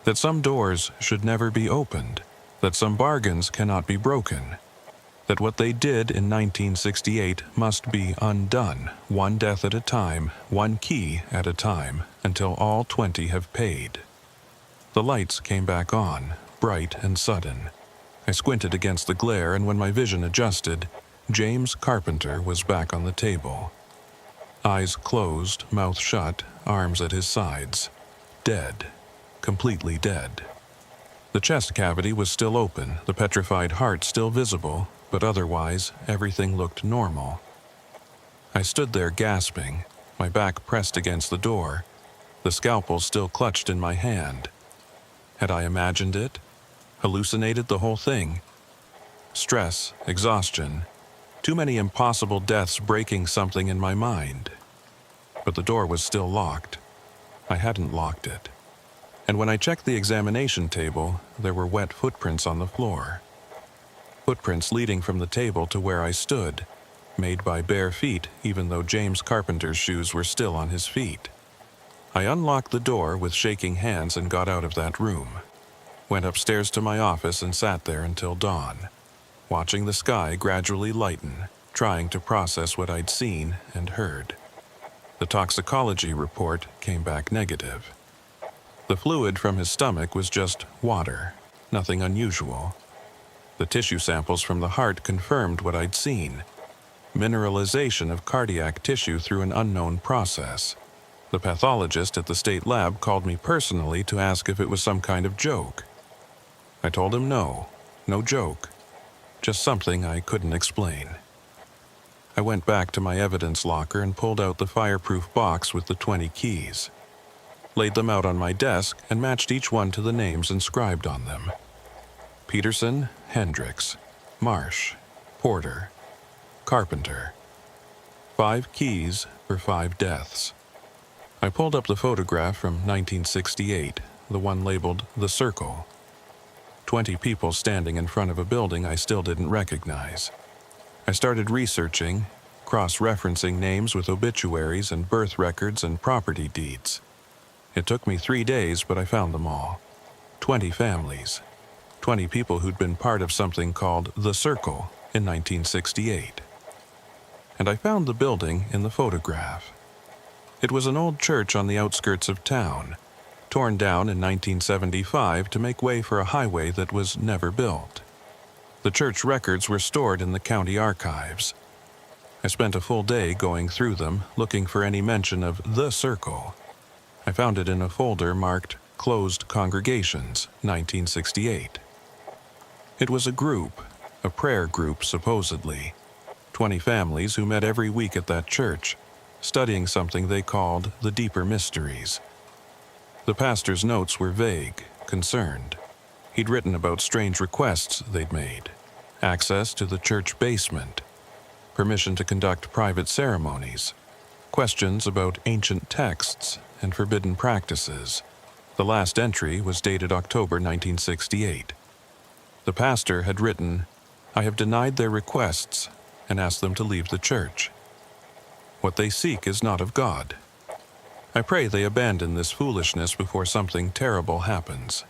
"That some doors should never be opened. That some bargains cannot be broken. That what they did in 1968 must be undone, one death at a time, one key at a time, until all 20 have paid." The lights came back on, bright and sudden. I squinted against the glare, and when my vision adjusted, James Carpenter was back on the table. Eyes closed, mouth shut, arms at his sides. Dead. Completely dead. The chest cavity was still open, the petrified heart still visible, but otherwise everything looked normal. I stood there gasping, my back pressed against the door, the scalpel still clutched in my hand. Had I imagined it? Hallucinated the whole thing? Stress, exhaustion, too many impossible deaths breaking something in my mind. But the door was still locked. I hadn't locked it. And when I checked the examination table, there were wet footprints on the floor. Footprints leading from the table to where I stood, made by bare feet even though James Carpenter's shoes were still on his feet. I unlocked the door with shaking hands and got out of that room. Went upstairs to my office and sat there until dawn, watching the sky gradually lighten, trying to process what I'd seen and heard. The toxicology report came back negative. The fluid from his stomach was just water, nothing unusual. The tissue samples from the heart confirmed what I'd seen: mineralization of cardiac tissue through an unknown process. The pathologist at the state lab called me personally to ask if it was some kind of joke. I told him no joke, just something I couldn't explain. I went back to my evidence locker and pulled out the fireproof box with the 20 keys. Laid them out on my desk and matched each one to the names inscribed on them. Peterson, Hendricks, Marsh, Porter, Carpenter. 5 keys for 5 deaths. I pulled up the photograph from 1968, the one labeled The Circle. 20 people standing in front of a building I still didn't recognize. I started researching, cross-referencing names with obituaries and birth records and property deeds. It took me 3 days, but I found them all. 20 families. 20 people who'd been part of something called The Circle in 1968. And I found the building in the photograph. It was an old church on the outskirts of town, torn down in 1975 to make way for a highway that was never built. The church records were stored in the county archives. I spent a full day going through them, looking for any mention of The Circle. I found it in a folder marked Closed Congregations, 1968. It was a group, a prayer group supposedly, 20 families who met every week at that church, studying something they called the deeper mysteries. The pastor's notes were vague, concerned. He'd written about strange requests they'd made: access to the church basement, permission to conduct private ceremonies, questions about ancient texts and forbidden practices. The last entry was dated October 1968. The pastor had written, "I have denied their requests and asked them to leave the church. What they seek is not of God." I pray they abandon this foolishness before something terrible happens.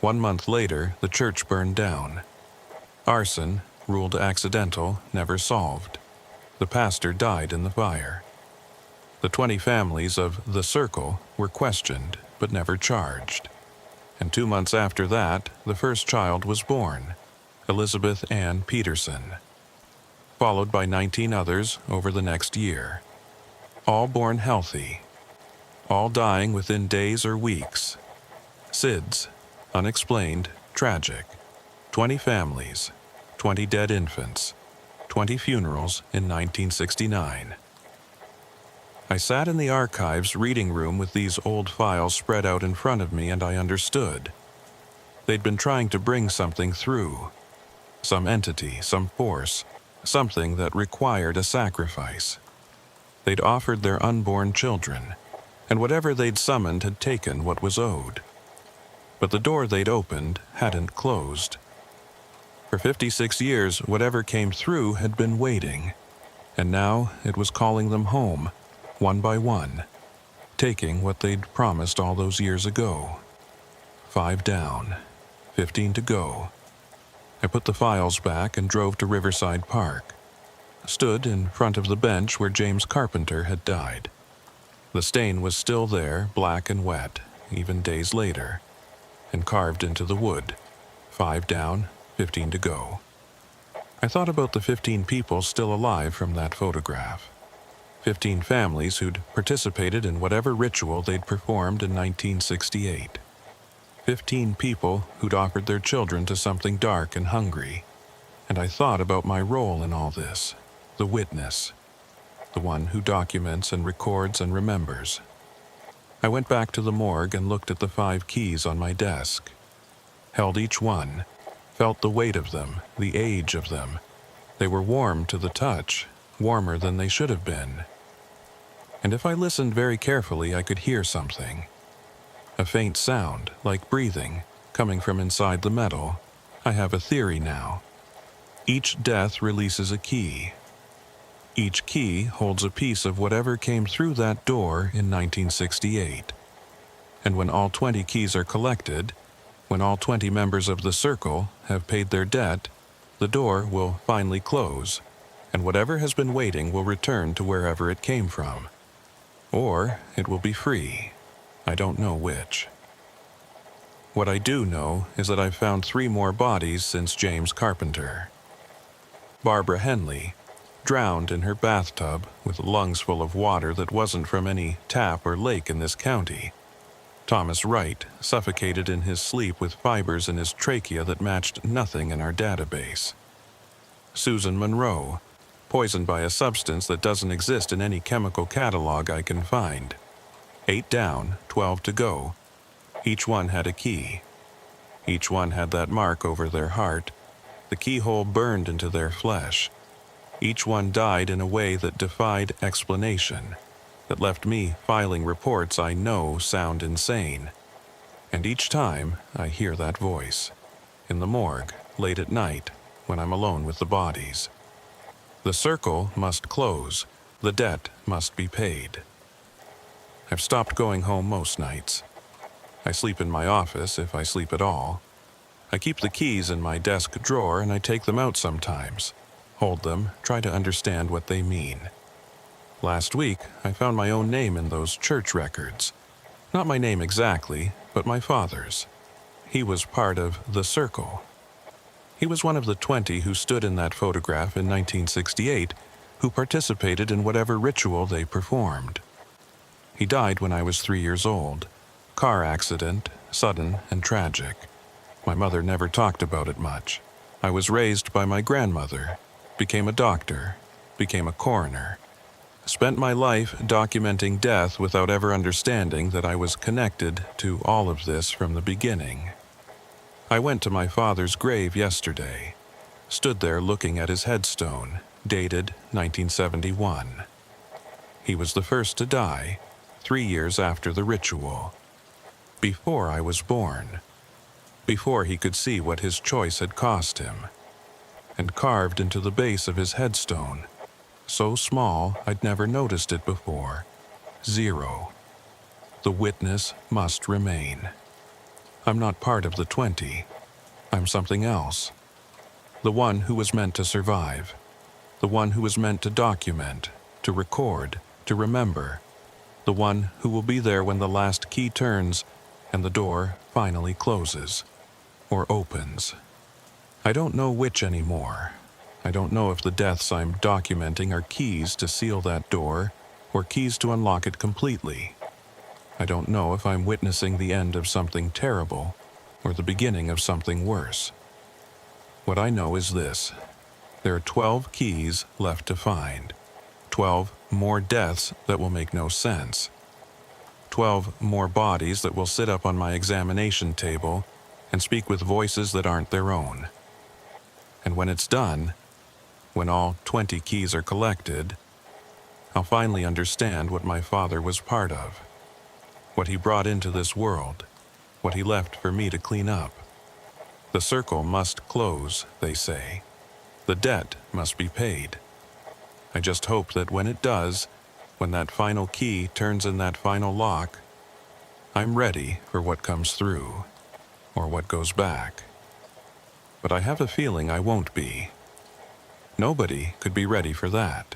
1 month later, the church burned down. Arson, ruled accidental, never solved. The pastor died in the fire. The 20 families of the Circle were questioned, but never charged. And 2 months after that, the first child was born, Elizabeth Ann Peterson, followed by 19 others over the next year. All born healthy, all dying within days or weeks. SIDS, unexplained, tragic. 20 families, 20 dead infants, 20 funerals in 1969. I sat in the archives reading room with these old files spread out in front of me, and I understood. They'd been trying to bring something through. Some entity, some force, something that required a sacrifice. They'd offered their unborn children, and whatever they'd summoned had taken what was owed. But the door they'd opened hadn't closed. For 56 years, whatever came through had been waiting, and now it was calling them home, one by one, taking what they'd promised all those years ago. 5 down, 15 to go. I put the files back and drove to Riverside Park. Stood in front of the bench where James Carpenter had died. The stain was still there, black and wet, even days later, and carved into the wood. 5 down, 15 to go. I thought about the 15 people still alive from that photograph. 15 families who'd participated in whatever ritual they'd performed in 1968. 15 people who'd offered their children to something dark and hungry. And I thought about my role in all this, the witness, the one who documents and records and remembers. I went back to the morgue and looked at the 5 keys on my desk, held each one, felt the weight of them, the age of them. They were warm to the touch, warmer than they should have been. And if I listened very carefully, I could hear something. A faint sound, like breathing, coming from inside the metal. I have a theory now. Each death releases a key. Each key holds a piece of whatever came through that door in 1968. And when all 20 keys are collected, when all 20 members of the Circle have paid their debt, the door will finally close, and whatever has been waiting will return to wherever it came from. Or it will be free. I don't know which. What I do know is that I've found 3 more bodies since James Carpenter. Barbara Henley, drowned in her bathtub with lungs full of water that wasn't from any tap or lake in this county. Thomas Wright, suffocated in his sleep with fibers in his trachea that matched nothing in our database. Susan Monroe, poisoned by a substance that doesn't exist in any chemical catalog I can find. 8 down, 12 to go. Each one had a key. Each one had that mark over their heart, the keyhole burned into their flesh. Each one died in a way that defied explanation, that left me filing reports I know sound insane. And each time I hear that voice, in the morgue, late at night, when I'm alone with the bodies. The Circle must close. The debt must be paid. I've stopped going home most nights. I sleep in my office if I sleep at all. I keep the keys in my desk drawer and I take them out sometimes, hold them, try to understand what they mean. Last week, I found my own name in those church records. Not my name exactly, but my father's. He was part of the Circle. He was one of the 20 who stood in that photograph in 1968, who participated in whatever ritual they performed. He died when I was 3 years old. Car accident, sudden and tragic. My mother never talked about it much. I was raised by my grandmother, became a doctor, became a coroner. Spent my life documenting death without ever understanding that I was connected to all of this from the beginning. I went to my father's grave yesterday, stood there looking at his headstone, dated 1971. He was the first to die, 3 years after the ritual. Before I was born. Before he could see what his choice had cost him. And carved into the base of his headstone, so small I'd never noticed it before, 0. The witness must remain. I'm not part of the 20. I'm something else. The one who was meant to survive. The one who was meant to document, to record, to remember. The one who will be there when the last key turns and the door finally closes or opens. I don't know which anymore. I don't know if the deaths I'm documenting are keys to seal that door or keys to unlock it completely. I don't know if I'm witnessing the end of something terrible or the beginning of something worse. What I know is this: there are 12 keys left to find. 12 more deaths that will make no sense. 12 more bodies that will sit up on my examination table and speak with voices that aren't their own. And when it's done, when all 20 keys are collected, I'll finally understand what my father was part of, what he brought into this world, what he left for me to clean up. The circle must close, they say. The debt must be paid. I just hope that when it does, when that final key turns in that final lock, I'm ready for what comes through, or what goes back. But I have a feeling I won't be. Nobody could be ready for that.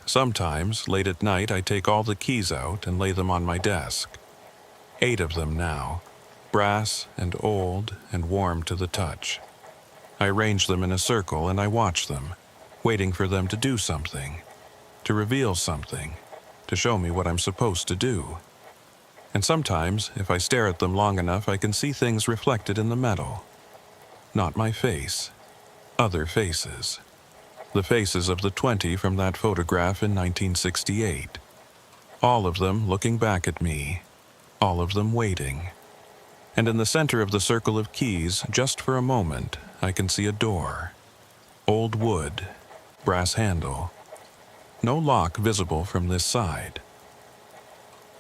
Sometimes, late at night, I take all the keys out and lay them on my desk. 8 of them now, brass and old and warm to the touch. I arrange them in a circle and I watch them, waiting for them to do something, to reveal something, to show me what I'm supposed to do. And sometimes, if I stare at them long enough, I can see things reflected in the metal. Not my face, other faces. The faces of the 20 from that photograph in 1968. All of them looking back at me, all of them waiting. And in the center of the circle of keys, just for a moment, I can see a door. Old wood, brass handle. No lock visible from this side.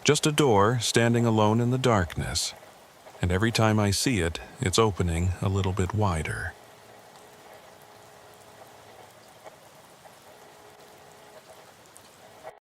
Just a door standing alone in the darkness, and every time I see it, it's opening a little bit wider.